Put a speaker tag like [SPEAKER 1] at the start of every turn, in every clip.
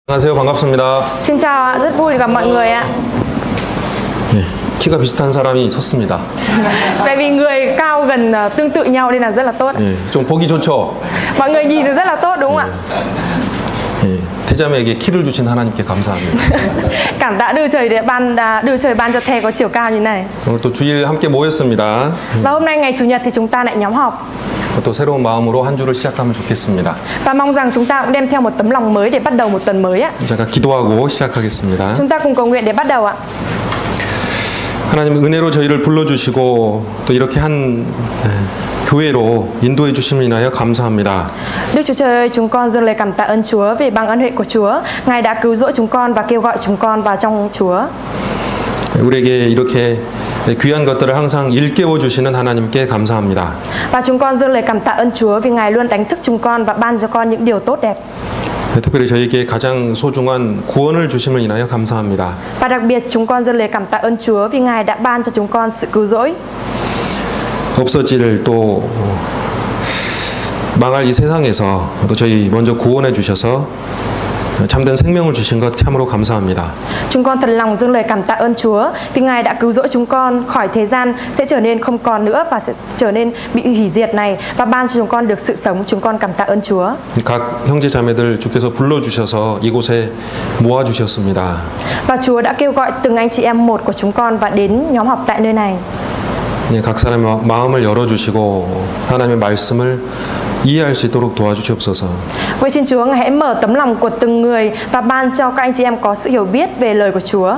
[SPEAKER 1] 안녕하세요. 반갑습니다.
[SPEAKER 2] Xin chào ạ, rất vui được gặp mọi người ạ.
[SPEAKER 1] 예, 키가 비슷한 사람이 섰습니다.
[SPEAKER 2] Tại vì người cao gần tương tự nhau nên là rất là tốt.
[SPEAKER 1] 예, 좀 보기 좋죠?
[SPEAKER 2] Mọi người nhìn thì rất là tốt đúng không ạ?
[SPEAKER 1] 예, 태자매에게 키를 주신 하나님께 감사합니다.
[SPEAKER 2] Cảm tạ đưa trời ban cho thề có chiều cao như này.
[SPEAKER 1] 오늘 또 주일 함께 모였습니다.
[SPEAKER 2] Và hôm nay ngày Chủ nhật thì chúng ta lại nhóm họp.
[SPEAKER 1] 또 새로운 마음으로 한 주를 시작하면 좋겠습니다.
[SPEAKER 2] Và mong rằng chúng ta cũng đem theo một tấm lòng mới để bắt đầu một tuần mới ạ.
[SPEAKER 1] 제가 기도하고 시작하겠습니다.
[SPEAKER 2] Chúng ta cùng cầu nguyện để bắt đầu ạ.
[SPEAKER 1] 하나님 은혜로 저희를 불러주시고 또 이렇게 한 교회로 인도해 주심을 인하여 감사합니다.
[SPEAKER 2] Đức Chúa Trời ơi, chúng con dâng lời cảm tạ ơn Chúa vì bằng ân huệ của Chúa, Ngài đã cứu rỗi chúng con và kêu gọi chúng con vào trong Chúa.
[SPEAKER 1] 우리에게 이렇게 귀한 것들을 항상 일깨워 주시는 하나님께 감사합니다.
[SPEAKER 2] Và chúng con dâng lời cảm tạ ơn Chúa vì Ngài luôn đánh thức chúng con và ban cho con những điều tốt đẹp.
[SPEAKER 1] 특별히 저에게 가장 소중한 구원을 주심을 인하여 감사합니다.
[SPEAKER 2] Và đặc biệt chúng con dâng lời cảm tạ ơn Chúa vì Ngài đã ban cho chúng con sự cứu rỗi.
[SPEAKER 1] 없어질 또 망할 이 세상에서 또 저희 먼저 구원해 주셔서 참된 생명을 주신 것 참으로 감사합니다.
[SPEAKER 2] Chúng con thật lòng dâng lời cảm tạ ơn Chúa vì Ngài đã cứu rỗi chúng con khỏi thế gian sẽ trở nên không còn nữa và sẽ trở nên bị hủy diệt này và ban cho chúng con được sự sống. Chúng con cảm tạ ơn Chúa.
[SPEAKER 1] 각 형제 자매들 주께서 불러 주셔서 이곳에 모아 주셨습니다.
[SPEAKER 2] Và Chúa đã kêu gọi từng anh chị em một của chúng con và đến nhóm họp tại nơi này.
[SPEAKER 1] 각 사람의 마음을 열어 주시고 하나님의 말씀을 이해할 수 있도록 도와주시옵소서.
[SPEAKER 2] Vậy xin Chúa Ngài hãy mở tấm lòng của từng người và ban cho các anh chị em có sự hiểu biết về lời của Chúa.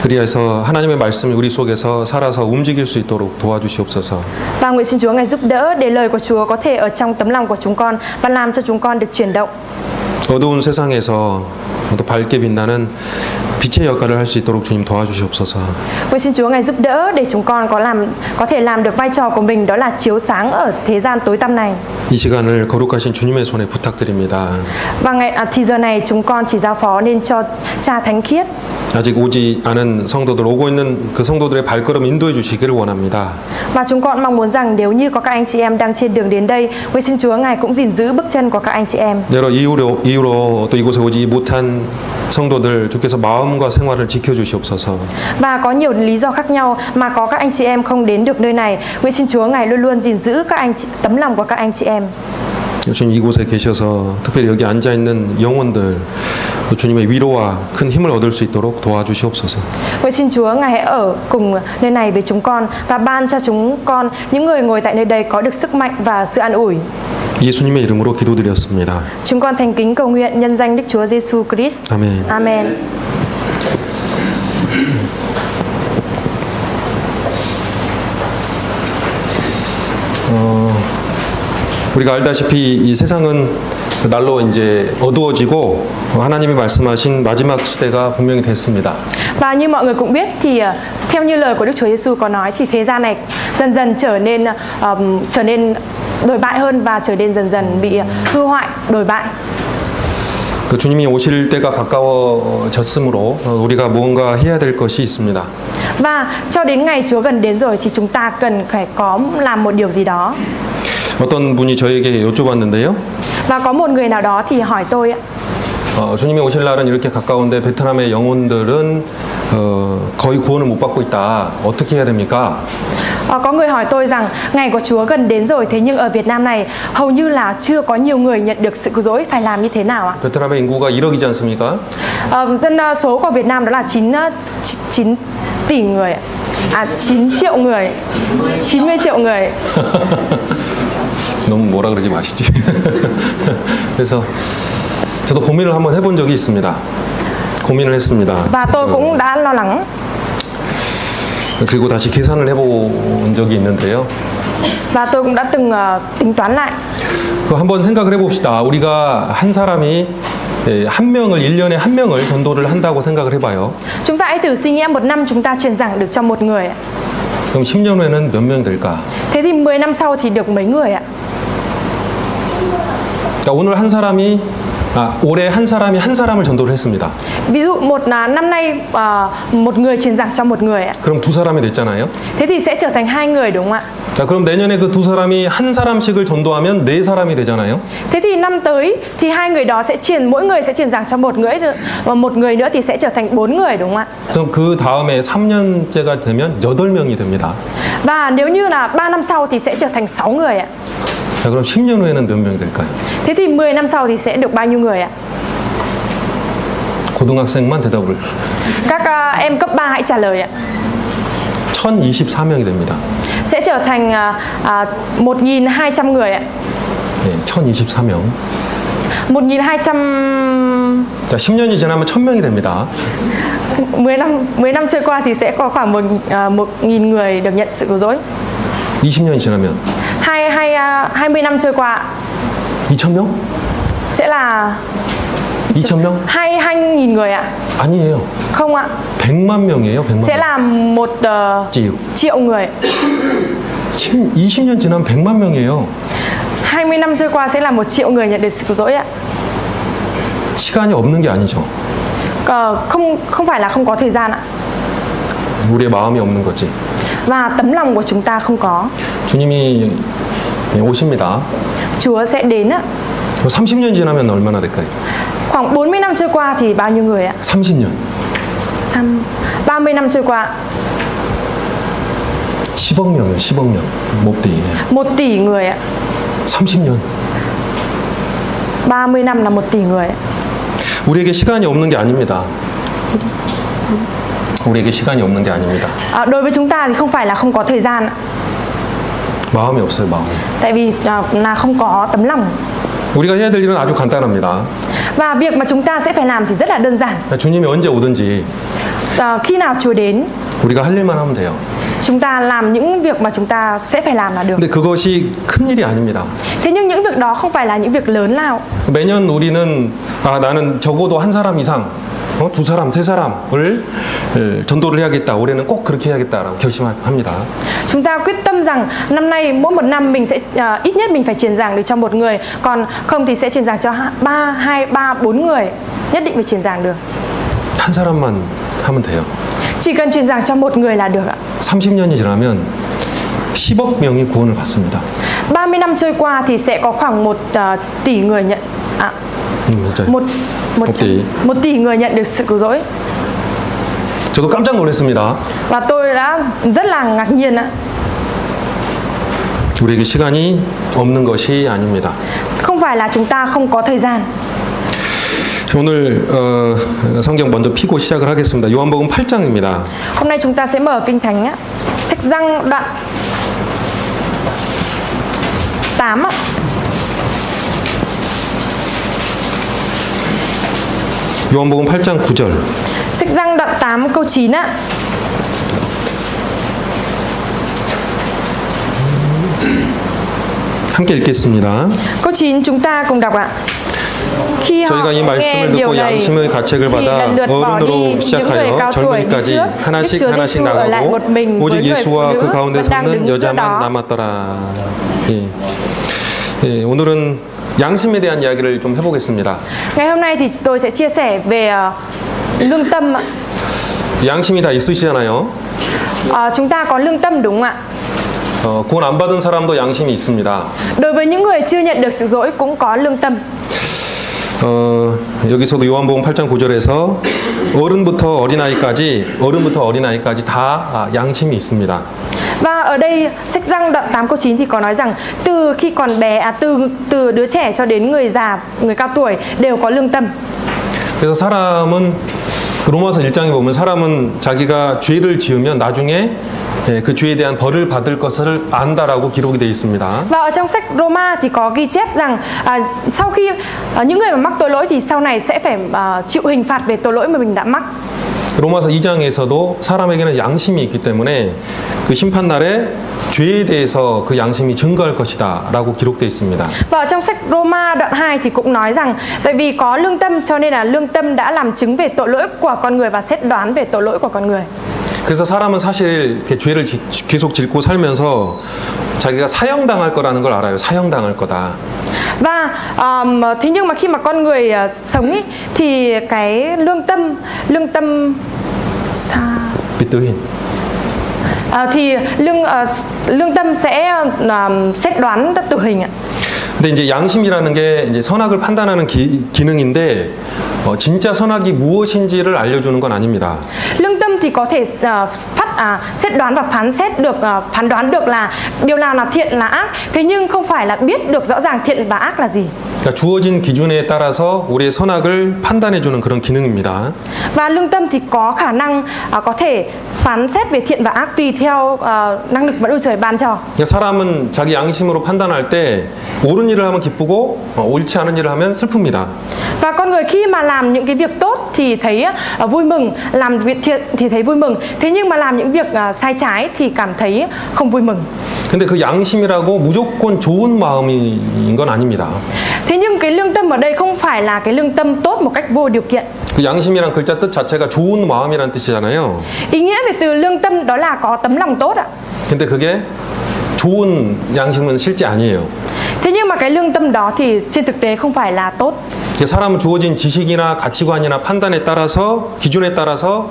[SPEAKER 1] 그리하여서 하나님의 말씀이 우리 속에서 살아서 움직일 수 있도록 도와주시옵소서.
[SPEAKER 2] Và nguyện xin Chúa Ngài giúp đỡ để lời của Chúa có thể ở trong tấm lòng của chúng con và làm cho chúng con được chuyển động.
[SPEAKER 1] 어두운 세상에서 또 밝게 빛나는 빛의 역할을 할 수 있도록 주님 도와주시옵소서.
[SPEAKER 2] Nguyện xin Chúa Ngài giúp đỡ để chúng con có thể làm được vai trò của mình, đó là chiếu sáng ở thế gian tối tăm này.
[SPEAKER 1] 이 시간을 거룩하신 주님의 손에 부탁드립니다.
[SPEAKER 2] Và thì giờ này chúng con chỉ giao phó nên cho Cha Thánh Khiết.
[SPEAKER 1] 아직 오지 않은 성도들, 오고 있는 그 성도들의 발걸음 인도해 주시기를 원합니다.
[SPEAKER 2] Và chúng con mong muốn rằng nếu như có các anh chị em đang trên đường đến đây, nguyện xin Chúa Ngài cũng gìn giữ bước chân của các anh chị em.
[SPEAKER 1] 여러 이유로 또 이곳에 오지 못한 성도들 주께서 마음과 생활을 지켜주시옵소서.
[SPEAKER 2] Và có nhiều lý do khác nhau mà có các anh chị em không đến được nơi này, nguyện xin Chúa Ngài luôn luôn gìn giữ tấm lòng của các anh chị em.
[SPEAKER 1] 주님 이곳에 계셔서 특별히 여기 앉아 있는 영혼들 주님의 위로와 큰 힘을 얻을 수 있도록 도와주시옵소서.
[SPEAKER 2] Nguyện xin Chúa Ngài hãy ở cùng nơi này với chúng con và ban cho chúng con, những người ngồi tại nơi đây có được sức mạnh và sự an ủi.
[SPEAKER 1] 예수님의 이름으로 기도드렸습니다.
[SPEAKER 2] Chúng con thành kính cầu nguyện nhân danh Đức Chúa Giêsu Christ.
[SPEAKER 1] 아멘.
[SPEAKER 2] Amen.
[SPEAKER 1] 우리가 알다시피 이 세상은 날로 이제 어두워지고 하나님이 말씀하신 마지막 시대가 분명히 됐습니다.
[SPEAKER 2] Và như mọi người cũng biết thì theo như lời của Đức Chúa Giêsu có nói thì thế gian này dần dần trở nên đồi bại hơn và trở nên dần dần bị hư hoại, đồi bại.
[SPEAKER 1] 그 주님이 오실 때가 가까워졌으므로 우리가 무언가 해야 될 것이 있습니다.
[SPEAKER 2] Và cho đến ngày Chúa gần đến rồi thì chúng ta cần phải làm một điều gì đó.
[SPEAKER 1] 어떤 분이 저에게 여쭤봤는데요.
[SPEAKER 2] Và có một người nào đó thì hỏi tôi ạ.
[SPEAKER 1] 주님이 오실 날은 이렇게 가까운데 베트남의 영혼들은 거의 구원을 못 받고 있다. 어떻게 해야 됩니까?
[SPEAKER 2] Có người hỏi tôi rằng ngày của Chúa gần đến rồi, thế nhưng ở Việt Nam này hầu như là chưa có nhiều người nhận được sự cứu rỗi, phải làm như thế nào ạ?
[SPEAKER 1] 베트남의 인구가 1억이지 않습니까?
[SPEAKER 2] Dân số của Việt Nam đó là 9 tỷ người, 9 triệu người, 90 triệu người.
[SPEAKER 1] 너무 뭐라 그러지 마시지. 그래서 저도 고민을 한번 해본 적이 있습니다. 고민을 했습니다.
[SPEAKER 2] Và tôi cũng đã lo lắng.
[SPEAKER 1] 그리고 다시 계산을 해본 적이 있는데요.
[SPEAKER 2] Và tôi cũng đã từng tính toán lại.
[SPEAKER 1] 한번 생각을 해봅시다. 우리가 한 사람이 한 명을 1년에 한 명을 전도를 한다고 생각을 해봐요.
[SPEAKER 2] Chúng ta hãy thử suy nghĩ một năm chúng ta truyền giảng được cho một người.
[SPEAKER 1] 그럼 10년 후에는 몇 명 될까?
[SPEAKER 2] Thế thì 10 năm sau thì được mấy người ạ?
[SPEAKER 1] 그러니까 오늘 한 사람이 올해 한 사람이 한 사람을 전도를 했습니다.
[SPEAKER 2] Ví dụ năm nay một người truyền giảng cho một người ạ.
[SPEAKER 1] 그럼 두 사람이 됐잖아요.
[SPEAKER 2] Thế thì sẽ trở thành hai người đúng không ạ?
[SPEAKER 1] 자, 그럼 내년에 그 두 사람이 한 사람씩을 전도하면 네 사람이 되잖아요.
[SPEAKER 2] Thế thì năm tới thì hai người đó sẽ mỗi người sẽ truyền giảng cho một người, và một người nữa thì sẽ trở thành 4 người đúng không ạ?
[SPEAKER 1] 그럼 그 다음에 3년째가 되면 8명이 됩니다.
[SPEAKER 2] Và nếu như là 3 năm sau thì sẽ trở thành 6 người ạ.
[SPEAKER 1] 자, 그럼 10년 후에는 몇 명이 될까요?
[SPEAKER 2] Thế thì 10 năm sau thì sẽ được bao nhiêu người ạ?
[SPEAKER 1] 고등학생만 대답을.
[SPEAKER 2] Các em cấp 3 hãy trả lời ạ.
[SPEAKER 1] 1024명이 됩니다.
[SPEAKER 2] Sẽ trở thành 1.200 người ạ.
[SPEAKER 1] 네, 1024명.
[SPEAKER 2] 1.200.
[SPEAKER 1] 자, 10년이 지나면 1000명이 됩니다.
[SPEAKER 2] 10 năm trôi qua thì sẽ có khoảng 1.000 người được nhận sự cứu rỗi.
[SPEAKER 1] 20년이 지나면
[SPEAKER 2] 20 năm trôi qua
[SPEAKER 1] 2000명?
[SPEAKER 2] sẽ là
[SPEAKER 1] 2000명?
[SPEAKER 2] 2.000 người ạ.
[SPEAKER 1] 아니에요.
[SPEAKER 2] Không ạ.
[SPEAKER 1] 100만 명이에요. 100만
[SPEAKER 2] Sẽ
[SPEAKER 1] 명.
[SPEAKER 2] là 1 triệu người.
[SPEAKER 1] 20년 지나면 100만 명이에요.
[SPEAKER 2] 20 năm trôi qua sẽ là 1 triệu người nhận được sự cứu rỗi ạ.
[SPEAKER 1] 시간이 없는 게 아니죠.
[SPEAKER 2] Không phải là không có thời gian ạ.
[SPEAKER 1] 우리의 마음이 없는 거지.
[SPEAKER 2] Và tấm lòng của chúng ta không có.
[SPEAKER 1] 주님이 오십니다.
[SPEAKER 2] Chúa sẽ đến ạ.
[SPEAKER 1] 30년 지나면 얼마나 될까요?
[SPEAKER 2] Khoảng 40 năm trôi qua thì bao nhiêu người ạ?
[SPEAKER 1] 30년.
[SPEAKER 2] 30 năm trôi qua
[SPEAKER 1] 10억 명이요. 10억 명. 못 돼.
[SPEAKER 2] 1 tỷ người ạ.
[SPEAKER 1] 30년.
[SPEAKER 2] 30 năm là 1 tỷ người ạ.
[SPEAKER 1] 우리에게 시간이 없는 게 아닙니다. 우리에게 시간이 없는 게 아닙니다.
[SPEAKER 2] Đối với chúng ta thì không phải là không có thời gian ạ.
[SPEAKER 1] 마음이 없어요, 마음.
[SPEAKER 2] Tại vì là không có tấm lòng.
[SPEAKER 1] 우리가 해야 될 일은 아주 간단합니다.
[SPEAKER 2] Và việc mà chúng ta sẽ phải làm thì rất là đơn giản.
[SPEAKER 1] 주님이 언제 오든지
[SPEAKER 2] Khi nào Chúa đến,
[SPEAKER 1] 우리가 할 일만 하면 돼요.
[SPEAKER 2] chúng ta làm những việc mà chúng ta sẽ phải làm là được.
[SPEAKER 1] 근데 그것이 큰 일이 아닙니다.
[SPEAKER 2] Thế nhưng những việc đó không phải là những việc lớn lao.
[SPEAKER 1] 매년 우리는 나는 적어도 한 사람 이상, 2 사람, 3 사람을 전도를 해야겠다. 올해는 꼭 그렇게 해야겠다라고 결심합니다.
[SPEAKER 2] Chúng ta quyết tâm rằng năm nay mỗi một năm mình sẽ ít nhất mình phải truyền giảng được cho 1 người, còn không thì sẽ truyền giảng cho 3, 4 người, nhất định phải truyền giảng được.
[SPEAKER 1] 한 사람만 하면 돼요.
[SPEAKER 2] Chỉ cần truyền giảng cho 1 người là được ạ.
[SPEAKER 1] 30년이 지나면 10억 명이 구원을 받습니다.
[SPEAKER 2] 30 năm trôi qua thì sẽ có khoảng 1 tỷ người nhận một tỷ người nhận được sự cứu rỗi.
[SPEAKER 1] 저도 깜짝 놀랐습니다.
[SPEAKER 2] Và tôi đã rất là ngạc nhiên ạ.
[SPEAKER 1] 우리에게 시간이 없는 것이 아닙니다.
[SPEAKER 2] Không phải là chúng ta không có thời gian.
[SPEAKER 1] 오늘 성경 먼저 피고 시작을 하겠습니다. 요한복음 8장입니다.
[SPEAKER 2] Hôm nay chúng ta sẽ mở kinh thánh á, sách Giăng đoạn 8 á.
[SPEAKER 1] 요한복음 8장 9절.
[SPEAKER 2] Sách Giăng đoạn 8 câu 9 á.
[SPEAKER 1] 함께 읽겠습니다.
[SPEAKER 2] Câu 9 chúng ta cùng đọc ạ. Khi họ
[SPEAKER 1] 저희가 이
[SPEAKER 2] nghe
[SPEAKER 1] 말씀을
[SPEAKER 2] điều
[SPEAKER 1] 듣고
[SPEAKER 2] này
[SPEAKER 1] 양심의 가책을
[SPEAKER 2] thì
[SPEAKER 1] 받아
[SPEAKER 2] lần lượt bỏ đi
[SPEAKER 1] 어른으로
[SPEAKER 2] những người
[SPEAKER 1] 시작하여
[SPEAKER 2] cao tuổi đi
[SPEAKER 1] 젊은이까지
[SPEAKER 2] trước,
[SPEAKER 1] 하나씩
[SPEAKER 2] Chúa
[SPEAKER 1] 하나씩
[SPEAKER 2] Giêsu ở lại
[SPEAKER 1] 나가고
[SPEAKER 2] một mình với
[SPEAKER 1] 오직
[SPEAKER 2] người phụ
[SPEAKER 1] 예수와
[SPEAKER 2] nữ
[SPEAKER 1] 그 가운데
[SPEAKER 2] vẫn đang
[SPEAKER 1] 섰는
[SPEAKER 2] đứng giữa
[SPEAKER 1] 여자만
[SPEAKER 2] đó.
[SPEAKER 1] 남았더라. 예, 오늘은 양심에 대한 이야기를 좀 해보겠습니다.
[SPEAKER 2] Ngày hôm nay thì tôi sẽ chia sẻ về lương tâm ạ.
[SPEAKER 1] 양심이 다 있으시잖아요.
[SPEAKER 2] Chúng ta có lương tâm đúng không ạ?
[SPEAKER 1] 구원 안 받은 사람도 양심이 있습니다.
[SPEAKER 2] Đối với những người chưa nhận được sự dỗi cũng có lương tâm.
[SPEAKER 1] 여기서도 요한복음 8장 9절에서 어른부터 어린아이까지 다 양심이 있습니다.
[SPEAKER 2] Và ở đây sách Giăng đoạn 8 câu 9 thì có nói rằng từ khi còn bé từ đứa trẻ cho đến người già, người cao tuổi đều có lương tâm.
[SPEAKER 1] 그래서 사람은 로마서 1장에 보면 사람은 자기가 죄를 지으면 나중에 그 죄에 대한 벌을 받을 것을 안다라고 기록이 되어 있습니다.
[SPEAKER 2] Và ở trong sách Roma thì có ghi chép rằng sau khi những người mà mắc tội lỗi thì sau này sẽ phải chịu hình phạt về tội lỗi mà mình đã mắc.
[SPEAKER 1] 로마서 2장에서도 사람에게는 양심이 있기 때문에 그 심판날에 죄에 대해서 그 양심이 증거할 것이다라고 기록되어 있습니다.
[SPEAKER 2] Và ở trong sách Roma đoạn 2 thì cũng nói rằng tại vì có lương tâm cho nên là lương tâm đã làm chứng về tội lỗi của con người và xét đoán về tội lỗi của con người.
[SPEAKER 1] 그래서 사람은 사실 이렇게 죄를 계속 짓고 살면서 자기가 사형당할 거라는 걸 알아요. 사형당할 거다.
[SPEAKER 2] Và thế nhưng mà khi mà con người sống ý, thì cái lương tâm
[SPEAKER 1] bị tử hình.
[SPEAKER 2] Thì lương tâm sẽ xét đoán tử hình ạ.
[SPEAKER 1] 근데 이제 양심이라는 게 이제 선악을 판단하는 기능인데 진짜 선악이 무엇인지를 알려주는 건 아닙니다.
[SPEAKER 2] Lương tâm thì có thể xét đoán và phán đoán được là điều nào là thiện là ác, thế nhưng không phải là biết được rõ ràng thiện và ác là gì.
[SPEAKER 1] 그러니까 주어진 기준에 따라서 우리의 선악을 판단해주는 그런 기능입니다.
[SPEAKER 2] Và lương tâm thì có khả năng có thể phán xét về thiện và ác tùy theo năng lực mà Đức Trời ban cho.
[SPEAKER 1] 그러니까 사람은 자기 양심으로 판단할 때 옳은 일을 하면 기쁘고 옳지 않은 일을 하면 슬픕니다.
[SPEAKER 2] Và con người khi mà làm những cái việc tốt thì thấy vui mừng, làm việc thiện thì thấy vui mừng. Thế nhưng mà làm những việc sai trái thì cảm thấy không vui mừng.
[SPEAKER 1] 근데 그 양심이라고 무조건 좋은 마음인 건 아닙니다.
[SPEAKER 2] Thế nhưng cái lương tâm ở đây không phải là cái lương tâm tốt một cách vô điều kiện.
[SPEAKER 1] 그 양심이란 글자 뜻 자체가 좋은 마음이란 뜻이잖아요.
[SPEAKER 2] Ý nghĩa về từ lương tâm đó là có tấm lòng tốt ạ.
[SPEAKER 1] 근데 그게 좋은 양심은 실제 아니에요.
[SPEAKER 2] Thế nhưng mà cái lương tâm đó thì trên thực tế không phải là tốt.
[SPEAKER 1] 사람은 주어진 지식이나 가치관이나 판단에 따라서 기준에 따라서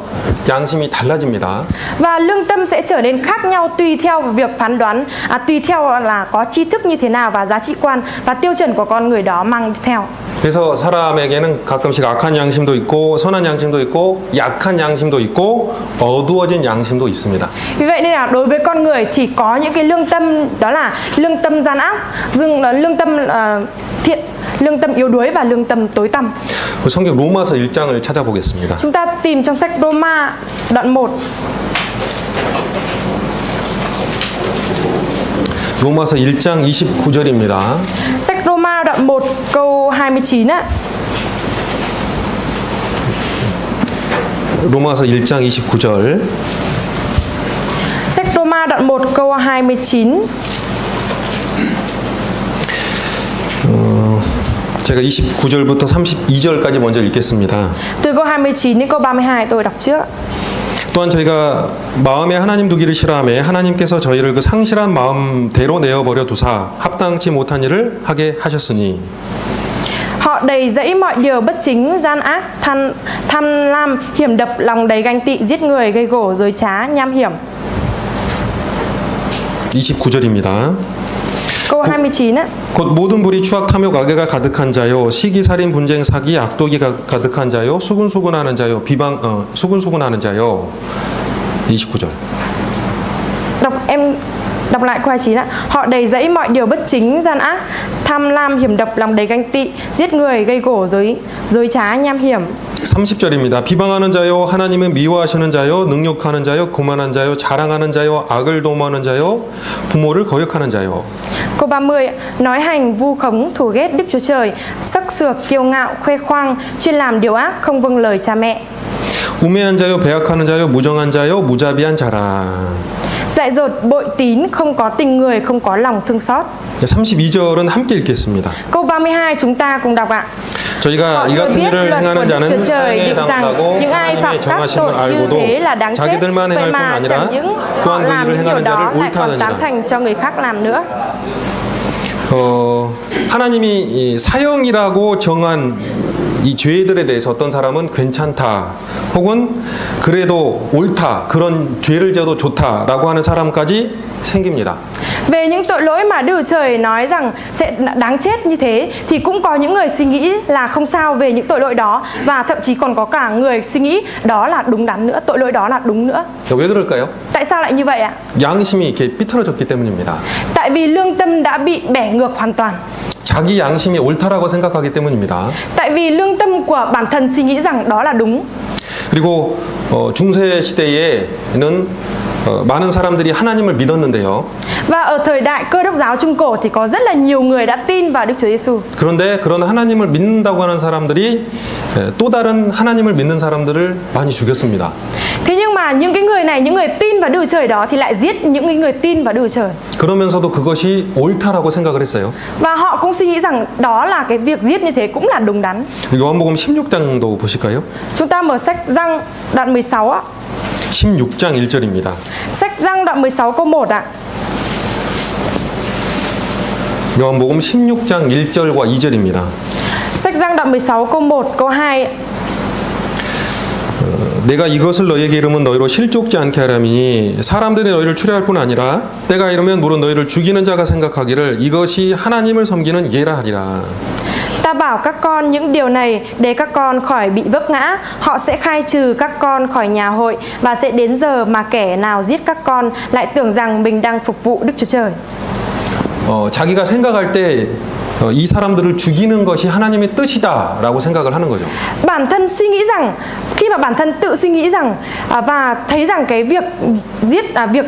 [SPEAKER 1] 양심이 달라집니다.
[SPEAKER 2] Và lương tâm sẽ trở nên khác nhau tùy theo việc phán đoán, tùy theo là có tri thức như thế nào và giá trị quan và tiêu chuẩn của con người đó mang theo.
[SPEAKER 1] 그래서 사람에게는 가끔씩 악한 양심도 있고 선한 양심도 있고 약한 양심도 있고 어두워진 양심도 있습니다.
[SPEAKER 2] Vì vậy nên là đối với con người thì có những cái lương tâm đó là lương tâm gian ác, lương tâm thiện, lương tâm yếu đuối và lương tâm tối tăm.
[SPEAKER 1] 성경 로마서 1장을 찾아보겠습니다.
[SPEAKER 2] Chúng ta tìm trong sách Roma đoạn 1.
[SPEAKER 1] 로마서 1장 29절입니다.
[SPEAKER 2] Sách Roma đoạn 1 câu 29 á.
[SPEAKER 1] 로마서 1장 29절.
[SPEAKER 2] Sách Roma đoạn 1 câu 29.
[SPEAKER 1] 제가 29절부터 32절까지 먼저 읽겠습니다.
[SPEAKER 2] Từ câu 29 đến câu 32 tôi đọc trước.
[SPEAKER 1] 또한 저희가 마음에 하나님 두기를 싫어하며 하나님께서 저희를 그 상실한 마음대로 내어버려 두사 합당치 못한 일을 하게 하셨으니
[SPEAKER 2] Họ đầy dẫy mọi điều bất chính, gian ác, tham lam, hiểm độc, lòng đầy ganh tị, giết người, gây gổ, dối trá, nham hiểm.
[SPEAKER 1] 29절입니다.
[SPEAKER 2] Câu 29 á.
[SPEAKER 1] 곧 모든 불의 추악 탐욕 악의가 가득한 자요 시기 살인 분쟁 사기 악독이 가득한 자요 수군수군하는 자요 수군수군하는 자요. 29절.
[SPEAKER 2] Em đọc lại câu 29 ạ. Họ đầy dẫy mọi điều bất chính, gian ác, tham lam, hiểm độc, lòng đầy ganh tị, giết người, gây gổ, dối trá, nham hiểm.
[SPEAKER 1] 30절입니다. 비방하는 자요 하나님을 미워하시는 자요 능욕하는 자요 고만한 자요 자랑하는 자요 악을 도모하는 자요 부모를 거역하는 자요.
[SPEAKER 2] Câu 30 nói hành vu khống, thù ghét Đức Chúa Trời, sắc sược, kiêu ngạo, khoe khoang, chuyên làm điều ác, không vâng lời cha mẹ.
[SPEAKER 1] 우매한 자요 배약하는 자요 무정한 자요 무자비한 자라.
[SPEAKER 2] Dại dột, bội tín, không có tình người, không có lòng thương xót.
[SPEAKER 1] 32절은 함께 읽겠습니다.
[SPEAKER 2] Câu 32 chúng ta cùng đọc ạ.
[SPEAKER 1] 저희가 이 같은 일을 행하는 자는 사형에 당하고 하나님의 정하심을 알고도 자기들만 행할 뿐 아니라 또한 그 일을 행하는 자를 옳다 하느니라. 하나님이 사형이라고 정한 이 죄들에 대해서 어떤 사람은 괜찮다 혹은 그래도 옳다 그런 죄를 지어도 좋다라고 하는 사람까지 생깁니다.
[SPEAKER 2] Về những tội lỗi mà Đức Trời nói rằng sẽ đáng chết như thế thì cũng có những người suy nghĩ là không sao về những tội lỗi đó và thậm chí còn có cả người suy nghĩ đó là đúng đắn nữa, tội lỗi đó là đúng nữa.
[SPEAKER 1] 왜 그럴까요?
[SPEAKER 2] Tại sao lại như vậy ạ?
[SPEAKER 1] 양심이 이렇게 삐뚤어졌기 때문입니다.
[SPEAKER 2] Tại vì lương tâm đã bị bẻ ngược hoàn toàn.
[SPEAKER 1] 자기 양심이 옳다라고 생각하기 때문입니다.
[SPEAKER 2] Tại vì lương tâm của bản thân suy nghĩ rằng đó là đúng.
[SPEAKER 1] 그리고 중세 시대에는 많은 사람들이 하나님을 믿었는데요.
[SPEAKER 2] Và ở thời đại Cơ đốc giáo Trung cổ thì có rất là nhiều người đã tin vào Đức Chúa Giêsu.
[SPEAKER 1] 그런데 그런 하나님을 믿는다고 하는 사람들이 또 다른 하나님을 믿는 사람들을 많이 죽였습니다.
[SPEAKER 2] Thế nhưng mà những cái người này, những người tin vào Đức Chúa Trời đó thì lại giết những cái người tin vào Đức Chúa Trời.
[SPEAKER 1] 그러면서도 그것이 옳다라고 생각을 했어요.
[SPEAKER 2] Và họ cũng suy nghĩ rằng đó là cái việc giết như thế cũng là đúng đắn.
[SPEAKER 1] 요한복음 16장도 보실까요?
[SPEAKER 2] Chúng ta mở sách Giăng đoạn 16 á.
[SPEAKER 1] 16장 1절입니다.
[SPEAKER 2] Sách Giăng đoạn 16 câu 1 ạ.
[SPEAKER 1] 요한복음 16장 1절과 2절입니다.
[SPEAKER 2] Sách Giăng đoạn 16 câu 1 câu 2.
[SPEAKER 1] 내가 이것을 너희에게 이르면 너희로 실족지 않게 하려니 사람들이 너희를 추려할 뿐 아니라 때가 이르면 물은 너희를 죽이는 자가 생각하기를 이것이 하나님을 섬기는 예라 하리라.
[SPEAKER 2] Ta bảo các con những điều này để các con khỏi bị vấp ngã. Họ sẽ khai trừ các con khỏi nhà hội và sẽ đến giờ mà kẻ nào giết các con lại tưởng rằng mình đang phục vụ Đức Chúa Trời.
[SPEAKER 1] 자기가 생각할 때 이 사람들을 죽이는 것이 하나님의 뜻이다라고 생각을 하는 거죠.
[SPEAKER 2] Bản thân suy nghĩ rằng khi mà bản thân tự suy nghĩ rằng và thấy rằng cái việc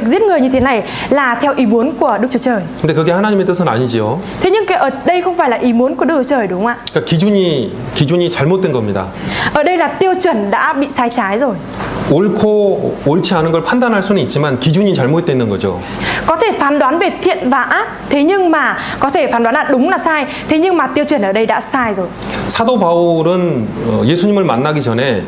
[SPEAKER 2] giết người như thế này là theo ý muốn của Đức Chúa Trời.
[SPEAKER 1] 근데 그게 하나님의 뜻은 아니지요.
[SPEAKER 2] Thế nhưng cái ở đây không phải là ý muốn của Đức Chúa Trời đúng không ạ?
[SPEAKER 1] 그러니까 기준이 잘못된 겁니다.
[SPEAKER 2] Ở đây là tiêu chuẩn đã bị sai trái rồi.
[SPEAKER 1] 옳고 옳지 않은 걸 판단할 수는 있지만 기준이 잘못되어 있는 거죠.
[SPEAKER 2] Có thể phán đoán về thiện và ác, thế nhưng mà có thể phán đoán là đúng là sai, thế nhưng mà tiêu chuẩn ở đây đã sai rồi.
[SPEAKER 1] 사도 바울은 예수님을 만나기 전에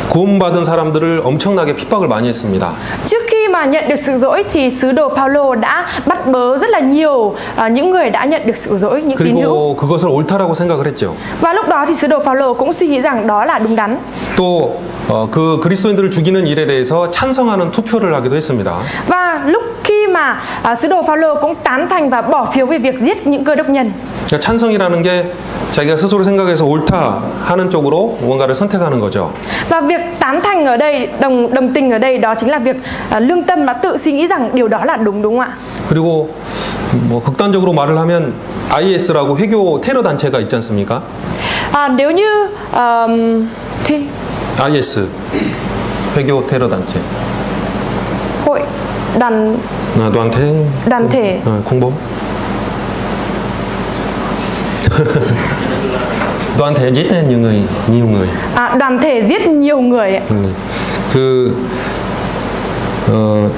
[SPEAKER 1] 구원받은 사람들을 엄청나게 핍박을 많이 했습니다.
[SPEAKER 2] Trước khi mà nhận được sự dỗi thì sứ đồ Phaolô đã bắt bớ rất là nhiều những người đã nhận được sự dỗi, những tín hữu.
[SPEAKER 1] 그리고 그것을 옳다라고 생각을 했죠.
[SPEAKER 2] Và lúc đó thì sứ đồ Phaolô cũng suy nghĩ rằng đó là đúng đắn.
[SPEAKER 1] 또 그 그리스도인들을 죽이는 일에 대해서 찬성하는 투표를 하기도 했습니다.
[SPEAKER 2] Và lúc khi mà sứ đồ Phaolô cũng tán thành và bỏ phiếu về việc giết những cơ đốc nhân.
[SPEAKER 1] 그러니까 찬성이라는 게 자기가 스스로 생각해서 옳다 하는 쪽으로 뭔가를 선택하는 거죠.
[SPEAKER 2] Và việc tán thành ở đây, đồng tình ở đây đó chính là việc lương tâm đã tự suy nghĩ rằng điều đó là đúng không ạ?
[SPEAKER 1] 그리고 뭐 극단적으로 말을 하면 IS라고 회교 테러 단체가 있지 않습니까?
[SPEAKER 2] Nếu như thì
[SPEAKER 1] IS 회교 테러 단체.
[SPEAKER 2] hội đoàn thể
[SPEAKER 1] 공범. đoàn thể giết nhiều người.
[SPEAKER 2] Đoàn thể giết nhiều người.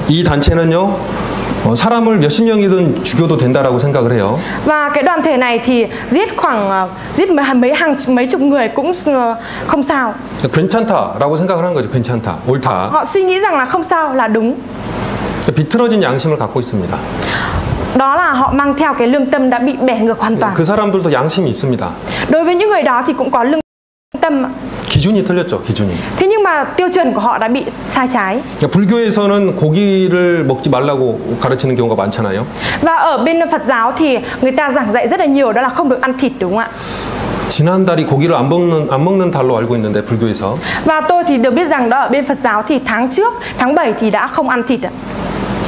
[SPEAKER 1] 이 단체는요. 사람을 몇십 명이든 죽여도 된다라고 생각을 해요.
[SPEAKER 2] Và cái đoàn thể này thì giết mấy chục người cũng không sao.
[SPEAKER 1] 괜찮다라고 생각을 하는 거죠. 괜찮다, 옳다.
[SPEAKER 2] Họ suy nghĩ rằng là không sao, là đúng.
[SPEAKER 1] 비틀어진 양심을 갖고 있습니다.
[SPEAKER 2] Đó là họ mang theo cái lương tâm đã bị bẻ ngược hoàn toàn.
[SPEAKER 1] 그 사람들도 양심이 있습니다.
[SPEAKER 2] Đối với những người đó thì cũng có lương tâm.
[SPEAKER 1] 기준이 틀렸죠, 기준이.
[SPEAKER 2] Thế nhưng mà tiêu chuẩn của họ đã bị sai trái.
[SPEAKER 1] 불교에서는 고기를 먹지 말라고 가르치는 경우가 많잖아요.
[SPEAKER 2] Và ở bên Phật giáo thì người ta giảng dạy rất là nhiều, đó là không được ăn thịt, đúng không ạ?
[SPEAKER 1] 지난달이 고기를 안 먹는 달로 알고 있는데 불교에서.
[SPEAKER 2] Và tôi thì được biết rằng đó ở bên Phật giáo thì tháng trước, tháng 7 thì đã không ăn thịt ạ.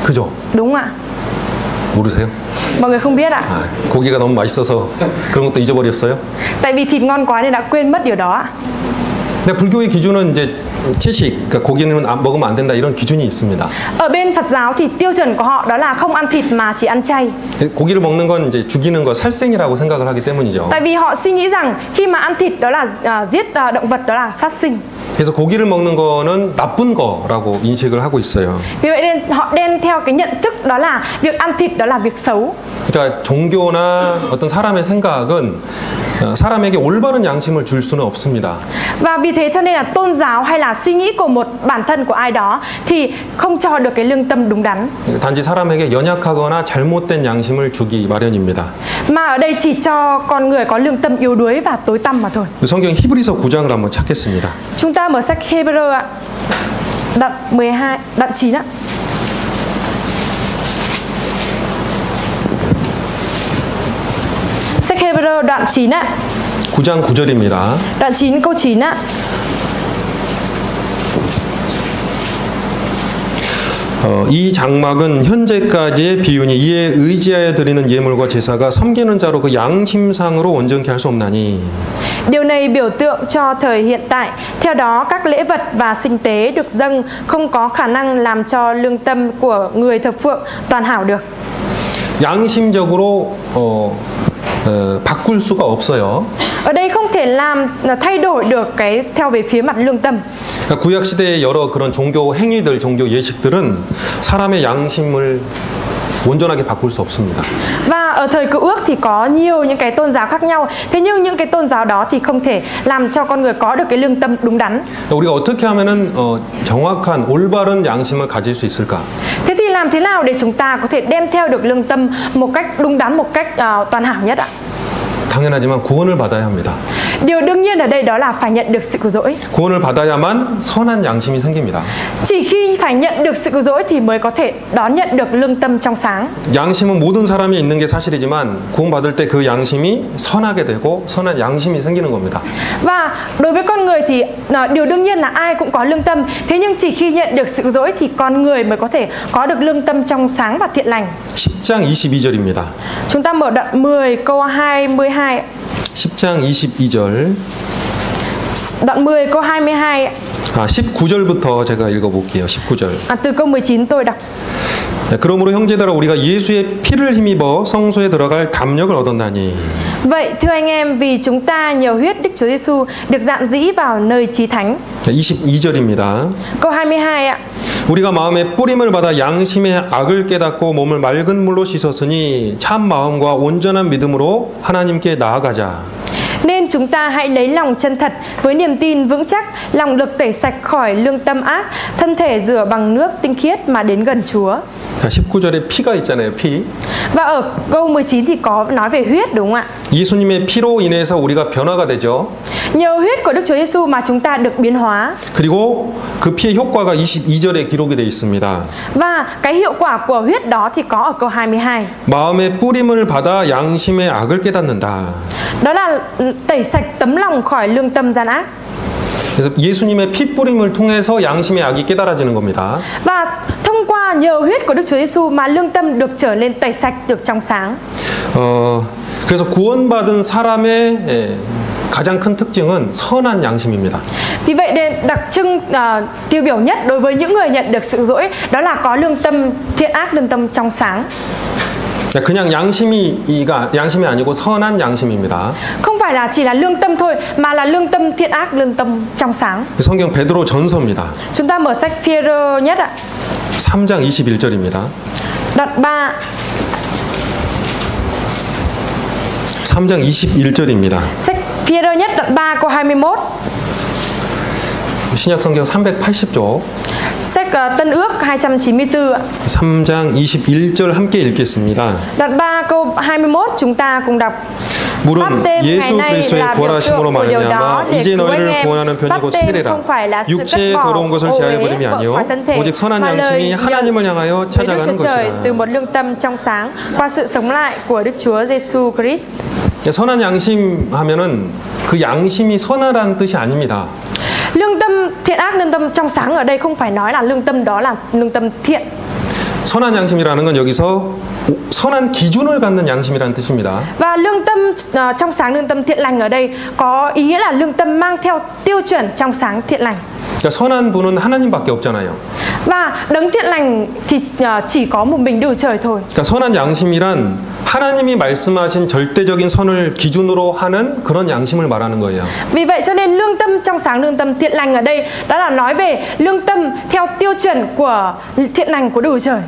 [SPEAKER 1] 그죠?
[SPEAKER 2] Đúng không ạ?
[SPEAKER 1] 모르세요?
[SPEAKER 2] Mọi người không biết ạ?
[SPEAKER 1] 고기가 너무 맛있어서 그런 것도 잊어버렸어요?
[SPEAKER 2] Tại vì thịt ngon quá nên đã quên mất điều đó ạ.
[SPEAKER 1] 근데 불교의 기준은 이제 채식, 그러니까 고기는 먹으면 안 된다 이런 기준이 있습니다.
[SPEAKER 2] Ở bên Phật giáo thì tiêu chuẩn của họ đó là không ăn thịt mà chỉ ăn chay.
[SPEAKER 1] 고기를 먹는 건 이제 죽이는 거 살생이라고 생각을 하기 때문이죠.
[SPEAKER 2] Tại vì họ suy nghĩ rằng khi mà ăn thịt đó là giết động vật, đó là sát sinh.
[SPEAKER 1] 그래서 고기를 먹는 거는 나쁜 거라고 인식을 하고 있어요.
[SPEAKER 2] Vì vậy nên họ đem theo cái nhận thức đó là việc ăn thịt đó là việc xấu.
[SPEAKER 1] 그러니까 종교나 어떤 사람의 생각은 사람에게 올바른 양심을 줄 수는 없습니다.
[SPEAKER 2] Và vì thế cho nên là tôn giáo hay là suy nghĩ của một bản thân của ai đó thì không cho được cái lương tâm đúng đắn.
[SPEAKER 1] 단지 사람에게 연약하거나 잘못된 양심을 주기 마련입니다.
[SPEAKER 2] Mà ở đây chỉ cho con người có lương tâm yếu đuối và tối tăm mà thôi.
[SPEAKER 1] 성경 히브리서 9장을 한번 찾겠습니다.
[SPEAKER 2] Chúng ta mở sách Hebrew ạ. Đoạn 12, đoạn 9 ạ. Sách Hebrew đoạn 9 ạ.
[SPEAKER 1] 9장 9절입니다.
[SPEAKER 2] Đoạn 9 câu 9 ạ.
[SPEAKER 1] 이 장막은 현재까지의 비유니 이에 의지하여 드리는 예물과 제사가 섬기는 자로 그 양심상으로 온전케 할 수 없나니.
[SPEAKER 2] Điều này biểu tượng cho thời hiện tại. Theo đó các lễ vật và sinh tế được dâng không có khả năng làm cho lương tâm của người thờ phượng toàn hảo được.
[SPEAKER 1] 양심적으로 바꿀 수가 없어요.
[SPEAKER 2] Ở đây không thể thay đổi được cái theo về phía mặt lương tâm.
[SPEAKER 1] 구약 시대의 여러 그런 종교 행위들, 종교 예식들은 사람의 양심을 온전하게 바꿀 수 없습니다.
[SPEAKER 2] Và ở thời Cựu Ước thì có nhiều những cái tôn giáo khác nhau. Thế nhưng những cái tôn giáo đó thì không thể làm cho con người có được cái lương tâm đúng đắn.
[SPEAKER 1] 우리가 어떻게 하면은 정확한 올바른 양심을 가질 수 있을까?
[SPEAKER 2] Thế thì làm thế nào để chúng ta có thể đem theo được lương tâm một cách đúng đắn, một cách toàn hảo nhất ạ?
[SPEAKER 1] 당연하지만 구원을 받아야 합니다.
[SPEAKER 2] Điều đương nhiên ở đây đó là phải nhận được sự cứu rỗi.
[SPEAKER 1] 구원을 받아야만 선한 양심이 생깁니다.
[SPEAKER 2] Chỉ khi phải nhận được sự cứu rỗi thì mới có thể đón nhận được lương tâm trong sáng.
[SPEAKER 1] 양심은 모든 사람이 있는 게 사실이지만 구원받을 때 그 양심이 선하게 되고 선한 양심이 생기는 겁니다.
[SPEAKER 2] Và đối với con người thì điều đương nhiên là ai cũng có lương tâm. Thế nhưng chỉ khi nhận được sự cứu rỗi thì con người mới có thể có được lương tâm trong sáng và thiện lành.
[SPEAKER 1] 10장 22절입니다.
[SPEAKER 2] Chúng ta mở đoạn 10 câu 22.
[SPEAKER 1] 10장 22절.
[SPEAKER 2] Đoạn 10 câu 22.
[SPEAKER 1] 19절부터 제가 읽어볼게요. 19절.
[SPEAKER 2] Từ câu 19 tôi đọc.
[SPEAKER 1] 그러므로 형제들아 우리가 예수의 피를 힘입어 성소에 들어갈 담력을 얻었나니.
[SPEAKER 2] Vậy thưa anh em, vì chúng ta nhờ huyết Đức Chúa Giêsu được dạn dĩ vào nơi chí thánh.
[SPEAKER 1] 22절입니다.
[SPEAKER 2] Câu 22 ạ.
[SPEAKER 1] 우리가 마음에 뿌림을 받아 양심의 악을 깨닫고 몸을 맑은 물로 씻었으니 참 마음과 온전한 믿음으로 하나님께 나아가자.
[SPEAKER 2] Nên chúng ta hãy lấy lòng chân thật với niềm tin vững chắc, lòng được tẩy sạch khỏi lương tâm ác, thân thể rửa bằng nước tinh khiết mà đến gần Chúa.
[SPEAKER 1] 19절에 피가 있잖아요. 피.
[SPEAKER 2] Và ở câu 19 thì có nói về huyết đúng không ạ?
[SPEAKER 1] 예수님의 피로 인해서 우리가 변화가 되죠.
[SPEAKER 2] Nhờ huyết của Đức Chúa Giêsu mà chúng ta được biến hóa.
[SPEAKER 1] 그리고 그 피의 효과가 22절에 기록이 되어 있습니다.
[SPEAKER 2] Và cái hiệu quả của huyết đó thì có ở câu 22.
[SPEAKER 1] 마음의 뿌림을 받아 양심의 악을 깨닫는다.
[SPEAKER 2] Đó là tẩy sạch tấm lòng khỏi lương tâm gian ác.
[SPEAKER 1] 그래서 예수님의 피 뿌림을 통해서 양심의 악이 깨달아지는 겁니다.
[SPEAKER 2] Và thông qua nhờ huyết của Đức Chúa Giêsu mà lương tâm được trở nên tẩy sạch, được trong sáng.
[SPEAKER 1] 그래서 구원받은 사람의 가장 큰 특징은 선한 양심입니다.
[SPEAKER 2] Vì vậy nên đặc trưng tiêu biểu nhất đối với những người nhận được sự dỗi đó là có lương tâm thiện ác, lương tâm trong sáng.
[SPEAKER 1] 그냥 양심이 아니고 선한 양심입니다.
[SPEAKER 2] Không phải là chỉ là lương tâm thôi mà là lương tâm thiện ác, lương tâm trong sáng.
[SPEAKER 1] 성경 베드로 전서입니다.
[SPEAKER 2] Chúng ta mở sách Phi-e-rơ nhất ạ.
[SPEAKER 1] 3장 21절입니다.
[SPEAKER 2] Đoạn 3.
[SPEAKER 1] 3장 21절입니다.
[SPEAKER 2] Sách Phi-e-rơ nhất đoạn 3 câu 21.
[SPEAKER 1] 신약 성경 380조.
[SPEAKER 2] Sách Tân Ước 294 ạ.
[SPEAKER 1] 3장 21절 함께 읽겠습니다.
[SPEAKER 2] Đoạn 3 câu 21 chúng ta cùng đọc.
[SPEAKER 1] 물은 예수 그리스도의 구원하심으로 말미암아 이제 너희를 구원하는 편이고 세례라. 육체의 더러운 것을 제하여 버림이 아니요 오직 선한 양심이 하나님을 향하여 찾아가는 것이라.
[SPEAKER 2] từ một lương tâm trong sáng qua sự sống lại của Đức Chúa Giêsu Christ.
[SPEAKER 1] 선한 양심 하면은 그 양심이 선하라는 뜻이 아닙니다.
[SPEAKER 2] Lương tâm thiện ác, lương tâm trong sáng ở đây không phải nói là lương tâm đó là lương tâm thiện.
[SPEAKER 1] 선한 양심이라는 건 여기서 선한 기준을 갖는 양심이라는 뜻입니다.
[SPEAKER 2] Và lương tâm trong sáng, lương tâm thiện lành ở đây có ý nghĩa là lương tâm mang theo tiêu chuẩn trong sáng thiện lành.
[SPEAKER 1] 그러니까 선한 분은 하나님밖에 없잖아요.
[SPEAKER 2] Và đấng thiện lành thì chỉ có một mình Đức Chúa Trời thôi.
[SPEAKER 1] 그러니까 선한 양심이란 하나님이 말씀하신 절대적인 선을 기준으로 하는 그런 양심을 말하는 거예요.
[SPEAKER 2] Vì vậy cho nên lương tâm trong sáng, lương tâm thiện lành ở đây đó là nói về lương tâm theo tiêu chuẩn của thiện lành của Đức Chúa Trời.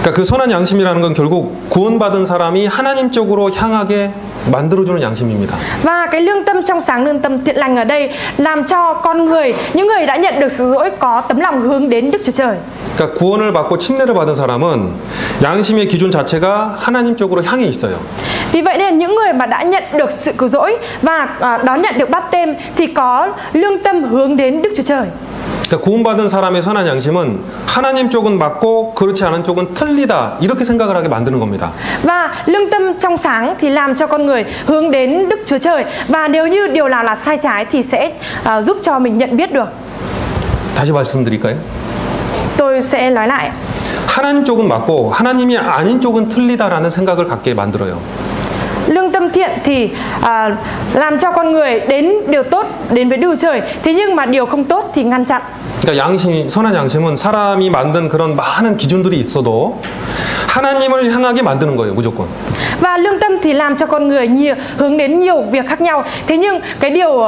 [SPEAKER 1] 그러니까 그 선한 양심이라는 건 결국 구원받은 사람이 하나님 쪽으로 향하게 만들어주는 양심입니다.
[SPEAKER 2] Và cái lương tâm trong sáng, lương tâm thiện lành ở đây làm cho con người, những người đã nhận được sự dỗi có tấm lòng hướng đến Đức Chúa Trời.
[SPEAKER 1] 그러니까 구원을 받고 침례를 받은 사람은 양심의 기준 자체가 하나님 쪽으로 향해 있어요.
[SPEAKER 2] Vì vậy nên những người mà đã nhận được sự cứu rỗi và đón nhận được báp têm thì có lương tâm hướng đến Đức Chúa Trời.
[SPEAKER 1] 그러니까 구원받은 사람의 선한 양심은 하나님 쪽은 맞고 그렇지 않은 쪽은 틀리다 이렇게 생각을 하게 만드는 겁니다.
[SPEAKER 2] Và lương tâm trong sáng thì làm cho con người hướng đến Đức Chúa Trời, và nếu như điều nào là sai trái thì sẽ giúp cho mình nhận biết được.
[SPEAKER 1] 다시 말씀드릴까요?
[SPEAKER 2] Tôi sẽ nói lại.
[SPEAKER 1] 하나님 쪽은 맞고 하나님이 아닌 쪽은 틀리다라는 생각을 갖게 만들어요.
[SPEAKER 2] Lương tâm thiện thì làm cho con người đến điều tốt, đến với Đức Chúa Trời. Thế nhưng mà điều không tốt thì ngăn chặn.
[SPEAKER 1] 그러니까 양심, 선한 양심은 사람이 만든 그런 많은 기준들이 있어도 하나님을 향하게 만드는 거예요, 무조건.
[SPEAKER 2] Và lương tâm thì làm cho con người hướng đến nhiều việc khác nhau. Thế nhưng cái điều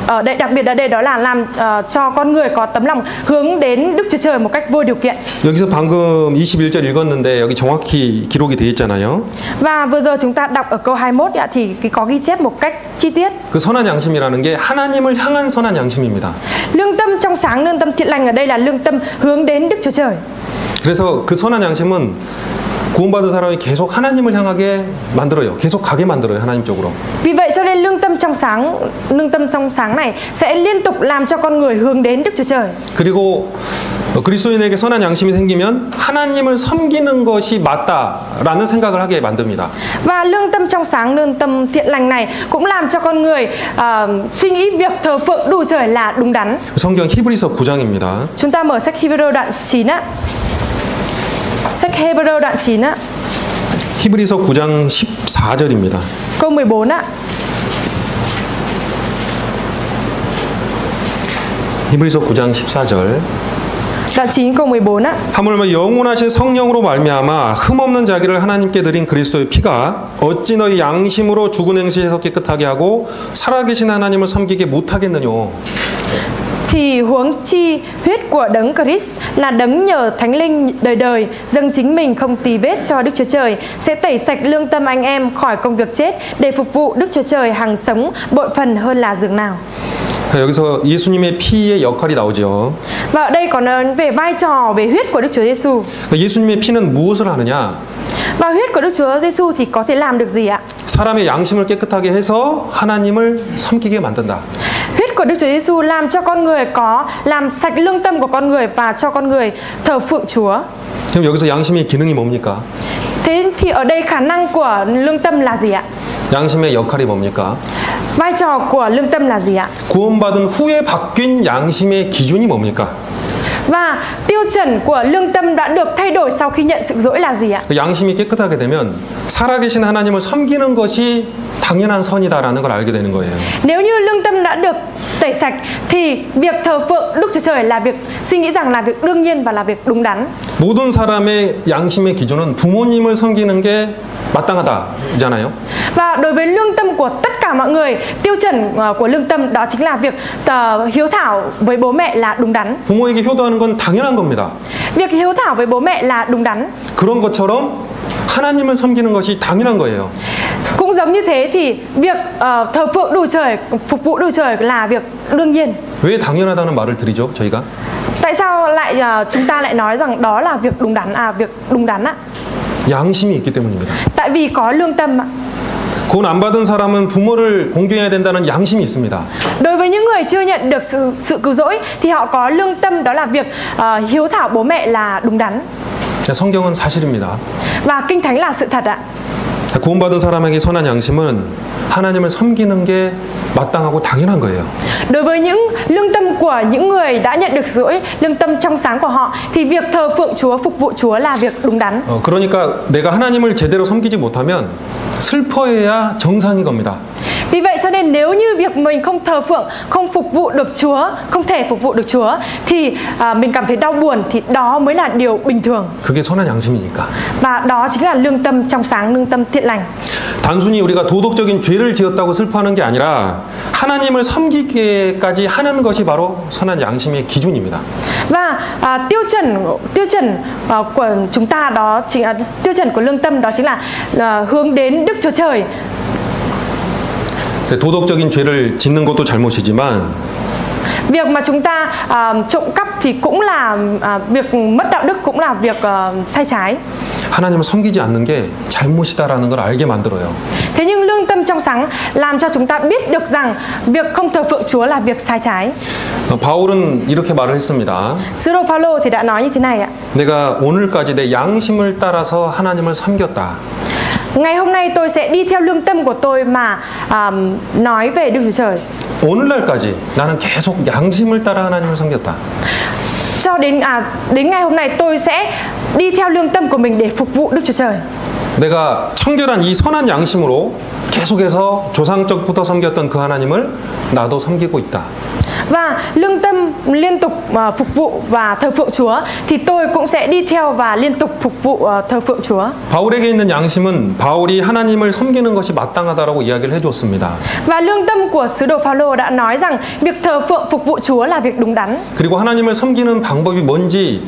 [SPEAKER 2] ở đây đặc biệt ở đây đó là làm cho con người có tấm lòng hướng đến Đức Chúa Trời một cách vô điều kiện.
[SPEAKER 1] 여기서 방금 21절 읽었는데 여기 정확히 기록이 되어 있잖아요.
[SPEAKER 2] Và vừa giờ chúng ta đọc ở câu 21 thì có ghi chép một cách chi tiết.
[SPEAKER 1] 그 선한 양심이라는 게 하나님을 향한 선한 양심입니다.
[SPEAKER 2] Lương tâm trong sáng, lương tâm thiện lành ở đây là lương tâm hướng đến Đức Chúa Trời.
[SPEAKER 1] 그래서 그 선한 양심은 구원받은 사람이 계속 하나님을 향하게 만들어요. 계속 가게 만들어요, 하나님 쪽으로.
[SPEAKER 2] Vì vậy cho nên lương tâm trong sáng này sẽ liên tục làm cho con người hướng đến Đức Chúa Trời.
[SPEAKER 1] 그리고 그리스도인에게 선한 양심이 생기면 하나님을 섬기는 것이 맞다라는 생각을 하게 만듭니다.
[SPEAKER 2] Và lương tâm trong sáng, lương tâm thiện lành này cũng làm cho con người suy nghĩ việc thờ phượng Đức Chúa Trời là đúng đắn.
[SPEAKER 1] 성경 히브리서 9장입니다.
[SPEAKER 2] Chúng ta mở sách Hebrew đoạn 9 á. Sách Hebrew đoạn 9 á.
[SPEAKER 1] 히브리서 9장 14절입니다.
[SPEAKER 2] Câu 14 á.
[SPEAKER 1] 히브리서 9장 14절.
[SPEAKER 2] Đoạn 9 câu 14 á.
[SPEAKER 1] 하물며 영원하신 성령으로 말미암아 흠없는 자기를 하나님께 드린 그리스도의 피가 어찌 너희 양심으로 죽은 행실에서 깨끗하게 하고 살아계신 하나님을 섬기게 못하겠느뇨.
[SPEAKER 2] Thì huống chi huyết của đấng Christ là đấng nhờ Thánh Linh đời đời dâng chính mình không tì vết cho Đức Chúa Trời sẽ tẩy sạch lương tâm anh em khỏi công việc chết để phục vụ Đức Chúa Trời hằng sống bội phần hơn là dường nào.
[SPEAKER 1] 여기서 예수님의 피의 역할이 나오죠.
[SPEAKER 2] Và ở đây có nói về vai trò về huyết của Đức Chúa Giêsu.
[SPEAKER 1] 예수님의 피는 무엇을 하느냐?
[SPEAKER 2] Và huyết của Đức Chúa Giêsu thì có thể làm được gì ạ?
[SPEAKER 1] 사람의 양심을 깨끗하게 해서 하나님을 섬기게 만든다.
[SPEAKER 2] Huyết của Đức Chúa Giêsu làm cho con người có làm sạch lương tâm của con người và cho con người thờ phượng Chúa.
[SPEAKER 1] 그럼 여기서 양심의 기능이 뭡니까?
[SPEAKER 2] Thế thì ở đây khả năng của lương tâm là gì ạ?
[SPEAKER 1] 양심의 역할이 뭡니까?
[SPEAKER 2] Vai trò của lương tâm là gì ạ?
[SPEAKER 1] 구원받은 후에 바뀐 양심의 기준이 뭡니까?
[SPEAKER 2] Và tiêu chuẩn của lương tâm đã được thay đổi sau khi nhận sự dỗi là gì ạ?
[SPEAKER 1] 양심이 깨끗하게 되면 살아계신 하나님을 섬기는 것이 당연한 선이다라는 걸 알게 되는 거예요.
[SPEAKER 2] Nếu như lương tâm đã được tẩy sạch thì việc thờ phượng Đức Chúa Trời là việc suy nghĩ rằng là việc đương nhiên và là việc đúng đắn.
[SPEAKER 1] 모든 사람의 양심의 기준은 부모님을 섬기는 게 마땅하다잖아요.
[SPEAKER 2] Và đối với lương tâm của tất cả mọi người, tiêu chuẩn của lương tâm đó chính là việc hiếu thảo với bố mẹ là đúng đắn.
[SPEAKER 1] 부모에게 효도하는 건 당연한 겁니다.
[SPEAKER 2] Việc hiếu thảo với bố mẹ là đúng đắn.
[SPEAKER 1] 그런 것처럼 하나님을 섬기는 것이 당연한 거예요.
[SPEAKER 2] Cũng giống như thế thì việc thờ phượng Đức Chúa Trời, phục vụ Đức Chúa Trời là việc đương nhiên.
[SPEAKER 1] 왜 당연하다는 말을 드리죠, 저희가?
[SPEAKER 2] Tại sao lại chúng ta lại nói rằng đó là việc đúng đắn việc đúng đắn ạ?
[SPEAKER 1] 양심이 있기 때문입니다.
[SPEAKER 2] Tại vì có lương tâm ạ.
[SPEAKER 1] 구원 안 받은 사람은 부모를 공경해야 된다는 양심이 있습니다.
[SPEAKER 2] Đối với những người chưa nhận được sự cứu rỗi thì họ có lương tâm, đó là việc hiếu thảo bố mẹ là đúng đắn.
[SPEAKER 1] 성경은 사실입니다.
[SPEAKER 2] Và Kinh Thánh là sự thật ạ.
[SPEAKER 1] 구원받은 사람에게 선한 양심은 하나님을 섬기는 게 마땅하고 당연한 거예요.
[SPEAKER 2] Đối với những lương tâm của những người đã nhận được sự dỗi, lương tâm trong sáng của họ thì việc thờ phượng Chúa, phục vụ Chúa là việc đúng đắn.
[SPEAKER 1] 그러니까 내가 하나님을 제대로 섬기지 못하면 슬퍼해야 정상인 겁니다.
[SPEAKER 2] Vì vậy cho nên nếu như việc mình không thờ phượng, không phục vụ được Chúa, không thể phục vụ được Chúa thì mình cảm thấy đau buồn, thì đó mới là điều bình thường.
[SPEAKER 1] 그게 선한 양심이니까.
[SPEAKER 2] Và đó chính là lương tâm trong sáng, lương tâm thiện lành.
[SPEAKER 1] 단순히 우리가 도덕적인 죄를 지었다고 슬퍼하는 게 아니라 하나님을 섬기게까지 하는 것이 바로 선한 양심의 기준입니다.
[SPEAKER 2] Và tiêu chuẩn của chúng ta đó chính tiêu chuẩn của lương tâm đó chính là hướng đến Đức Chúa Trời.
[SPEAKER 1] 도덕적인 죄를 짓는 것도 잘못이지만
[SPEAKER 2] việc mà chúng ta trộm cắp thì cũng là việc mất đạo đức, cũng là việc sai trái.
[SPEAKER 1] 하나님을 섬기지 않는 게 잘못이다라는 걸 알게 만들어요.
[SPEAKER 2] Thế nhưng lương tâm trong sáng làm cho chúng ta biết được rằng việc không thờ phượng Chúa là việc sai trái.
[SPEAKER 1] 바울은 이렇게 말을 했습니다.
[SPEAKER 2] Sứ đồ Phaolô thì đã nói như thế này ạ.
[SPEAKER 1] 내가 오늘까지 내 양심을 따라서 하나님을 섬겼다.
[SPEAKER 2] Ngày hôm nay tôi sẽ đi theo lương tâm của tôi mà nói về Đức Chúa Trời.
[SPEAKER 1] 오늘날까지 나는 계속 양심을 따라 하나님을 섬겼다.
[SPEAKER 2] Cho đến ngày hôm nay tôi sẽ đi theo lương tâm của mình để phục vụ Đức Chúa Trời.
[SPEAKER 1] 내가 청결한 이 선한 양심으로 계속해서 조상적부터 섬겼던 그 하나님을 나도 섬기고 있다.
[SPEAKER 2] Và lương tâm liên tục phục vụ và thờ phượng Chúa thì tôi cũng sẽ đi theo và liên tục phục vụ thờ phượng Chúa.
[SPEAKER 1] 바울에게 있는 양심은 바울이 하나님을 섬기는 것이 마땅하다라고 이야기를 해줬습니다.
[SPEAKER 2] Và lương tâm của sứ đồ Phaolô đã nói rằng việc thờ phượng phục vụ Chúa là việc đúng đắn.
[SPEAKER 1] 그리고 하나님을 섬기는 방법이 뭔지,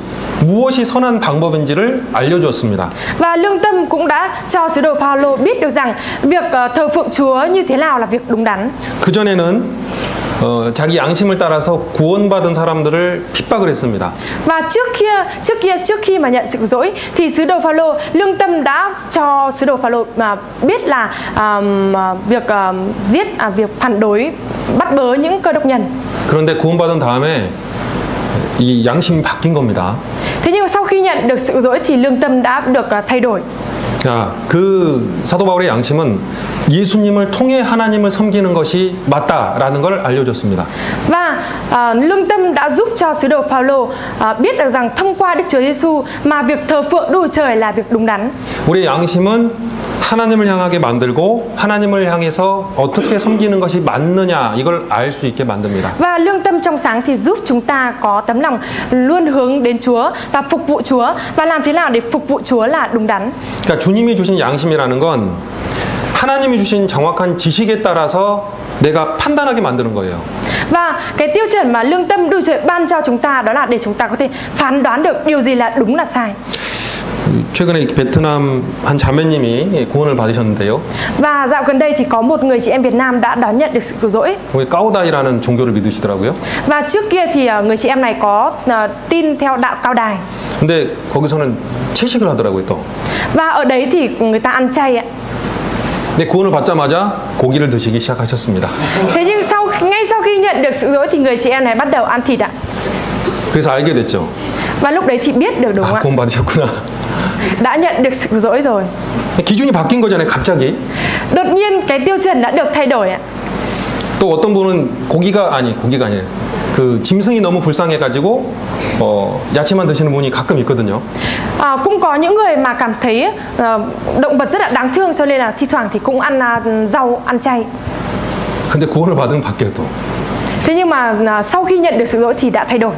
[SPEAKER 1] 무엇이 선한 방법인지를 알려주었습니다.
[SPEAKER 2] Và lương tâm cũng đã cho sứ đồ Phaolô biết được rằng việc thờ phượng Chúa như thế nào là việc đúng đắn.
[SPEAKER 1] 그 전에는 자기 양심을 따라서 구원받은 사람들을 핍박을 했습니다.
[SPEAKER 2] Và trước khi mà nhận sự cứu rỗi thì sứ đồ Phaolô, lương tâm đã cho sứ đồ Phaolô mà biết là việc phản đối, bắt bớ những cơ đốc nhân.
[SPEAKER 1] 그런데 구원받은 다음에 이 양심이 바뀐 겁니다.
[SPEAKER 2] Thế nhưng sau khi nhận được sự cứu rỗi thì lương tâm đã được thay đổi.
[SPEAKER 1] 그 사도 바울의 양심은 예수님을 통해 하나님을 섬기는 것이 맞다라는 걸 알려줬습니다.
[SPEAKER 2] Và lương tâm đã giúp cho sứ đồ Phaolô biết được rằng thông qua Đức Chúa Giêsu mà việc thờ phượng Đức Chúa Trời là việc đúng đắn.
[SPEAKER 1] 우리의 양심은 하나님을 향하게 만들고 하나님을 향해서 어떻게 섬기는 것이 맞느냐 이걸 알 수 있게 만듭니다.
[SPEAKER 2] Và lương tâm trong sáng thì giúp chúng ta có tấm lòng luôn hướng đến Chúa và phục vụ Chúa, và làm thế nào để phục vụ Chúa là đúng đắn.
[SPEAKER 1] 그러니까 주님이 주신 양심이라는 건 하나님이 주신 정확한 지식에 따라서 내가 판단하게 만드는 거예요.
[SPEAKER 2] Và cái tiêu chuẩn mà lương tâm Đức Chúa Trời ban cho chúng ta đó là để chúng ta có thể phán đoán được điều gì là đúng là sai.
[SPEAKER 1] 최근에 베트남 한 자매님이 구원을 받으셨는데요.
[SPEAKER 2] Và dạo gần đây thì có một người chị em Việt Nam đã đón nhận được sự cứu rỗi.
[SPEAKER 1] 거기 까오다이라는 종교를 믿으시더라고요.
[SPEAKER 2] Và trước kia thì người chị em này có tin theo đạo Cao Đài.
[SPEAKER 1] 근데 거기서는 채식을 하더라고요 또.
[SPEAKER 2] Và ở đấy thì người ta ăn chay ạ.
[SPEAKER 1] 근데 구원을 받자마자 고기를 드시기 시작하셨습니다.
[SPEAKER 2] Thế nhưng ngay sau khi nhận được sự cứu rỗi thì người chị em này bắt đầu ăn thịt ạ.
[SPEAKER 1] 그래서 알게 됐죠.
[SPEAKER 2] Và lúc đấy thì biết được đúng không ạ?
[SPEAKER 1] 구원 받으셨구나.
[SPEAKER 2] Đã nhận được sự cứu rỗi rồi.
[SPEAKER 1] 기준이 바뀐 거잖아요, 갑자기.
[SPEAKER 2] Đột nhiên cái tiêu chuẩn đã được thay đổi ạ.
[SPEAKER 1] 또 어떤 분은 고기가 아니에요. 그 짐승이 너무 불쌍해가지고 야채만 드시는 분이 가끔 있거든요.
[SPEAKER 2] Cũng có những người mà cảm thấy động vật rất là đáng thương cho nên là thi thoảng thì cũng ăn rau, ăn chay.
[SPEAKER 1] 근데 구원을 받으면 바뀌어요 또.
[SPEAKER 2] Thế nhưng mà sau khi nhận được sự dỗ thì đã thay đổi.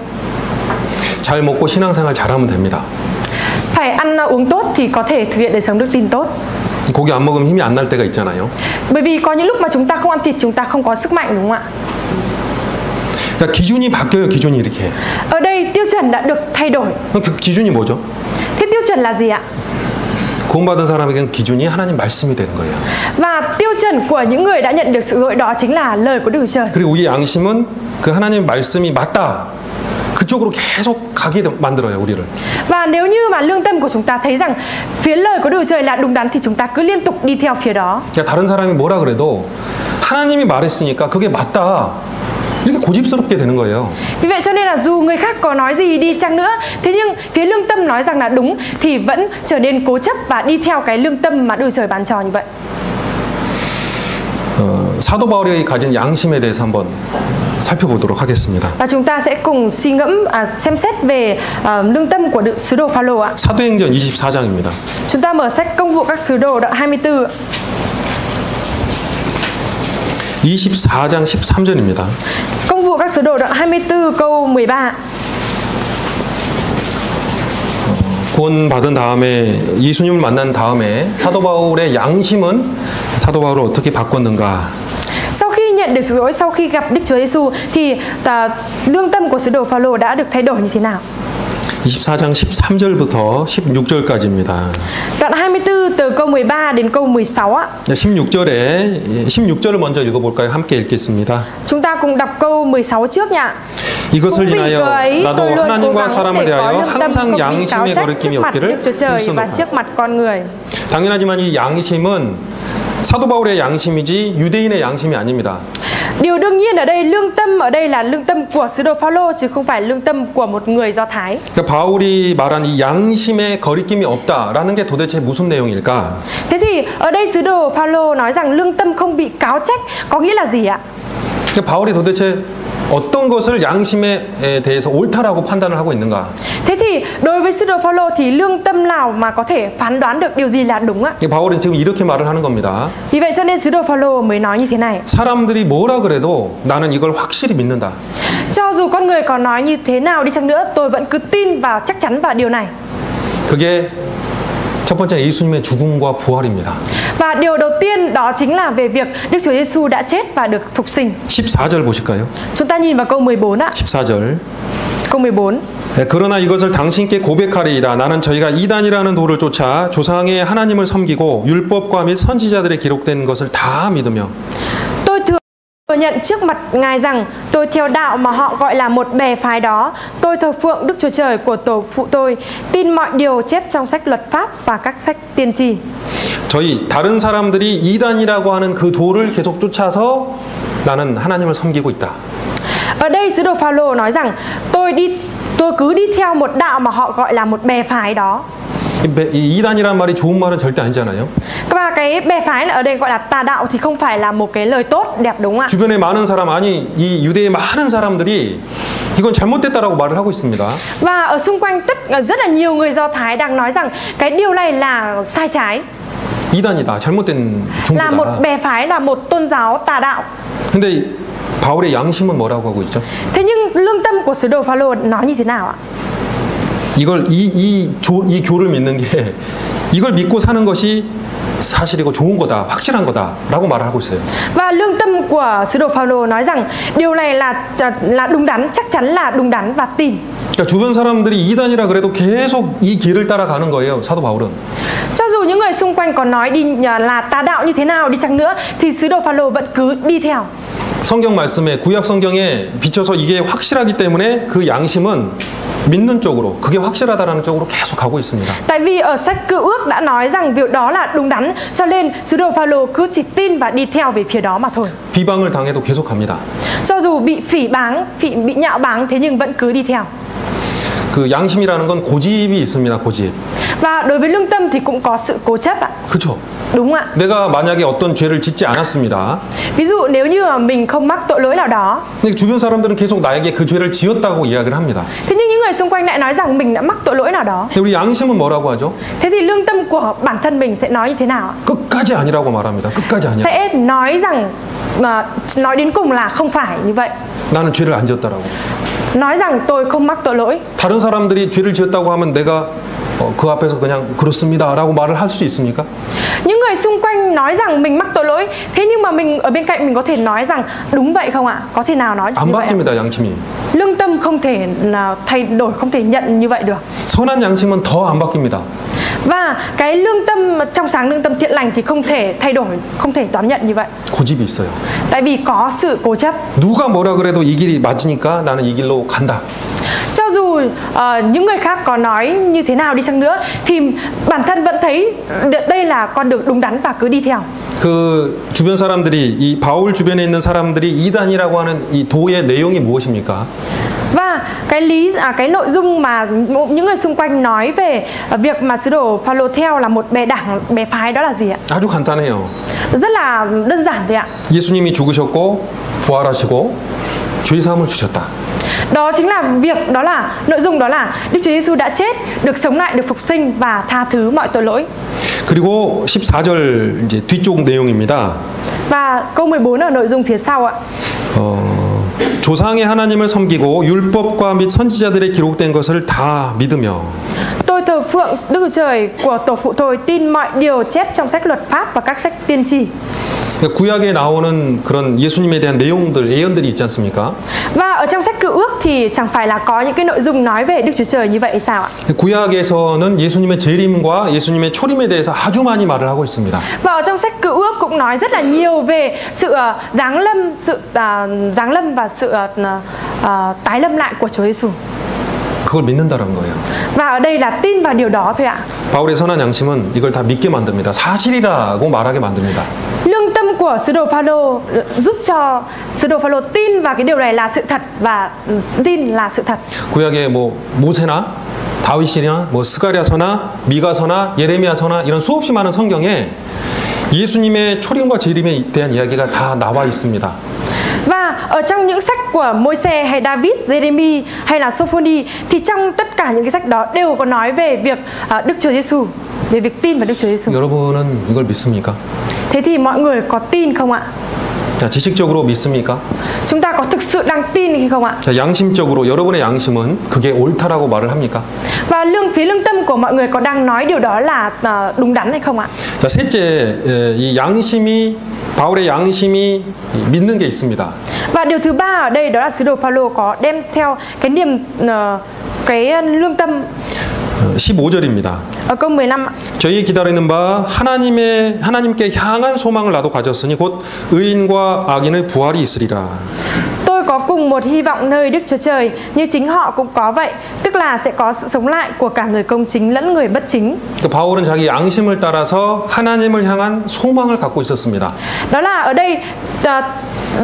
[SPEAKER 1] 잘 먹고 신앙생활 잘하면 됩니다.
[SPEAKER 2] Phải ăn uống tốt thì có thể thực hiện đời sống đức tin tốt.
[SPEAKER 1] 고기 안 먹으면 힘이 안 날 때가 있잖아요.
[SPEAKER 2] Bởi vì có những lúc mà chúng ta không ăn thịt chúng ta không có sức mạnh đúng không ạ?
[SPEAKER 1] 그러니까 기준이 바뀌어요. 기준이 이렇게.
[SPEAKER 2] Ở đây tiêu chuẩn đã được thay đổi.
[SPEAKER 1] 그 기준이 뭐죠?
[SPEAKER 2] Thế tiêu chuẩn là gì ạ?
[SPEAKER 1] 구원받은 사람에게는 기준이 하나님 말씀이 되는 거예요.
[SPEAKER 2] Và tiêu chuẩn của những người đã nhận được sự dỗ đó chính là lời của Đức Chúa Trời.
[SPEAKER 1] 그리고 우리의 양심은 그 하나님 말씀이 맞다. 그쪽으로 계속 가게 만들어요, 우리를.
[SPEAKER 2] Và nếu như mà lương tâm của chúng ta thấy rằng phía lời của Đức Chúa Trời là đúng đắn thì chúng ta cứ liên tục đi theo phía đó.
[SPEAKER 1] 그러니까 다른 사람이 뭐라 그래도 하나님이 말했으니까 그게 맞다. 이렇게 고집스럽게 되는 거예요.
[SPEAKER 2] Vì vậy cho nên là dù người khác có nói gì đi chăng nữa, thế nhưng phía lương tâm nói rằng là đúng thì vẫn trở nên cố chấp và đi theo cái lương tâm mà Đức Chúa Trời ban cho như vậy.
[SPEAKER 1] 사도 바울이 가진 양심에 대해서 한번 살펴보도록 하겠습니다.
[SPEAKER 2] Và chúng ta sẽ cùng suy ngẫm xem xét về lương tâm của sứ đồ Phaolô ạ.
[SPEAKER 1] 사도행전 24장입니다.
[SPEAKER 2] Chúng ta mở sách Công vụ các sứ đồ đoạn 24.
[SPEAKER 1] 24장 13절입니다.
[SPEAKER 2] Công vụ các sứ đồ đoạn 24 câu 13.
[SPEAKER 1] 구원 받은 다음에 예수님을 만난 다음에 사도 바울의 양심은 사도 바울을 어떻게 바꿨는가?
[SPEAKER 2] Sau khi nhận được sự dỗ, sau khi gặp Đức Chúa Giêsu thì lương tâm của sứ đồ Phaolô đã được thay đổi như thế nào?
[SPEAKER 1] 24장 13절부터 16절까지입니다.
[SPEAKER 2] Đoạn 24 từ câu 13 đến câu 16 ạ.
[SPEAKER 1] 16절을 먼저 읽어볼까요? 함께 읽겠습니다.
[SPEAKER 2] Chúng ta cùng đọc câu 16 trước nha.
[SPEAKER 1] 이것을 인하여 나도 하나님과 사람을 대하여 항상 양심의 거리낌이 없기를
[SPEAKER 2] và trước mặt con người.
[SPEAKER 1] 당연하지만 이 양심은 사도 바울의 양심이지 유대인의 양심이 아닙니다.
[SPEAKER 2] Điều đương nhiên ở đây lương tâm ở đây là lương tâm của sứ đồ Phaolô chứ không phải lương tâm của một người Do Thái.
[SPEAKER 1] 그러니까 바울이 말한 이 양심에 거리낌이 없다라는 게 도대체 무슨 내용일까?
[SPEAKER 2] Thế thì ở đây sứ đồ Phaolô nói rằng lương tâm không bị cáo trách có nghĩa là gì ạ?
[SPEAKER 1] 그러니까 바울이 도대체 어떤 것을 양심에 대해서 옳다라고 판단을 하고 있는가?
[SPEAKER 2] Thế thì đối với sứ đồ Phaolô thì lương tâm nào mà có thể phán đoán được điều gì là đúng ạ?
[SPEAKER 1] 바울은 지금 이렇게 말을 하는 겁니다.
[SPEAKER 2] Vì vậy cho nên sứ đồ Phaolô mới nói như thế này.
[SPEAKER 1] 사람들이 뭐라 그래도 나는 이걸 확실히 믿는다.
[SPEAKER 2] Cho dù con người có nói như thế nào đi chăng nữa, tôi vẫn cứ tin vào, chắc chắn vào điều này.
[SPEAKER 1] 그게 첫 번째 예수님의 죽음과 부활입니다.
[SPEAKER 2] Và điều đầu tiên đó chính là về việc Đức Chúa Giêsu đã chết và được phục sinh.
[SPEAKER 1] 14절 보실까요?
[SPEAKER 2] Chúng ta nhìn vào câu 14 ạ.
[SPEAKER 1] 14절.
[SPEAKER 2] Câu 14.
[SPEAKER 1] 그러나 이것을 당신께 고백하리이다. 나는 저희가 이단이라는 도를 쫓아 조상의 하나님을 섬기고 율법과 및 선지자들에 기록된 것을 다 믿으며
[SPEAKER 2] Tôi thừa nhận trước mặt Ngài rằng tôi theo đạo mà họ gọi là một bè phái đó. Tôi thờ phượng Đức Chúa Trời của tổ phụ tôi, tin mọi điều chép trong sách luật pháp và các sách tiên tri.
[SPEAKER 1] 저희 다른 사람들이 이단이라고 하는 그 도를 계속 쫓아서 나는 하나님을 섬기고 있다.
[SPEAKER 2] Ở đây sứ đồ Phaolô nói rằng tôi cứ đi theo một đạo mà họ gọi là một bè phái đó.
[SPEAKER 1] 이단이란 말이 좋은 말은 절대 아니잖아요.
[SPEAKER 2] Và cái bè phái ở đây gọi là tà đạo thì không phải là một cái lời tốt đẹp đúng không ạ?
[SPEAKER 1] 주변에 많은 사람 아니 이 유대의 많은 사람들이 이건 잘못됐다라고 말을 하고 있습니다.
[SPEAKER 2] Và ở xung quanh rất là nhiều người Do Thái đang nói rằng cái điều này là sai trái.
[SPEAKER 1] 이단이다. 잘못된
[SPEAKER 2] Là một
[SPEAKER 1] 종교다.
[SPEAKER 2] bè phái, là một tôn giáo tà đạo.
[SPEAKER 1] 근데 바울의 양심은 뭐라고 하고 있죠?
[SPEAKER 2] Thế nhưng lương tâm của sứ đồ Phaolô nói như thế nào ạ?
[SPEAKER 1] 이걸 이 교를 믿는 게 이걸 믿고 사는 것이 사실이고 좋은 거다, 확실한 거다라고 말을 하고 있어요.
[SPEAKER 2] Và lương tâm của sứ đồ Phaolô nói rằng điều này là đúng đắn, chắc chắn là đúng đắn và tin.
[SPEAKER 1] 그러니까 주변 사람들이 이단이라 그래도 계속 이 길을 따라가는 거예요. 사도 바울은.
[SPEAKER 2] Cho dù những người xung quanh có nói đi là tà đạo như thế nào đi chăng nữa thì sứ đồ Phaolô vẫn cứ đi theo.
[SPEAKER 1] 성경 말씀에 구약 성경에 비춰서 이게 확실하기 때문에 그 양심은 믿는 쪽으로 그게 확실하다라는 쪽으로 계속 가고 있습니다.
[SPEAKER 2] Tại vì ở sách Cựu Ước đã nói rằng việc đó là đúng đắn, cho nên sứ đồ Phaolô cứ chỉ tin và đi theo về phía đó mà thôi.
[SPEAKER 1] 비방을 당해도 계속 갑니다.
[SPEAKER 2] Cho dù bị phỉ báng, bị nhạo báng thế nhưng vẫn cứ đi theo.
[SPEAKER 1] 그 양심이라는 건 고집이 있습니다. 고집.
[SPEAKER 2] Và đối với lương tâm thì cũng có sự cố chấp ạ.
[SPEAKER 1] 그렇죠.
[SPEAKER 2] Đúng ạ.
[SPEAKER 1] 내가 만약에 어떤 죄를 짓지 않았습니다.
[SPEAKER 2] Ví dụ nếu như mà mình không mắc tội lỗi nào đó.
[SPEAKER 1] 근데 주변 사람들은 계속 나에게 그 죄를 지었다고 이야기를 합니다.
[SPEAKER 2] Thế nhưng những người xung quanh lại nói rằng mình đã mắc tội lỗi nào đó.
[SPEAKER 1] 근데 우리 양심은 뭐라고 하죠?
[SPEAKER 2] Thế thì lương tâm của bản thân mình sẽ nói như thế nào ạ?
[SPEAKER 1] 끝까지 아니라고 말합니다. 끝까지 아니야.
[SPEAKER 2] Sẽ nói rằng nói đến cùng là không phải như vậy.
[SPEAKER 1] 나는 죄를 안 지었다라고.
[SPEAKER 2] Nói rằng tôi không mắc tội lỗi.
[SPEAKER 1] 다른 사람들이 죄를 지었다고 하면 내가 그 앞에서 그냥 그렇습니다라고 말을 할 수 있습니까?
[SPEAKER 2] Những người xung quanh nói rằng mình mắc tội lỗi, thế nhưng mà mình ở bên cạnh mình có thể nói rằng đúng vậy không ạ? Có thể nào nói
[SPEAKER 1] 안
[SPEAKER 2] như vậy ạ?
[SPEAKER 1] 바뀝니다. 양심이.
[SPEAKER 2] Lương tâm không thể nào thay đổi, không thể nhận như vậy được.
[SPEAKER 1] 선한 양심은 더 안 바뀝니다.
[SPEAKER 2] Và cái lương tâm trong sáng, lương tâm thiện lành thì không thể thay đổi, không thể đón nhận như vậy.
[SPEAKER 1] 고집이 있어요.
[SPEAKER 2] Tại vì có sự cố chấp.
[SPEAKER 1] 누가 뭐라 그래도 이 길이 맞으니까 나는 이 길로 간다.
[SPEAKER 2] Cho dù những người khác có nói như thế nào đi chăng nữa thì bản thân vẫn thấy đây là con đường đúng đắn và cứ đi theo.
[SPEAKER 1] 그 주변 사람들이 이 바울 주변에 있는 사람들이 이단이라고 하는 이 도의 내용이 무엇입니까?
[SPEAKER 2] Và cái nội dung mà những người xung quanh nói về việc mà sứ đồ Phaolô theo là một bè phái đó là gì ạ?
[SPEAKER 1] 아주 간단해요.
[SPEAKER 2] Rất là đơn giản thôi ạ.
[SPEAKER 1] 예수님이 죽으셨고 부활하시고 죄 사함을 주셨다.
[SPEAKER 2] Đó chính là nội dung đó là Đức Chúa Giêsu đã chết, được sống lại, được phục sinh và tha thứ mọi tội lỗi.
[SPEAKER 1] 그리고 14절 이제 뒤쪽 내용입니다.
[SPEAKER 2] Và câu 14 ở nội dung phía sau ạ.
[SPEAKER 1] 조상의 하나님을 섬기고 율법과 및 선지자들의 기록된 것을 다 믿으며
[SPEAKER 2] Tôi thờ phượng Đức Chúa Trời của tổ phụ tôi, tin mọi điều chép trong sách luật pháp và các sách tiên tri.
[SPEAKER 1] 구약에 나오는 그런 예수님에 대한 내용들, 예언들이 있지 않습니까?
[SPEAKER 2] Và ở trong sách Cựu Ước thì chẳng phải là có những cái nội dung nói về Đức Chúa Trời như vậy sao ạ?
[SPEAKER 1] 구약에서는 예수님의 재림과 예수님의 초림에 대해서 아주 많이 말을 하고 있습니다.
[SPEAKER 2] Và ở trong sách Cựu Ước cũng nói rất là nhiều về sự giáng lâm và sự tái lâm lại của Chúa Giêsu.
[SPEAKER 1] 그걸 믿는다는 거예요.
[SPEAKER 2] Và ở đây là tin vào điều đó thôi ạ.
[SPEAKER 1] 바울의 선한 양심은 이걸 다 믿게 만듭니다. 사실이라고 말하게 만듭니다.
[SPEAKER 2] Lương tâm của sứ đồ Phaolô giúp cho sứ đồ Phaolô tin vào cái điều này là sự thật và tin là sự thật.
[SPEAKER 1] 구약에 뭐 모세나 다윗이나 뭐 스가랴서나 미가서나 예레미야서나 이런 수없이 많은 성경에 예수님의 초림과 재림에 대한 이야기가 다 나와 있습니다.
[SPEAKER 2] Và ở trong những sách của Môi-se hay David, Jeremy hay là Sophoni thì trong tất cả những cái sách đó đều có nói về việc Đức Chúa Giêsu, về việc tin vào Đức Chúa Giêsu.
[SPEAKER 1] 여러분은 이걸 믿습니까?
[SPEAKER 2] Thế thì mọi người có tin không ạ?
[SPEAKER 1] 자, 지식적으로 믿습니까?
[SPEAKER 2] Chúng ta có thực sự đang tin hay không ạ?
[SPEAKER 1] 자, 양심적으로 여러분의 양심은 그게 옳다라고 말을 합니까?
[SPEAKER 2] Và phía lương tâm của mọi người có đang nói điều đó là đúng đắn hay không ạ?
[SPEAKER 1] 자, 셋째, 이 양심이 바울의 양심이 믿는 게 있습니다.
[SPEAKER 2] Và điều thứ ba ở đây đó là sứ đồ Phaolô có đem theo cái niềm cái lương tâm.
[SPEAKER 1] 15절입니다.
[SPEAKER 2] Ở câu 15
[SPEAKER 1] 저희 기다리는 바 하나님께 향한 소망을 나도 가졌으니 곧 의인과 악인의 부활이 있으리라.
[SPEAKER 2] Tôi có cùng một hy vọng nơi Đức Chúa Trời như chính họ cũng có vậy, tức là sẽ có sự sống lại của cả người công chính lẫn người bất chính.
[SPEAKER 1] 그 바울은 자기 양심을 따라서 하나님을 향한 소망을 갖고 있었습니다.
[SPEAKER 2] Đó là ở đây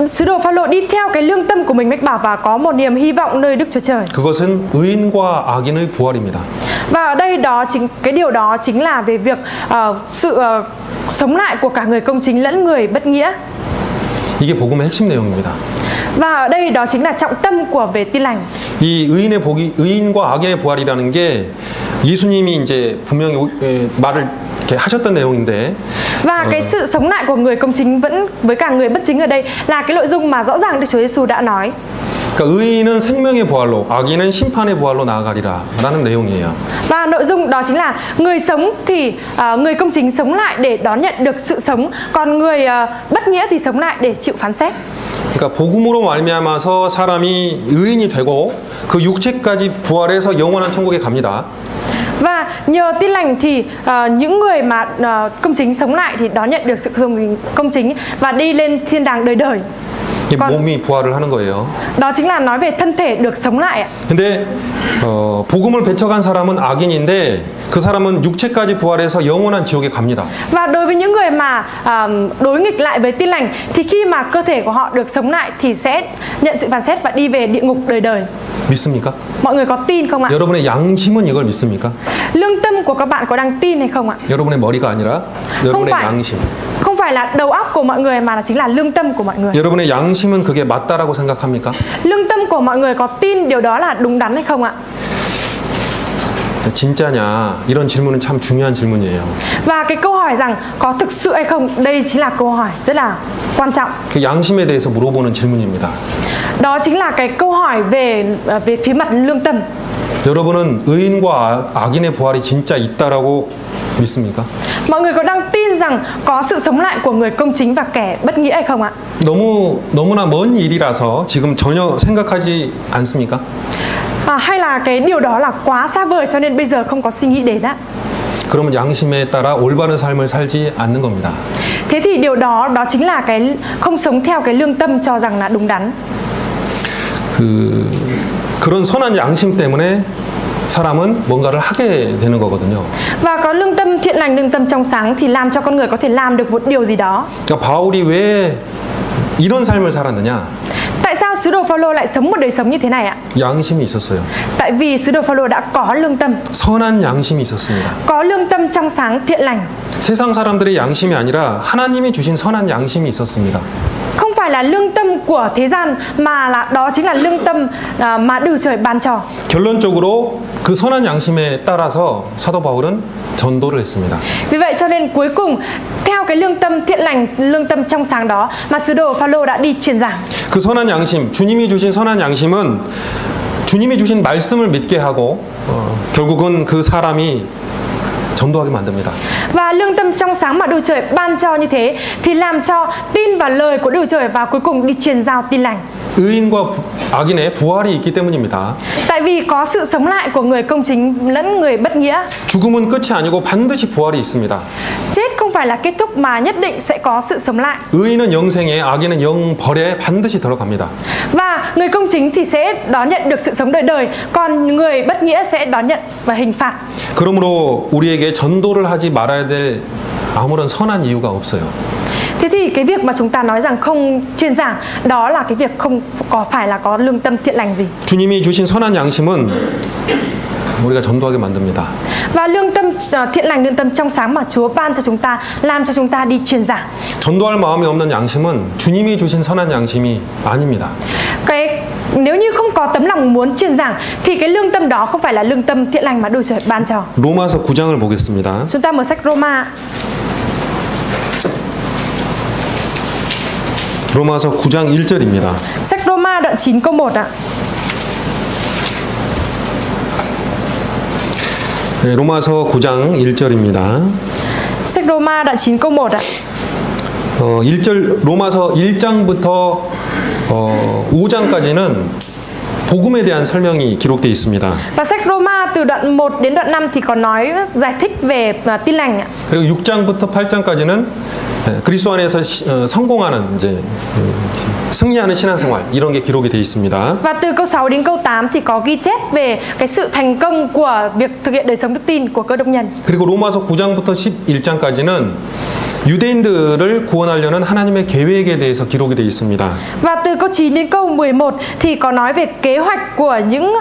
[SPEAKER 2] sứ đồ Phaolô đi theo cái lương tâm của mình mách bảo và có một niềm hy vọng nơi Đức Chúa Trời.
[SPEAKER 1] 그것은 의인과 악인의 부활입니다.
[SPEAKER 2] Và ở đây cái điều đó chính là về việc sự sống lại của cả người công chính lẫn người bất nghĩa.
[SPEAKER 1] 이게 복음의 핵심 내용입니다.
[SPEAKER 2] Và ở đây đó chính là trọng tâm của về tin lành.
[SPEAKER 1] 이 의인과 악인의 부활이라는 게 예수님이 이제 분명히 말을 이렇게 하셨던 내용인데.
[SPEAKER 2] Và cái sự sống lại của người công chính vẫn với cả người bất chính ở đây là cái nội dung mà rõ ràng Đức Chúa Giêsu đã nói.
[SPEAKER 1] 그러니까 의인은 생명의 부활로, 악인은 심판의 부활로 나아가리라라는 내용이에요.
[SPEAKER 2] Và nội dung đó chính là người sống thì người công chính sống lại để đón nhận được sự sống, còn người bất nghĩa thì sống lại để chịu phán xét.
[SPEAKER 1] 그러니까 복음으로 말미암아서 사람이 의인이 되고 그 육체까지 부활해서 영원한 천국에 갑니다.
[SPEAKER 2] Và nhờ tin lành thì những người mà công chính sống lại thì đón nhận được sự công chính và đi lên thiên đàng đời đời.
[SPEAKER 1] 몸이 부활을 하는 거예요.
[SPEAKER 2] Đó chính là nói về thân thể được sống lại ạ.
[SPEAKER 1] 근데 복음을 배척한 사람은 악인인데 그 사람은 육체까지 부활해서 영원한 지옥에 갑니다.
[SPEAKER 2] Và đối với những người mà đối nghịch lại với tin lành thì khi mà cơ thể của họ được sống lại thì sẽ nhận sự phán xét và đi về địa ngục đời đời.
[SPEAKER 1] 믿습니까?
[SPEAKER 2] Mọi người có tin không ạ?
[SPEAKER 1] 여러분의 양심은 이걸 믿습니까?
[SPEAKER 2] Lương tâm của các bạn có đang tin hay không ạ?
[SPEAKER 1] 여러분의 머리가 아니라 여러분의 양심.
[SPEAKER 2] Không phải là đầu óc của mọi người mà là chính là lương tâm của mọi người.
[SPEAKER 1] 여러분의 양심은 그게 맞다라고 생각합니까?
[SPEAKER 2] Lương tâm của mọi người có tin điều đó là đúng đắn hay không ạ?
[SPEAKER 1] 진짜냐? 이런 질문은 참 중요한 질문이에요.
[SPEAKER 2] Và cái câu hỏi rằng có thực sự hay không, đây chính là câu hỏi rất là quan trọng.
[SPEAKER 1] 그 양심에 대해서 물어보는 질문입니다.
[SPEAKER 2] Đó chính là cái câu hỏi về phía mặt lương tâm.
[SPEAKER 1] 여러분은 의인과 악인의 부활이 진짜 있다라고 믿습니까?
[SPEAKER 2] Mọi người có đang tin rằng có sự sống lại của người công chính và kẻ bất nghĩa hay không ạ?
[SPEAKER 1] 너무나 먼 일이라서 지금 전혀 생각하지 않습니까?
[SPEAKER 2] Hay là cái điều đó là quá xa vời cho nên bây giờ không có suy nghĩ đến ạ?
[SPEAKER 1] 그러면 양심에 따라 올바른 삶을 살지 않는 겁니다.
[SPEAKER 2] Thế thì điều đó chính là cái không sống theo cái lương tâm cho rằng là đúng đắn.
[SPEAKER 1] 그런 선한 양심 때문에 사람은 뭔가를 하게 되는 거거든요.
[SPEAKER 2] Và có lương tâm thiện lành, lương tâm trong sáng thì làm cho con người có thể làm được một điều gì đó.
[SPEAKER 1] 그러니까 바울이 왜 이런 삶을 살았느냐?
[SPEAKER 2] Tại sao sứ đồ Phaolô lại sống một đời sống như thế này ạ?
[SPEAKER 1] 양심이 있었어요.
[SPEAKER 2] Tại vì sứ đồ Phaolô đã có lương tâm.
[SPEAKER 1] 선한 양심이 있었습니다.
[SPEAKER 2] Có lương tâm trong sáng thiện lành.
[SPEAKER 1] 세상 사람들의 양심이 아니라 하나님이 주신 선한 양심이 있었습니다.
[SPEAKER 2] Không phải là lương tâm của thế gian mà là đó chính là lương tâm mà Đức Trời ban cho.
[SPEAKER 1] 결론적으로 그 선한 양심에 따라서 사도 바울은 전도를 했습니다.
[SPEAKER 2] Vì vậy cho nên cuối cùng theo cái lương tâm thiện lành, lương tâm trong sáng đó mà sứ đồ Phaolô đã đi truyền giảng.
[SPEAKER 1] 그 선한 양심, 주님이 주신 선한 양심은 주님이 주신 말씀을 믿게 하고 결국은 그 사람이 전도하게 만듭니다.
[SPEAKER 2] Và lương tâm trong sáng mà Đức Trời ban cho như thế thì làm cho tin vào lời của Đức Trời và cuối cùng đi truyền giao tin lành.
[SPEAKER 1] 의인과 악인의 부활이 있기 때문입니다.
[SPEAKER 2] Tại vì có sự sống lại của người công chính lẫn người bất nghĩa.
[SPEAKER 1] 죽음은 끝이 아니고 반드시 부활이 있습니다.
[SPEAKER 2] Chết không phải là kết thúc mà nhất định sẽ có sự sống lại.
[SPEAKER 1] 의인은 영생에, 악인은 영벌에 반드시 들어갑니다.
[SPEAKER 2] Và người công chính thì sẽ đón nhận được sự sống đời đời, còn người bất nghĩa sẽ đón nhận và hình phạt.
[SPEAKER 1] 그러므로 우리에게 전도를 하지 말아야 될 아무런 선한 이유가 없어요.
[SPEAKER 2] Thế thì cái việc mà chúng ta nói rằng không truyền giảng đó là cái việc không có phải là có lương tâm thiện lành gì.
[SPEAKER 1] 주님이 주신 선한 양심은 우리가 전도하게 만듭니다.
[SPEAKER 2] Và lương tâm thiện lành, lương tâm trong sáng mà Chúa ban cho chúng ta, làm cho chúng ta đi truyền giảng.
[SPEAKER 1] 전도할 마음이 없는 양심은 주님이 주신 선한 양심이 아닙니다.
[SPEAKER 2] Nếu như không có tấm lòng muốn truyền giảng thì cái lương tâm đó không phải là lương tâm thiện lành mà Đức Chúa ban cho.
[SPEAKER 1] 로마서 9장을 보겠습니다.
[SPEAKER 2] Chúng ta mở sách Roma.
[SPEAKER 1] 로마서 9장 1절입니다.
[SPEAKER 2] Sách Roma đoạn 9 câu 1 ạ.
[SPEAKER 1] 네, 로마서 9장 1절입니다.
[SPEAKER 2] Sách Roma đoạn 9 câu 1 ạ.
[SPEAKER 1] 1절 로마서 1장부터 5장까지는 복음에 대한 설명이 기록되어 있습니다.
[SPEAKER 2] Và sách Roma từ đoạn 1 đến đoạn 5 thì có nói giải thích về tin lành ạ.
[SPEAKER 1] 그리고 6장부터 8장까지는 그리스도 안에서 성공하는 이제 승리하는 신앙생활 이런 게 기록이 되어 있습니다.
[SPEAKER 2] Và từ câu 6 đến câu 8 thì có ghi chép về cái sự thành công của việc thực hiện đời sống đức tin của cơ đốc nhân.
[SPEAKER 1] 그리고 로마서 9장부터 11장까지는 유대인들을 구원하려는 하나님의 계획에 대해서 기록이 되어 있습니다.
[SPEAKER 2] Và từ câu 9 đến câu 11 thì có nói về kế hoạch của những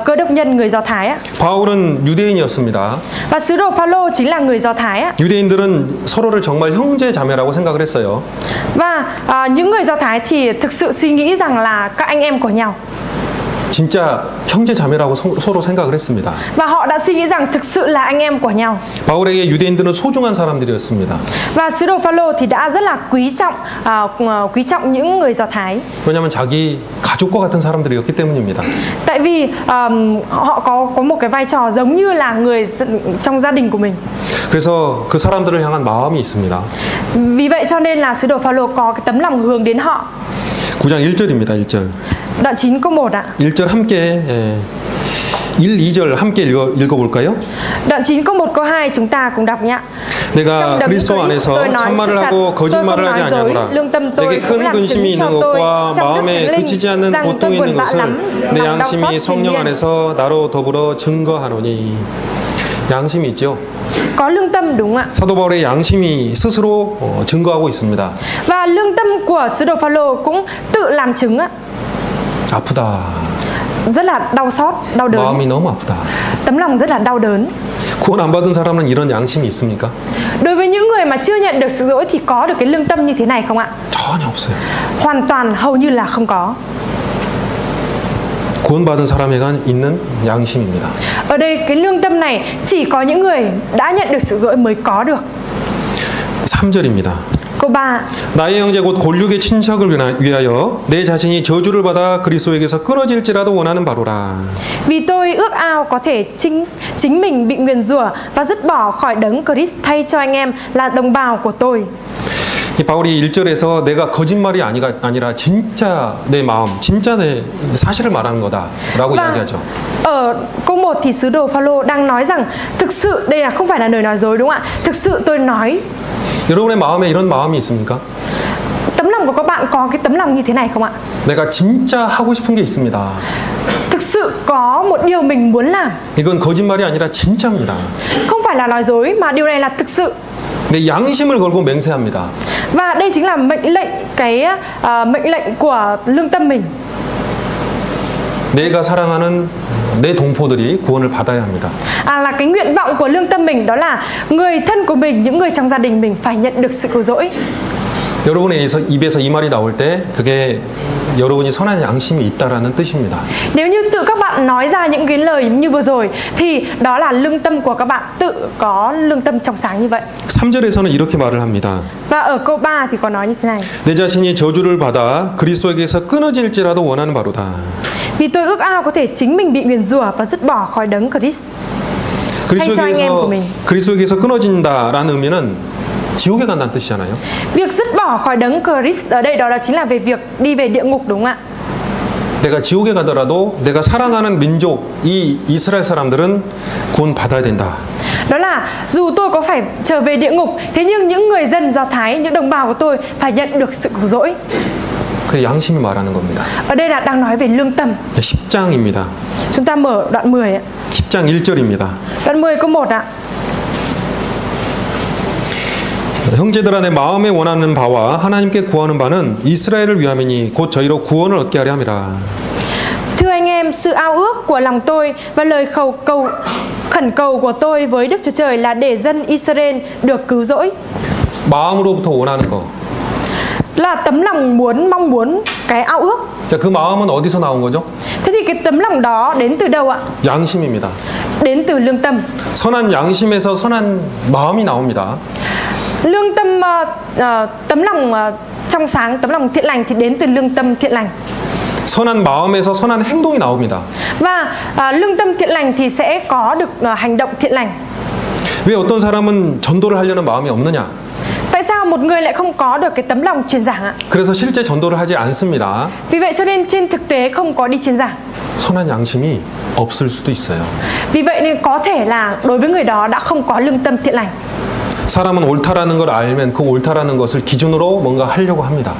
[SPEAKER 2] cơ đốc nhân người Do Thái ạ.
[SPEAKER 1] 바울은 유대인이었습니다.
[SPEAKER 2] Và sứ đồ Phaolô chính là người Do Thái ạ.
[SPEAKER 1] 유대인들은 서로를 정말 형제 자매라고 생각을 했어요.
[SPEAKER 2] Và những người Do Thái thì thực sự suy nghĩ rằng là các anh em của nhau.
[SPEAKER 1] 진짜 형제 자매라고 서로 생각을 했습니다.
[SPEAKER 2] Và họ đã suy nghĩ rằng thực sự là anh em của nhau.
[SPEAKER 1] 바울에게 유대인들은 소중한 사람들이었습니다.
[SPEAKER 2] Và sứ đồ Phaolô thì đã rất là quý trọng những người Do Thái.
[SPEAKER 1] 왜냐하면 자기 가족과 같은 사람들이었기 때문입니다.
[SPEAKER 2] Tại vì họ có một cái vai trò giống như là người trong gia đình của mình.
[SPEAKER 1] 그래서 그 사람들을 향한 마음이 있습니다.
[SPEAKER 2] Vì vậy cho nên là sứ đồ Phaolô có cái tấm lòng hướng đến họ.
[SPEAKER 1] 9장 1절입니다. 1절.
[SPEAKER 2] Đoạn 9 câu 1 ạ.
[SPEAKER 1] 1절 함께 1, 2절 함께 읽어볼까요?
[SPEAKER 2] Đoạn 9 câu 1 câu 2 chúng ta cùng đọc nhé.
[SPEAKER 1] 내가 그리스도 안에서 참말을 하고 거짓말을 하지 아니하노라. 내게 큰 근심이 있는 것과 마음에 그치지 않는 고통이 있는 것을 내 양심이 성령 안에서 나로 더불어 증거하노니. 양심이 있죠.
[SPEAKER 2] Có lương tâm đúng không ạ?
[SPEAKER 1] 사도 바울의 양심이 스스로 증거하고 있습니다.
[SPEAKER 2] Và lương tâm của sứ đồ Phaolô cũng tự làm chứng ạ.
[SPEAKER 1] 아프다.
[SPEAKER 2] Rất là đau xót, đau đớn.
[SPEAKER 1] 마음이 너무 아프다.
[SPEAKER 2] Tấm lòng rất là đau đớn.
[SPEAKER 1] 구원 안 받은 사람은 이런 양심이 있습니까?
[SPEAKER 2] Đối với những người mà chưa nhận được sự dỗi thì có được cái lương tâm như thế này không ạ?
[SPEAKER 1] 전혀 없어요.
[SPEAKER 2] Hoàn toàn hầu như là không có.
[SPEAKER 1] 구원받은 사람에게 있는 양심입니다.
[SPEAKER 2] Ở đây cái lương tâm này chỉ có những người đã nhận được sự dỗi mới có được.
[SPEAKER 1] 3절입니다.
[SPEAKER 2] Câu 3.
[SPEAKER 1] 나의 형제 곧 골육의 친척을 위하여 내 자신이 저주를 받아 그리스도에게서 끊어질지라도 원하는 바로라.
[SPEAKER 2] Vì tôi ước ao có thể chính mình bị nguyền rủa và dứt bỏ khỏi đấng Christ thay cho anh em là đồng bào của tôi.
[SPEAKER 1] 바울이 1절에서 내가 거짓말이 아니라 진짜 내 마음, 진짜 내 사실을 말하는 거다라고 이야기하죠.
[SPEAKER 2] Ở câu 1 thì sứ đồ Phaolô đang nói rằng thực sự đây là không phải là lời nói dối đúng không ạ? Thực sự tôi nói.
[SPEAKER 1] 여러분의 마음에 이런 마음이 있습니까?
[SPEAKER 2] Tấm lòng của các bạn có cái tấm lòng như thế này không ạ?
[SPEAKER 1] 내가 진짜 하고 싶은 게 있습니다.
[SPEAKER 2] Thực sự có một điều mình muốn làm.
[SPEAKER 1] 이건 거짓말이 아니라 진짜입니다.
[SPEAKER 2] Không phải là nói dối mà điều này là thực sự.
[SPEAKER 1] 내 양심을 걸고 맹세합니다.
[SPEAKER 2] Và đây chính là mệnh lệnh của lương tâm mình.
[SPEAKER 1] 내가 사랑하는 내 동포들이 구원을 받아야 합니다.
[SPEAKER 2] Là cái nguyện vọng của lương tâm mình đó là người thân của mình, những người trong gia đình mình phải nhận được sự cứu rỗi.
[SPEAKER 1] 여러분의 입에서 이 말이 나올 때 그게 여러분이 선한 양심이 있다라는 뜻입니다.
[SPEAKER 2] Nếu như tự các bạn nói ra những cái lời như vừa rồi thì đó là lương tâm của các bạn tự có lương tâm trong sáng như vậy.
[SPEAKER 1] 3절에서는 이렇게 말을 합니다.
[SPEAKER 2] Và ở câu 3 thì có nói như thế này.
[SPEAKER 1] 내 자신이 저주를 받아 그리스도에게서 끊어질지라도 원하는 바로다.
[SPEAKER 2] Vì tôi ước ao có thể chính mình bị nguyền rủa và dứt bỏ khỏi đấng Christ. Thay cho anh em của mình.
[SPEAKER 1] 그리스도에게서 끊어진다라는 의미는 지옥에 간다는 뜻이잖아요.
[SPEAKER 2] Việc dứt bỏ khỏi đấng Christ ở đây đó là chính là về việc đi về địa ngục đúng không ạ?
[SPEAKER 1] 내가 지옥에 가더라도 내가 사랑하는 민족 이 이스라엘 사람들은 구원 받아야 된다.
[SPEAKER 2] Đó là dù tôi có phải trở về địa ngục, thế nhưng những người dân Do Thái, những đồng bào của tôi phải nhận được sự cứu rỗi.
[SPEAKER 1] 그 양심이 말하는 겁니다.
[SPEAKER 2] Ở đây là đang nói về lương tâm.
[SPEAKER 1] 10장입니다.
[SPEAKER 2] Chúng ta mở đoạn 10 ạ.
[SPEAKER 1] 10장 1절입니다.
[SPEAKER 2] Đoạn 10 câu 1 ạ.
[SPEAKER 1] 형제들아 내 마음에 원하는 바와 하나님께 구하는 바는 이스라엘을 위함이니 곧 저희로 구원을 얻게 하려 함이라.
[SPEAKER 2] Thưa anh em, xem sự ao ước của lòng tôi và lời khẩn cầu của tôi với Đức Chúa Trời là để dân Israel được cứu rỗi.
[SPEAKER 1] 마음으로부터 원하는 거.
[SPEAKER 2] Là tấm lòng mong muốn cái ao ước.
[SPEAKER 1] 자, 그 마음은 어디서 나온 거죠?
[SPEAKER 2] Thế thì cái tấm lòng đó đến từ đâu ạ?
[SPEAKER 1] 양심입니다.
[SPEAKER 2] Đến từ lương tâm.
[SPEAKER 1] 선한 양심에서 선한 마음이 나옵니다.
[SPEAKER 2] Lương tâm, tấm lòng trong sáng, tấm lòng thiện lành thì đến từ lương tâm thiện lành.
[SPEAKER 1] 선한 마음에서 선한 행동이 나옵니다.
[SPEAKER 2] Và lương tâm thiện lành thì sẽ có được hành động thiện lành.
[SPEAKER 1] 왜 어떤 사람은 전도를 하려는 마음이 없느냐?
[SPEAKER 2] Tại sao một người lại không có được cái tấm lòng truyền giảng ạ?
[SPEAKER 1] 그래서 실제 전도를 하지 않습니다.
[SPEAKER 2] Vì vậy cho nên trên thực tế không có đi truyền giảng.
[SPEAKER 1] 선한 양심이 없을 수도 있어요.
[SPEAKER 2] Vì vậy nên có thể là đối với người đó đã không có lương tâm thiện lành.
[SPEAKER 1] 사람은 옳다라는 걸 알면 그 옳다라는 것을 기준으로 뭔가 하려고 합니다.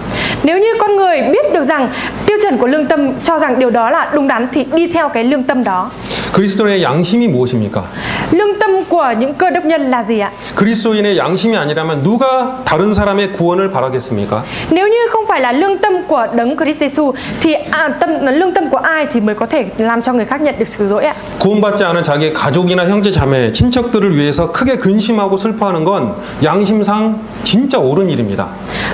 [SPEAKER 2] Nếu như con người biết được rằng tiêu chuẩn của lương tâm cho rằng điều đó là đúng đắn thì đi theo cái lương tâm đó.
[SPEAKER 1] 그리스도인의 양심이 무엇입니까?
[SPEAKER 2] Lương tâm của những cơ đốc nhân là gì ạ?
[SPEAKER 1] 그리스도인의 양심이 아니라면 누가 다른 사람의 구원을 바라겠습니까?
[SPEAKER 2] Nếu như không phải là lương tâm của Đấng Christ Jesus thì lương tâm của ai thì mới có thể làm cho người khác nhận được sự dỗi ạ?
[SPEAKER 1] 구원받지 않은 자기의 가족이나 형제 자매, 친척들을 위해서 크게 근심하고 슬퍼하는 건 양심상 진짜 옳은 일입니다.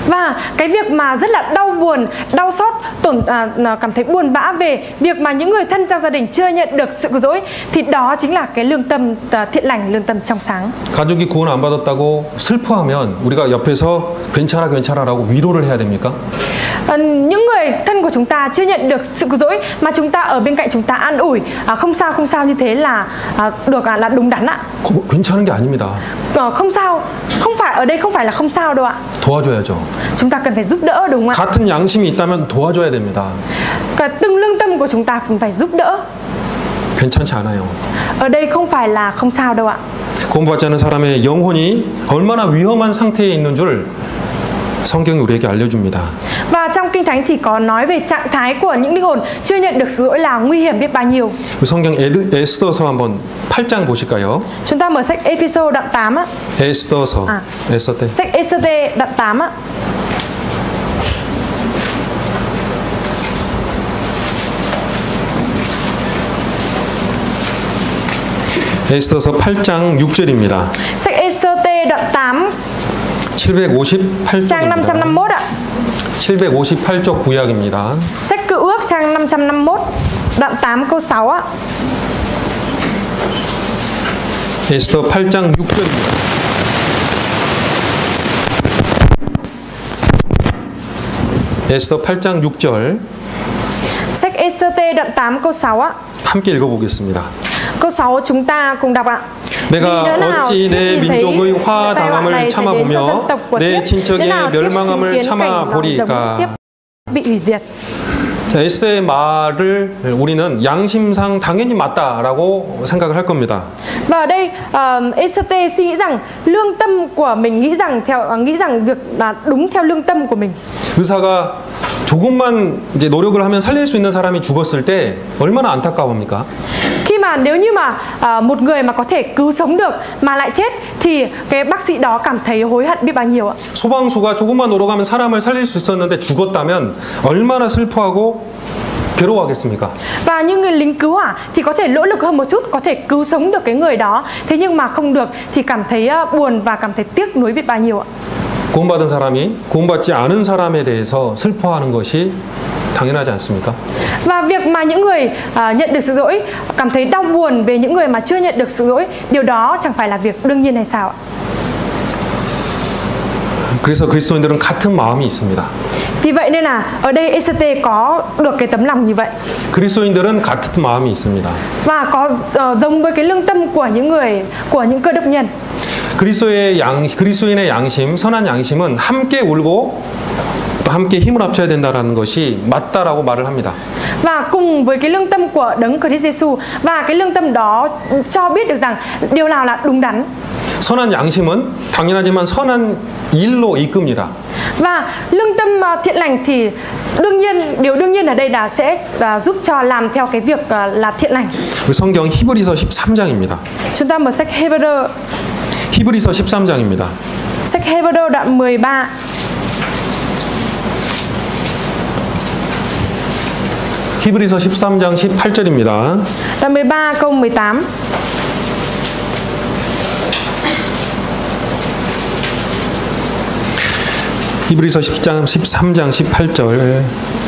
[SPEAKER 2] Và cái việc mà rất là đau buồn, đau xót, cảm thấy buồn bã về việc mà những người thân trong gia đình chưa nhận được sự cứu rỗi thì đó chính là cái lương tâm thiện lành, lương tâm trong sáng.
[SPEAKER 1] 가족이 구원 안 받았다고 슬퍼하면 우리가 옆에서 괜찮아라고 위로를 해야 됩니까?
[SPEAKER 2] Những người thân của chúng ta chưa nhận được sự cứu rỗi mà chúng ta ở bên cạnh chúng ta an ủi, không sao như thế là được, là đúng đắn ạ.
[SPEAKER 1] 괜찮은 게 아닙니다.
[SPEAKER 2] Không sao, ở đây không phải là không sao đâu ạ.
[SPEAKER 1] 도와줘야죠.
[SPEAKER 2] Chúng ta cần phải giúp đỡ, đúng không ạ?
[SPEAKER 1] 같은 양심이 있다면 도와줘야 됩니다.
[SPEAKER 2] Cả từng lương tâm của chúng ta cũng phải giúp đỡ.
[SPEAKER 1] 괜찮지 않아요.
[SPEAKER 2] Ở đây không phải là không sao đâu ạ.
[SPEAKER 1] 구원받지 않은 사람의 영혼이 얼마나 위험한 상태에 있는 줄 성경이 우리에게 알려줍니다.
[SPEAKER 2] Và trong Kinh Thánh thì có nói về trạng thái của những linh hồn chưa nhận được sự dỗi là nguy hiểm biết bao nhiêu.
[SPEAKER 1] 성경 에스더서 한번 8장 보실까요?
[SPEAKER 2] Chúng ta mở sách Ephesos đoạn 8 á.
[SPEAKER 1] 에스더서. 에스더테.
[SPEAKER 2] Sách Ê-sơ-tê đoạn 8 á.
[SPEAKER 1] 에스더서 8장 6절입니다.
[SPEAKER 2] Sách Ê-sơ-tê đoạn 8
[SPEAKER 1] 758쪽입니다.
[SPEAKER 2] trang 551 ạ.
[SPEAKER 1] 758쪽 구약입니다.
[SPEAKER 2] Sách Cựu Ước trang 551 đoạn 8 câu 6 á.
[SPEAKER 1] 에스더 8장 6절입니다. 에스더 8장 6절
[SPEAKER 2] Sách Ê-sơ-tê đoạn 8 câu 6 á.
[SPEAKER 1] 함께 읽어보겠습니다.
[SPEAKER 2] Câu 6 chúng ta cùng đọc ạ.
[SPEAKER 1] 내가 어찌 내 민족의 화당함을 참아보며 내 친척의 멸망함을 참아보리까.
[SPEAKER 2] bị hủy diệt.
[SPEAKER 1] 자, 에스더의 말을 우리는 양심상 당연히 맞다라고 생각을 할 겁니다.
[SPEAKER 2] Và ở đây Ê-sơ-tê suy nghĩ rằng lương tâm của mình nghĩ rằng việc là đúng theo lương tâm của mình.
[SPEAKER 1] 의사가 조금만 이제 노력을 하면 살릴 수 있는 사람이 죽었을 때 얼마나 안타까웁니까?
[SPEAKER 2] Khi mà nếu như mà một người mà có thể cứu sống được mà lại chết thì cái bác sĩ đó cảm thấy hối hận biết bao nhiêu ạ.
[SPEAKER 1] 소방수가 조금만 노력하면 사람을 살릴 수 있었는데 죽었다면 얼마나 슬퍼하고 괴로워하겠습니까?
[SPEAKER 2] Và những người lính cứu hỏa thì có thể nỗ lực hơn một chút, có thể cứu sống được cái người đó, thế nhưng mà không được thì cảm thấy buồn và cảm thấy tiếc nuối biết bao nhiêu ạ.
[SPEAKER 1] 구원받은 사람이 구원받지 않은 사람에 대해서 슬퍼하는 것이 당연하지 않습니까?
[SPEAKER 2] Và việc mà những người nhận được sự dỗi cảm thấy đau buồn về những người mà chưa nhận được sự dỗi, điều đó chẳng phải là việc đương nhiên hay sao ạ?
[SPEAKER 1] 그래서 그리스도인들은 같은 마음이 있습니다.
[SPEAKER 2] Vì vậy nên là ở đây Ê-sơ-tê có được cái tấm lòng như vậy.
[SPEAKER 1] 그리스도인들은 같은 마음이 있습니다.
[SPEAKER 2] Và có giống với cái lương tâm của những cơ đốc nhân.
[SPEAKER 1] 그리스도인의 양심, 선한 양심은 함께 울고 또 함께 힘을 합쳐야 된다라는 것이 맞다라고 말을 합니다.
[SPEAKER 2] Và cùng với cái lương tâm của Đấng Christ Jesus và cái lương tâm đó cho biết được rằng điều nào là đúng đắn.
[SPEAKER 1] 선한 양심은 당연하지만 선한 일로 이끕니다.
[SPEAKER 2] Và lương tâm thiện lành thì điều đương nhiên ở đây là sẽ giúp cho làm theo cái việc là thiện lành.
[SPEAKER 1] 성경 히브리서 13장입니다.
[SPEAKER 2] Chúng ta mở sách
[SPEAKER 1] 히브리서 13장입니다.
[SPEAKER 2] Sách Hê-bơ-rơ đoạn 13.
[SPEAKER 1] 히브리서 13장 18절입니다.
[SPEAKER 2] Đoạn 13 câu 18.
[SPEAKER 1] 히브리서 13장 18절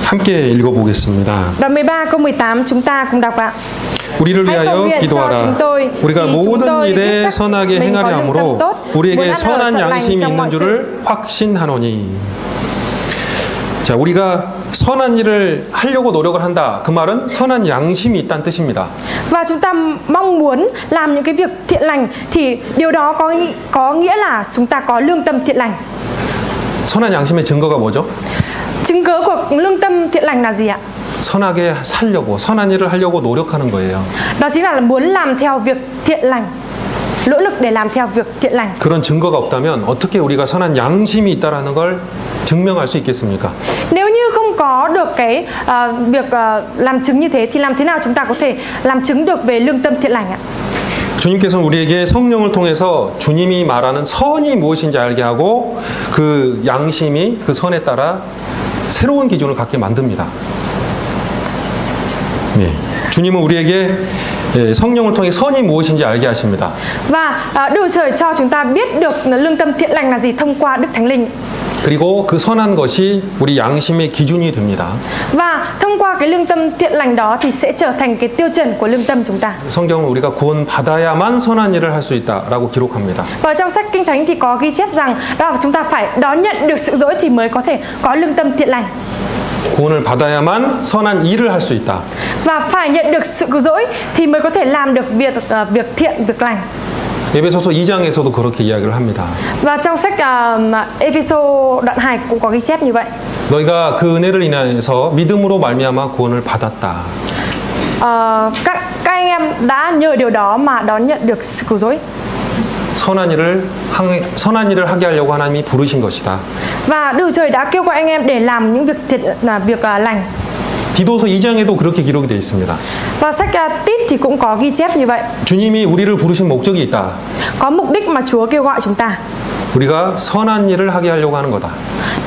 [SPEAKER 1] 함께 읽어보겠습니다.
[SPEAKER 2] Đoạn 13 câu 18 chúng ta cùng đọc ạ.
[SPEAKER 1] 우리를
[SPEAKER 2] Hãy cầu
[SPEAKER 1] 위하여
[SPEAKER 2] nguyện cho chúng
[SPEAKER 1] 기도하라.
[SPEAKER 2] tôi,
[SPEAKER 1] 우리가
[SPEAKER 2] vì chúng
[SPEAKER 1] 모든
[SPEAKER 2] tôi biết
[SPEAKER 1] 일에
[SPEAKER 2] chắc
[SPEAKER 1] 선하게
[SPEAKER 2] mình có
[SPEAKER 1] 행하려
[SPEAKER 2] lương tâm
[SPEAKER 1] 함으로
[SPEAKER 2] tốt, muốn
[SPEAKER 1] 우리에게
[SPEAKER 2] ăn ở
[SPEAKER 1] 선한
[SPEAKER 2] chọn lành
[SPEAKER 1] 양심이
[SPEAKER 2] trong
[SPEAKER 1] 있는
[SPEAKER 2] mọi sự.
[SPEAKER 1] 줄을 확신하노니. 자, 우리가 선한 일을 하려고 노력을 한다. 그 말은 선한 양심이 있다는 뜻입니다.
[SPEAKER 2] Và chúng ta mong muốn làm những cái việc thiện lành thì điều đó có nghĩa là chúng ta có lương tâm thiện lành.
[SPEAKER 1] 선한 양심의 증거가 뭐죠?
[SPEAKER 2] Chứng cớ của lương tâm thiện lành là gì ạ?
[SPEAKER 1] 선하게 살려고, 선한 일을 하려고 노력하는 거예요.
[SPEAKER 2] Đó chính là muốn làm theo việc thiện lành, nỗ lực để làm theo việc thiện lành.
[SPEAKER 1] 그런 증거가 없다면 어떻게 우리가 선한 양심이 있다라는 걸 증명할 수 있겠습니까?
[SPEAKER 2] Nếu như không có được cái việc làm chứng như thế thì làm thế nào chúng ta có thể làm chứng được về lương tâm thiện lành ạ?
[SPEAKER 1] 주님께서는 우리에게 성령을 통해서 주님이 말하는 선이 무엇인지 알게 하고 그 양심이 그 선에 따라 새로운 기준을 갖게 만듭니다. 네. 주님은 우리에게 성령을 통해 선이 무엇인지 알게 하십니다.
[SPEAKER 2] Và Đức Trời cho chúng ta biết được lương tâm thiện lành là gì thông qua Đức Thánh Linh.
[SPEAKER 1] 그리고 그 선한 것이 우리 양심의 기준이 됩니다.
[SPEAKER 2] Và thông qua cái lương tâm thiện lành đó thì sẽ trở thành cái tiêu chuẩn của lương tâm chúng ta.
[SPEAKER 1] 성경은 우리가 구원 받아야만 선한 일을 할 수 있다라고 기록합니다.
[SPEAKER 2] Và trong sách Kinh Thánh thì có ghi chép rằng đó là chúng ta phải đón nhận được sự dỗi thì mới có thể có lương tâm thiện lành.
[SPEAKER 1] 구원을 받아야만 선한 일을 할 수 있다.
[SPEAKER 2] Và phải nhận được sự cứu rỗi thì mới có thể làm được việc thiện, việc lành.
[SPEAKER 1] 에베소서 2장에서도 그렇게 이야기를 합니다.
[SPEAKER 2] Và trong sách Epheso đoạn 2 cũng có ghi chép như vậy.
[SPEAKER 1] 너희가 그 은혜를 인하여서 믿음으로 말미암아 구원을 받았다.
[SPEAKER 2] Các anh em đã nhờ điều đó mà đón nhận được sự cứu rỗi.
[SPEAKER 1] 선한 일을 하게 하려고 하나님이 부르신 것이다.
[SPEAKER 2] Và Đức Trời đã kêu gọi anh em để làm những việc lành.
[SPEAKER 1] 디도서 2장에도 그렇게 기록이 되어 있습니다.
[SPEAKER 2] Và sách Tít thì cũng có ghi chép như vậy.
[SPEAKER 1] 주님이 우리를 부르신 목적이 있다.
[SPEAKER 2] Có mục đích mà Chúa kêu gọi chúng ta.
[SPEAKER 1] 우리가 선한 일을 하게 하려고 하는 거다.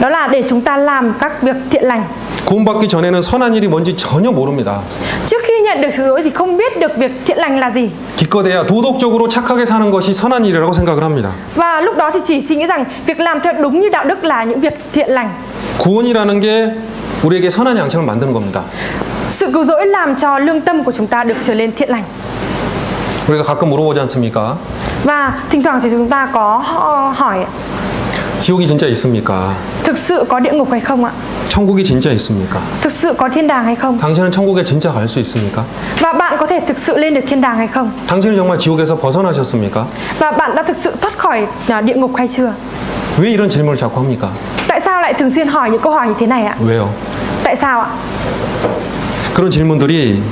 [SPEAKER 2] Đó là để chúng ta làm các việc thiện lành.
[SPEAKER 1] 구원받기 전에는 선한 일이 뭔지 전혀 모릅니다.
[SPEAKER 2] Trước khi nhận được sự dỗi thì không biết được việc thiện lành là gì.
[SPEAKER 1] 기껏해야 도덕적으로 착하게 사는 것이 선한 일이라고 생각을 합니다.
[SPEAKER 2] Và lúc đó thì chỉ suy nghĩ rằng việc làm theo đúng như đạo đức là những việc thiện lành.
[SPEAKER 1] 구원이라는 게 우리에게 선한 양심을 만드는 겁니다.
[SPEAKER 2] Sự cứu rỗi làm cho lương tâm của chúng ta được trở lên thiện lành.
[SPEAKER 1] 우리가 가끔 물어보지 않습니까?
[SPEAKER 2] Và thỉnh thoảng thì chúng ta có hỏi
[SPEAKER 1] 지옥이 진짜 있습니까?
[SPEAKER 2] thực sự có địa ngục hay không ạ?
[SPEAKER 1] 천국이 진짜 있습니까?
[SPEAKER 2] Thực sự có thiên đàng hay không?
[SPEAKER 1] 당신은 천국에 진짜 갈 수 있습니까?
[SPEAKER 2] Và bạn có thể thực sự lên được thiên đàng hay không?
[SPEAKER 1] 당신은 정말 지옥에서 벗어나셨습니까?
[SPEAKER 2] Và bạn đã thực sự thoát khỏi địa ngục hay chưa?
[SPEAKER 1] 왜 이런 질문을 자꾸 합니까?
[SPEAKER 2] Tại sao lại thường xuyên hỏi những câu hỏi như thế này ạ?
[SPEAKER 1] 왜요?
[SPEAKER 2] Tại sao ạ?
[SPEAKER 1] 그런 질문들이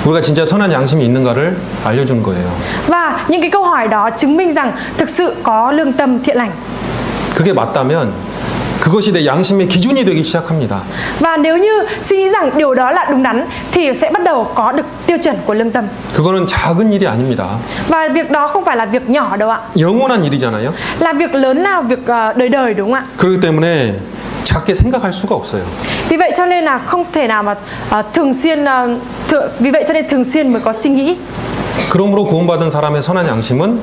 [SPEAKER 1] 우리가 진짜 선한 양심이 있는가를 알려주는 거예요.
[SPEAKER 2] Và những cái câu hỏi đó chứng minh rằng thực sự có lương tâm thiện lành.
[SPEAKER 1] 그게 맞다면 그것이 내 양심의 기준이 되기 시작합니다.
[SPEAKER 2] Và nếu như suy nghĩ rằng điều đó là đúng đắn thì sẽ bắt đầu có được tiêu chuẩn của lương tâm.
[SPEAKER 1] 그거는 작은 일이 아닙니다.
[SPEAKER 2] Và việc đó không phải là việc nhỏ đâu ạ.
[SPEAKER 1] 영원한 일이잖아요.
[SPEAKER 2] Là việc lớn, là việc đời đời, đúng không ạ?
[SPEAKER 1] 그렇기 때문에 작게 생각할 수가 없어요.
[SPEAKER 2] Vì vậy cho nên là không thể nào mà vì vậy cho nên thường xuyên mới có suy nghĩ.
[SPEAKER 1] 그러므로 구원받은 사람의 선한 양심은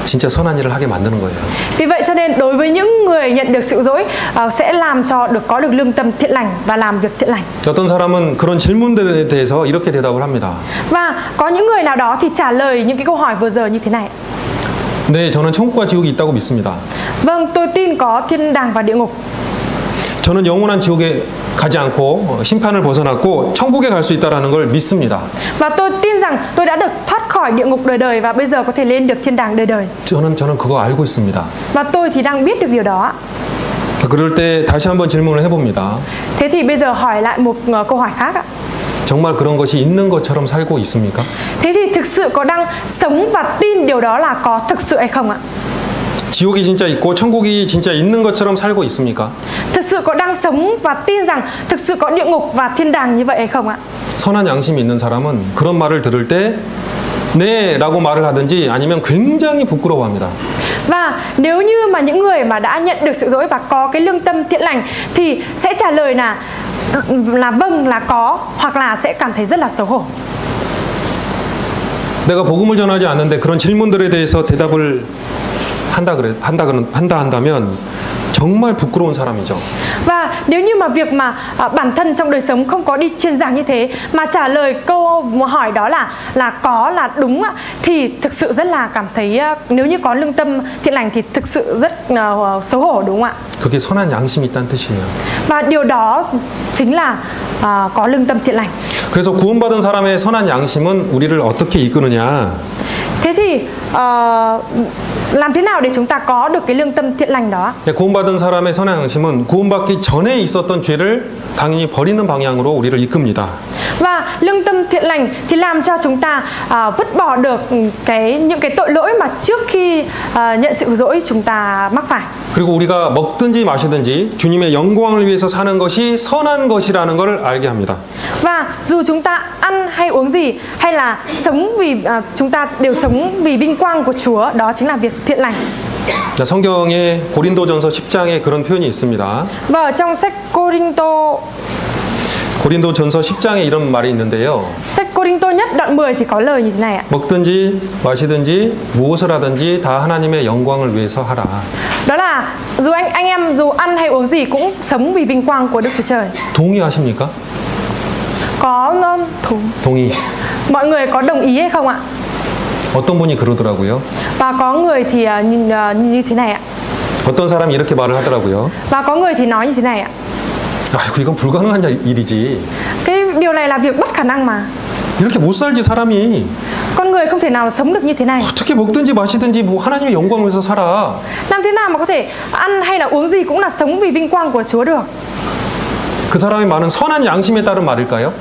[SPEAKER 1] 진짜 선한 일을 하게 만드는 거예요.
[SPEAKER 2] Vì vậy cho nên đối với những người nhận được sự dỗi sẽ làm cho có được lương tâm thiện lành và làm việc thiện lành.
[SPEAKER 1] 어떤 사람은 그런 질문들에 대해서 이렇게 대답을 합니다.
[SPEAKER 2] Và có những người nào đó thì trả lời những cái câu hỏi vừa giờ như thế này.
[SPEAKER 1] 네, 저는 천국과 지옥이 있다고 믿습니다.
[SPEAKER 2] Vâng, tôi tin có thiên đàng và địa ngục.
[SPEAKER 1] 저는 영원한 지옥에 가지 않고 심판을 벗어났고 천국에 갈 수 있다라는 걸 믿습니다.
[SPEAKER 2] Và tôi tin rằng tôi đã được thoát khỏi địa ngục đời đời và bây giờ có thể lên được thiên đàng đời đời.
[SPEAKER 1] 저는 그거 알고 있습니다.
[SPEAKER 2] Và tôi thì đang biết được điều đó.
[SPEAKER 1] 그럴 때 다시 한번 질문을 해봅니다.
[SPEAKER 2] Thế thì bây giờ hỏi lại một câu hỏi khác ạ.
[SPEAKER 1] 정말 그런 것이 있는 것처럼 살고 있습니까?
[SPEAKER 2] Thế thì thực sự có đang sống và tin điều đó là có thực sự hay không ạ?
[SPEAKER 1] 지옥이 진짜 있고 천국이 진짜 있는 것처럼 살고 있습니까?
[SPEAKER 2] Thực sự có đang sống và tin rằng thực sự có địa ngục và thiên đàng như vậy hay không ạ?
[SPEAKER 1] 선한 양심이 있는 사람은 그런 말을 들을 때 네 라고 말을 하든지 아니면 굉장히 부끄러워합니다.
[SPEAKER 2] Và nếu như mà những người mà đã nhận được sự dỗi và có cái lương tâm thiện lành thì sẽ trả lời là là vâng, là có, hoặc là sẽ cảm thấy rất là xấu hổ.
[SPEAKER 1] 내가 복음을 전하지 않는데 그런 질문들에 대해서 대답을 한다면 정말 부끄러운 사람이죠.
[SPEAKER 2] Và nếu như mà việc mà bản thân trong đời sống không có đi truyền giảng như thế mà trả lời câu hỏi đó là có, là đúng, thì thực sự rất là cảm thấy, nếu như có lương tâm thiện lành thì thực sự rất xấu hổ, đúng không ạ?
[SPEAKER 1] 그게 선한 양심이 있다는 뜻이에요.
[SPEAKER 2] Và điều đó chính là có lương tâm thiện lành.
[SPEAKER 1] 그래서 구원받은 사람의 선한 양심은 우리를 어떻게 이끄느냐?
[SPEAKER 2] Thế thì làm thế nào để chúng ta có được cái lương tâm thiện lành đó?
[SPEAKER 1] 구원받은 사람의 선한 양심은 구원받기 전에 있었던 죄를 당연히 버리는 방향으로 우리를 이끕니다.
[SPEAKER 2] Và lương tâm thiện lành thì làm cho chúng ta vứt bỏ được những cái tội lỗi mà trước khi nhận sự dỗi chúng ta mắc phải.
[SPEAKER 1] 그리고 우리가 먹든지 마시든지 주님의 영광을 위해서 사는 것이 선한 것이라는 걸 알게 합니다.
[SPEAKER 2] Và dù chúng ta ăn hay uống gì, hay là sống vì chúng ta đều sống vì vinh quang của Chúa, đó chính là việc thiện lành.
[SPEAKER 1] 자, 성경에 고린도전서 10장에 그런 표현이 있습니다.
[SPEAKER 2] Và ở trong sách
[SPEAKER 1] 고린도전서 10장에 이런 말이 있는데요.
[SPEAKER 2] sách Cô-rinh-tô nhất đoạn 10 thì có lời như thế này ạ.
[SPEAKER 1] 먹든지 마시든지 무엇을 하든지 다 하나님의 영광을 위해서 하라.
[SPEAKER 2] Đó là dù anh em dù ăn hay uống gì cũng sống vì vinh quang của Đức Chúa Trời.
[SPEAKER 1] 동의하십니까?
[SPEAKER 2] Có
[SPEAKER 1] 동의.
[SPEAKER 2] mọi người có đồng ý hay không ạ?
[SPEAKER 1] 어떤 분이 그러더라고요.
[SPEAKER 2] Và có người thì như thế này ạ.
[SPEAKER 1] 어떤 사람이 이렇게 말을 하더라고요.
[SPEAKER 2] Và có người thì nói như thế này ạ.
[SPEAKER 1] 아이고 이건 불가능한 일이지.
[SPEAKER 2] Cái điều này là việc bất khả năng mà.
[SPEAKER 1] 이렇게 못 살지 사람이.
[SPEAKER 2] Con người không thể nào sống được như thế này.
[SPEAKER 1] 어떻게 먹든지 마시든지 뭐 하나님의 영광을 위해서 살아.
[SPEAKER 2] Làm thế nào mà có thể ăn hay là uống gì cũng là sống vì vinh quang của Chúa được?
[SPEAKER 1] 그 사람의 말은 선한 양심에 따른 말일까요?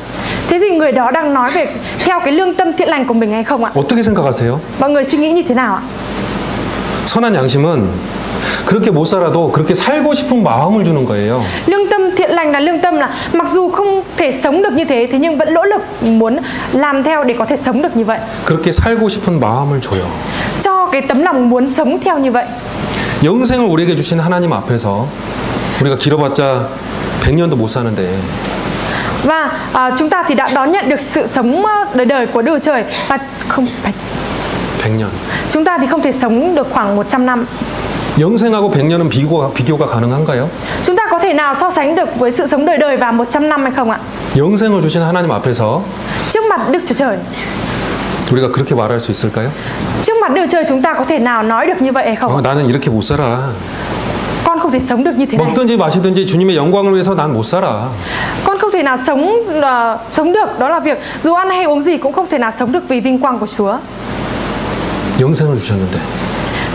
[SPEAKER 2] Thế thì người đó đang nói về theo cái lương tâm thiện lành của mình hay không ạ?
[SPEAKER 1] 어떻게 생각하세요?
[SPEAKER 2] Mọi người suy nghĩ như thế nào ạ?
[SPEAKER 1] 선한 양심은 그렇게 못 살아도 그렇게 살고 싶은 마음을 주는 거예요.
[SPEAKER 2] Lương tâm thiện lành là lương tâm là mặc dù không thể sống được như thế nhưng vẫn nỗ lực muốn làm theo để có thể sống được như vậy.
[SPEAKER 1] 그렇게 살고 싶은 마음을 줘요.
[SPEAKER 2] Cho cái tấm lòng muốn sống theo như vậy.
[SPEAKER 1] 영생을 우리에게 주신 하나님 앞에서 우리가 길어봤자 100년도 못 sa는데.
[SPEAKER 2] Và chúng ta thì đã đón nhận được sự sống đời của Đức Chúa Trời và không phải
[SPEAKER 1] 100년.
[SPEAKER 2] chúng ta thì không thể sống được khoảng 100 năm.
[SPEAKER 1] 영생하고 100년은 비교가 가능한가요?
[SPEAKER 2] Chúng ta có thể nào so sánh được với sự sống đời và 100 năm hay không ạ?
[SPEAKER 1] 영생을 주신 하나님 앞에서
[SPEAKER 2] Trước mặt Đức Chúa Trời,
[SPEAKER 1] 우리가 그렇게 말할 수 있을까요?
[SPEAKER 2] trước mặt Đức Chúa Trời chúng ta có thể nào nói được như vậy hay không?
[SPEAKER 1] 나는 이렇게 못 살아.
[SPEAKER 2] Con không thể sống được như thế này.
[SPEAKER 1] 먹든지 마시든지 주님의 영광을 위해서 난 못 살아.
[SPEAKER 2] Con không thể nào sống được, đó là việc dù ăn hay uống gì cũng không thể nào sống được vì vinh quang của Chúa.
[SPEAKER 1] 영생을 주셨는데.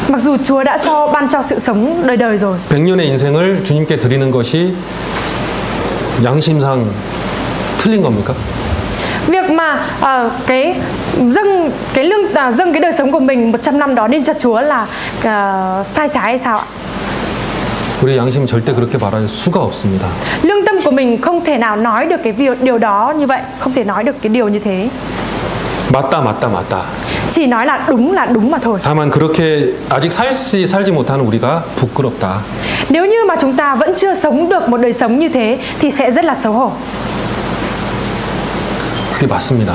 [SPEAKER 2] Mặc dù Chúa đã ban cho sự sống đời rồi.
[SPEAKER 1] 100년의 인생을 주님께 드리는 것이 양심상 틀린 겁니까?
[SPEAKER 2] Việc mà dâng cái đời sống của mình 100 năm đó lên cho Chúa là sai trái hay sao ạ?
[SPEAKER 1] 우리 양심은 절대 그렇게 말할 수가 없습니다.
[SPEAKER 2] Lương tâm của mình không thể nào nói được cái điều đó như vậy, không thể nói được cái điều như thế.
[SPEAKER 1] 맞다.
[SPEAKER 2] Chỉ nói là đúng mà thôi.
[SPEAKER 1] 다만 그렇게 아직 살지 못하는 우리가 부끄럽다.
[SPEAKER 2] Nếu như mà chúng ta vẫn chưa sống được một đời sống như thế thì sẽ rất là xấu hổ.
[SPEAKER 1] 그게 맞습니다.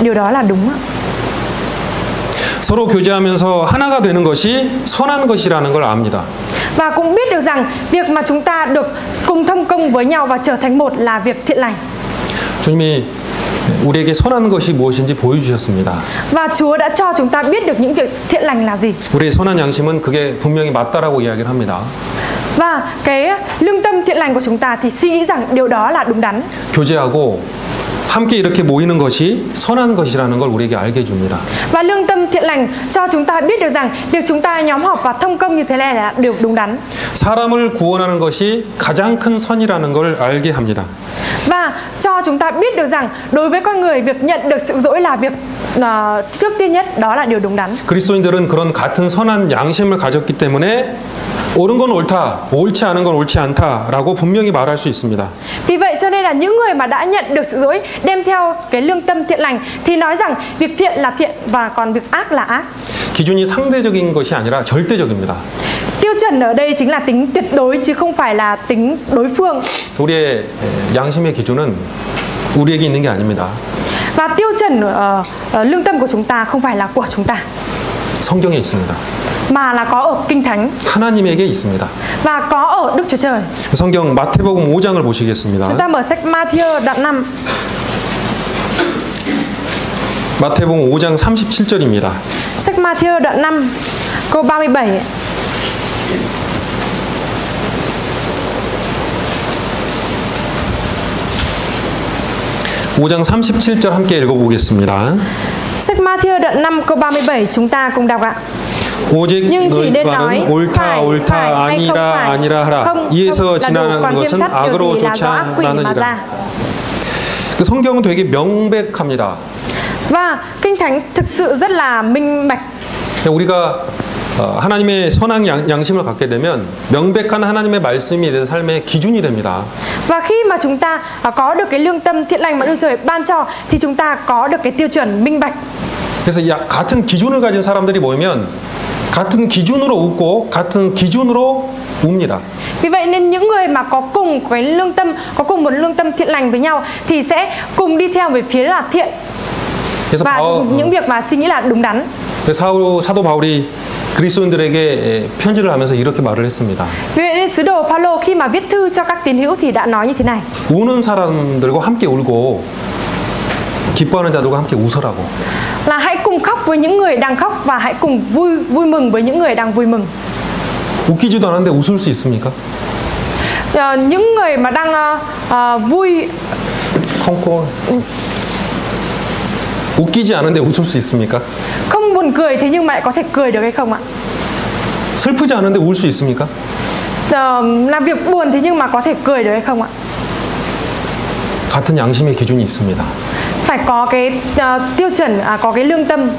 [SPEAKER 2] Điều đó là đúng.
[SPEAKER 1] 서로 교제하면서 하나가 되는 것이 선한 것이라는 걸 압니다.
[SPEAKER 2] Và cũng biết được rằng việc mà chúng ta được cùng thông công với nhau và trở thành một là việc thiện lành.
[SPEAKER 1] 주님이 우리에게 선한 것이 무엇인지 보여주셨습니다.
[SPEAKER 2] Và Chúa đã cho chúng ta biết được những việc thiện lành là gì.
[SPEAKER 1] 우리의 선한 양심은 그게 분명히 맞다라고 이야기를 합니다.
[SPEAKER 2] Và cái lương tâm thiện lành của chúng ta thì suy nghĩ rằng điều đó là đúng đắn.
[SPEAKER 1] 교제하고 함께 이렇게 모이는 것이 선한 것이라는 걸 우리에게 알게 해줍니다.
[SPEAKER 2] Và lương tâm thiện lành cho chúng ta biết được rằng việc chúng ta nhóm họp và thông công như thế này là điều đúng đắn.
[SPEAKER 1] 사람을 구원하는 것이 가장 큰 선이라는 걸 알게 합니다.
[SPEAKER 2] Và cho chúng ta biết được rằng đối với con người việc nhận được sự dỗi là việc trước tiên nhất, đó là điều đúng đắn.
[SPEAKER 1] 그리스도인들은 그런 같은 선한 양심을 가졌기 때문에 옳은 건 옳다, 옳지 않은 건 옳지 않다라고 분명히 말할 수 있습니다.
[SPEAKER 2] Vì vậy cho nên là những người mà đã nhận được sự dỗi đem theo cái lương tâm thiện lành thì nói rằng việc thiện là thiện và còn việc ác là ác.
[SPEAKER 1] 기준이 상대적인 것이 아니라 절대적입니다.
[SPEAKER 2] Tiêu chuẩn ở đây chính là tính tuyệt đối chứ không phải là tính đối phương.
[SPEAKER 1] 우리의 양심의 기준은 우리에게 있는 게 아닙니다.
[SPEAKER 2] Và tiêu chuẩn lương tâm của chúng ta không phải là của chúng ta,
[SPEAKER 1] 성경에 있습니다.
[SPEAKER 2] mà là có ở Kinh Thánh
[SPEAKER 1] 하나님에게 있습니다.
[SPEAKER 2] và có ở Đức Chúa Trời.
[SPEAKER 1] 성경 마태복음 5장을 보시겠습니다.
[SPEAKER 2] Chúng ta mở sách Ma-thi-ơ đoạn 5.
[SPEAKER 1] 마태복음 5장 37절입니다.
[SPEAKER 2] Sách Ma-thi-ơ đoạn 5 câu 37.
[SPEAKER 1] (5장 37절) 함께 읽어보겠습니다.
[SPEAKER 2] Sách Ma-thi-ơ đoạn 5 câu 37 chúng ta cùng đọc ạ.
[SPEAKER 1] 오직
[SPEAKER 2] Nhưng chỉ nên nói
[SPEAKER 1] 너희 말은 옳다
[SPEAKER 2] phải,
[SPEAKER 1] 옳다
[SPEAKER 2] phải hay không
[SPEAKER 1] 아니라
[SPEAKER 2] phải.
[SPEAKER 1] 아니라 하라.
[SPEAKER 2] Không,
[SPEAKER 1] 이에서
[SPEAKER 2] không là đủ,
[SPEAKER 1] 지나는
[SPEAKER 2] còn
[SPEAKER 1] 것은
[SPEAKER 2] thêm thắt điều
[SPEAKER 1] 악으로
[SPEAKER 2] gì là do ác quỷ mà
[SPEAKER 1] 쫓아나느니라.
[SPEAKER 2] ra.
[SPEAKER 1] 그 성경은 되게 명백합니다.
[SPEAKER 2] Và Kinh Thánh thực sự rất là minh bạch.
[SPEAKER 1] 우리가 하나님의 선한 양심을 갖게 되면 명백한 하나님의 말씀이 내 삶의 기준이 됩니다.
[SPEAKER 2] Và khi mà chúng ta có được cái lương tâm thiện lành mà Đức Chúa Trời ban cho thì chúng ta có được cái tiêu chuẩn minh bạch.
[SPEAKER 1] 그래서 같은 기준을 가진 사람들이 모이면 같은 기준으로 웃고 같은 기준으로 웁니다.
[SPEAKER 2] Vì vậy nên những người mà có cùng cái lương tâm, có cùng một lương tâm thiện lành với nhau thì sẽ cùng đi theo về phía là thiện và những việc mà suy nghĩ là đúng đắn.
[SPEAKER 1] 사도 바울이 그리스도인들에게 편지를 하면서 이렇게 말을 했습니다.
[SPEAKER 2] Vì vậy nên sứ đồ Phaolô khi mà viết thư cho các tín hữu thì đã nói như thế này.
[SPEAKER 1] 우는 사람들과 함께 울고 기뻐하는 자들과 함께 웃으라고.
[SPEAKER 2] Là hãy cùng khóc với những người đang khóc và hãy cùng vui mừng với những người đang vui mừng.
[SPEAKER 1] 웃기지도 않은데 웃을 수 있습니까?
[SPEAKER 2] Những người mà đang vui
[SPEAKER 1] 콩콩. 웃기지 않은데 웃을 수 있습니까?
[SPEAKER 2] Không buồn cười thế nhưng mà lại có thể cười được hay không ạ?
[SPEAKER 1] 슬프지 않은데 울 수 있습니까?
[SPEAKER 2] Làm việc buồn thế nhưng mà có thể cười được hay không ạ?
[SPEAKER 1] 같은 양심의 기준이 있습니다.
[SPEAKER 2] Phải có cái tiêu chuẩn, có cái lương tâm.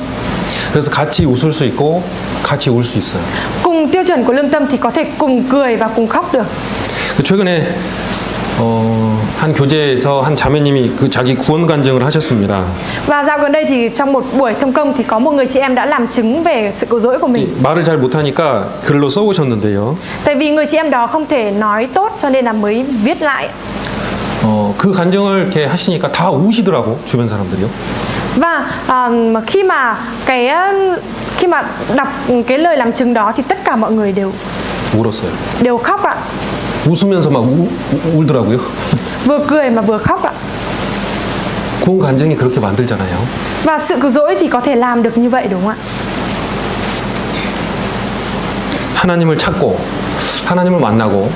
[SPEAKER 1] 그래서 같이 웃을 수 있고 같이 울 수 있어요.
[SPEAKER 2] Cùng tiêu chuẩn của lương tâm thì có thể cùng cười và cùng khóc được.
[SPEAKER 1] 최근에 한 교제에서 한 자매님이 그 자기 구원 간증을 하셨습니다.
[SPEAKER 2] Và dạo gần đây thì trong một buổi thông công thì có một người chị em đã làm chứng về sự cứu rỗi của mình.
[SPEAKER 1] 말을 잘 못하니까 글로 써오셨는데요.
[SPEAKER 2] Tại vì người chị em đó không thể nói tốt cho nên là mới viết lại.
[SPEAKER 1] 그 간증을 이렇게 하시니까 다 우시더라고 주변 사람들이요.
[SPEAKER 2] Và khi mà đọc cái lời làm chứng đó thì tất cả mọi người đều khóc ạ.
[SPEAKER 1] 웃으면서 막 울더라고요.
[SPEAKER 2] Vừa cười mà vừa khóc ạ.
[SPEAKER 1] 구원 간증이 그렇게 만들잖아요.
[SPEAKER 2] Và sự cứu rỗi thì có thể làm được như vậy đúng không ạ?
[SPEAKER 1] 하나님을 찾고 하나님을 만나고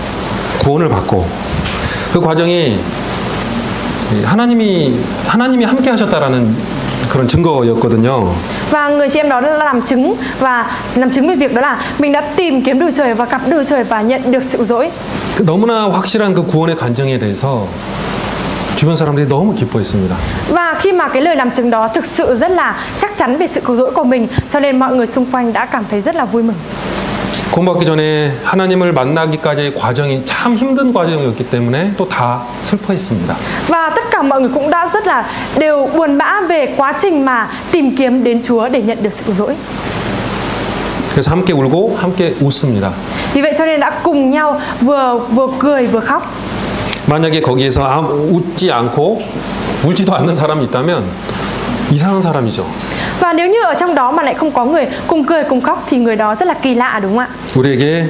[SPEAKER 1] 구원을 받고 그 과정이 하나님이 함께 하셨다라는 그런 증거였거든요.
[SPEAKER 2] Và người chị em đó đã làm chứng về việc đó là mình đã tìm kiếm Đức Trời và gặp Đức Trời và nhận được sự cứu rỗi.
[SPEAKER 1] 너무나 확실한 그 구원의 간증에 대해서 주변 사람들이 너무 기뻐했습니다.
[SPEAKER 2] Và khi mà cái lời làm chứng đó thực sự rất là chắc chắn về sự cứu rỗi của mình, cho nên mọi người xung quanh đã cảm thấy rất là vui mừng.
[SPEAKER 1] 구원받기 전에 하나님을 만나기까지의 과정이 참 힘든 과정이었기 때문에 또 다 슬퍼했습니다.
[SPEAKER 2] Và tất cả mọi người cũng đã rất là đều buồn bã về quá trình mà tìm kiếm đến Chúa để nhận được sự cứu rỗi.
[SPEAKER 1] 그래서 함께 울고 함께 웃습니다.
[SPEAKER 2] Vì vậy cho nên đã cùng nhau vừa cười vừa khóc.
[SPEAKER 1] 만약에 거기에서 웃지 않고 울지도 않는 사람이 있다면 이상한 사람이죠.
[SPEAKER 2] Và nếu như ở trong đó mà lại không có người cùng cười cùng khóc thì người đó rất là kỳ lạ đúng không ạ?
[SPEAKER 1] 우리에게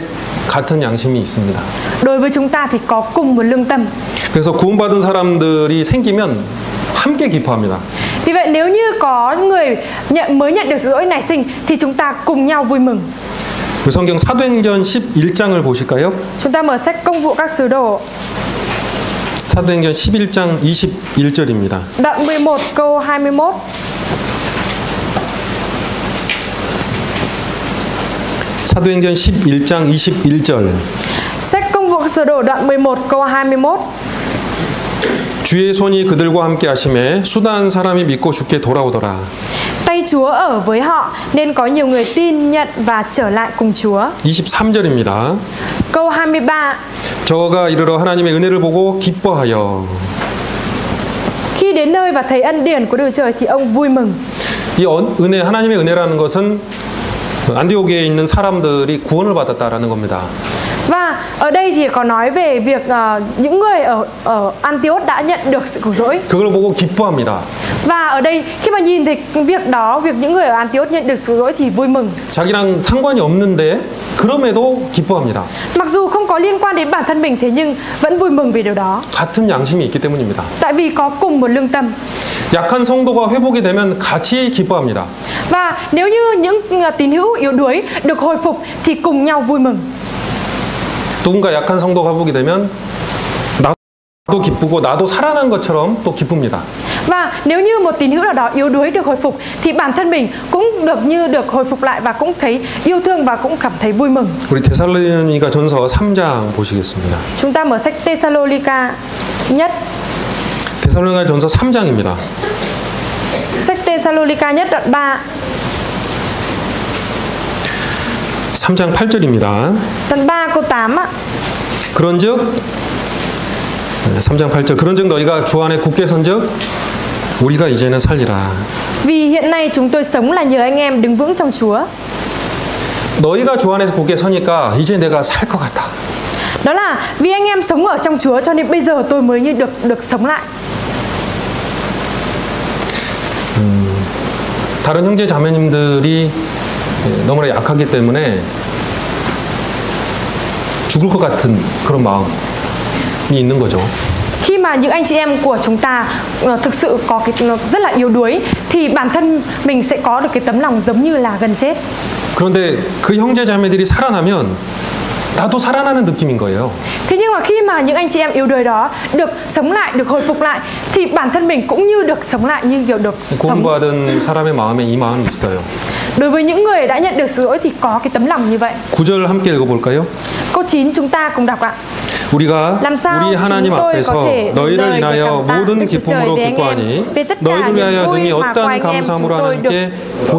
[SPEAKER 1] 같은 양심이 있습니다.
[SPEAKER 2] Đối với chúng ta thì có cùng một lương tâm.
[SPEAKER 1] 그래서 구원받은 사람들이 생기면 함께 기뻐합니다.
[SPEAKER 2] Vì vậy nếu như có người mới nhận được sự dỗi nảy sinh thì chúng ta cùng nhau vui mừng.
[SPEAKER 1] 성경 사도행전 11장을 보실까요?
[SPEAKER 2] Chúng ta mở sách Công vụ các sứ đồ.
[SPEAKER 1] 사도행전 11장 21절입니다.
[SPEAKER 2] Đoạn 11 câu 21.
[SPEAKER 1] 사도행전 11장 21절.
[SPEAKER 2] Sách Công vụ các sứ đồ đoạn 11 câu 21.
[SPEAKER 1] 주의 손이 그들과 함께 하심에 수다한 사람이 믿고 죽게 돌아오더라.
[SPEAKER 2] Tay Chúa ở với họ nên có nhiều người tin nhận và trở lại cùng Chúa.
[SPEAKER 1] 23절입니다.
[SPEAKER 2] Câu 23.
[SPEAKER 1] 저가 이르러 하나님의 은혜를 보고 기뻐하여.
[SPEAKER 2] Khi đến nơi và thấy ân điển của Đức Trời thì ông vui mừng.
[SPEAKER 1] 이 은혜, 하나님의 은혜라는 것은 안디옥에 있는 사람들이 구원을 받았다라는 겁니다.
[SPEAKER 2] Và ở đây thì có nói về việc những người ở Antioch đã nhận được sự cứu rỗi.
[SPEAKER 1] 그걸 보고 기뻐합니다.
[SPEAKER 2] Và ở đây khi mà nhìn thấy việc đó, việc những người ở Antioch nhận được sự cứu rỗi thì vui mừng.
[SPEAKER 1] 자기랑 상관이 없는데 그럼에도 기뻐합니다.
[SPEAKER 2] Mặc dù không có liên quan đến bản thân mình thế nhưng vẫn vui mừng vì điều đó.
[SPEAKER 1] 같은 양심이 있기 때문입니다.
[SPEAKER 2] Tại vì có cùng một lương tâm.
[SPEAKER 1] 약한 성도가 회복이 되면 같이 기뻐합니다.
[SPEAKER 2] Và nếu như những tín hữu yếu đuối được hồi phục thì cùng nhau vui mừng.
[SPEAKER 1] 누군가 약한 성도가 회복이 되면 나도 기쁘고 나도 살아난 것처럼 또 기쁩니다.
[SPEAKER 2] Và nếu như một tín hữu nào đó yếu đuối được hồi phục thì bản thân mình cũng được hồi phục lại và cũng thấy yêu thương và cũng cảm thấy vui mừng.
[SPEAKER 1] 우리 데살로니가 전서 3장 보시겠습니다.
[SPEAKER 2] Chúng ta mở sách Thessalonica nhất.
[SPEAKER 1] 데살로니가 전서 3장입니다.
[SPEAKER 2] Sách Thessalonica nhất đoạn 3.
[SPEAKER 1] 3장 8절입니다.
[SPEAKER 2] Đoạn 3 câu 8 ạ.
[SPEAKER 1] 그런즉 3장 8절 그런즉 너희가 주 안에 굳게 선즉 우리가 이제는 살리라.
[SPEAKER 2] Vì hiện nay chúng tôi sống là nhờ anh em đứng vững trong Chúa.
[SPEAKER 1] 너희가 주 안에서 굳게 서니까 이제 내가 살 것 같다.
[SPEAKER 2] Đó là vì anh em sống ở trong Chúa cho nên bây giờ tôi mới như được sống lại.
[SPEAKER 1] 다른 형제 자매님들이 너무나 약하기 때문에 죽을 것 같은 그런 마음이 있는 거죠.
[SPEAKER 2] Khi mà những anh chị em của chúng ta thực sự có cái rất là yếu đuối thì bản thân mình sẽ có được cái tấm lòng giống như là gần chết.
[SPEAKER 1] 그런데 그 형제 자매들이 살아나면 나도 살아나는 느낌인 거예요.
[SPEAKER 2] Thế nhưng mà khi mà những anh chị em yếu đuối đó được sống lại, được hồi phục lại thì bản thân mình cũng như được sống lại, như kiểu được sống.
[SPEAKER 1] 구원받은 사람의 마음에 이 마음이 있어요.
[SPEAKER 2] Đối với những người đã nhận được sự lỗi thì có cái tấm lòng như vậy.
[SPEAKER 1] 9절 함께 읽어볼까요?
[SPEAKER 2] Câu 9 chúng ta cùng đọc ạ.
[SPEAKER 1] 우리가
[SPEAKER 2] làm sao
[SPEAKER 1] 우리 하나님
[SPEAKER 2] chúng tôi
[SPEAKER 1] 앞에서
[SPEAKER 2] có thể
[SPEAKER 1] 너희를
[SPEAKER 2] đời để
[SPEAKER 1] 인하여
[SPEAKER 2] cảm tạ
[SPEAKER 1] 모든
[SPEAKER 2] Đức Chúa Trời
[SPEAKER 1] 기쁨으로
[SPEAKER 2] về anh em,
[SPEAKER 1] 기뻐하니
[SPEAKER 2] về tất cả
[SPEAKER 1] 너희를 위하여
[SPEAKER 2] niềm vui
[SPEAKER 1] 능히
[SPEAKER 2] mà qua
[SPEAKER 1] 어떤
[SPEAKER 2] anh em chúng
[SPEAKER 1] 감사함으로
[SPEAKER 2] tôi được
[SPEAKER 1] 하나님께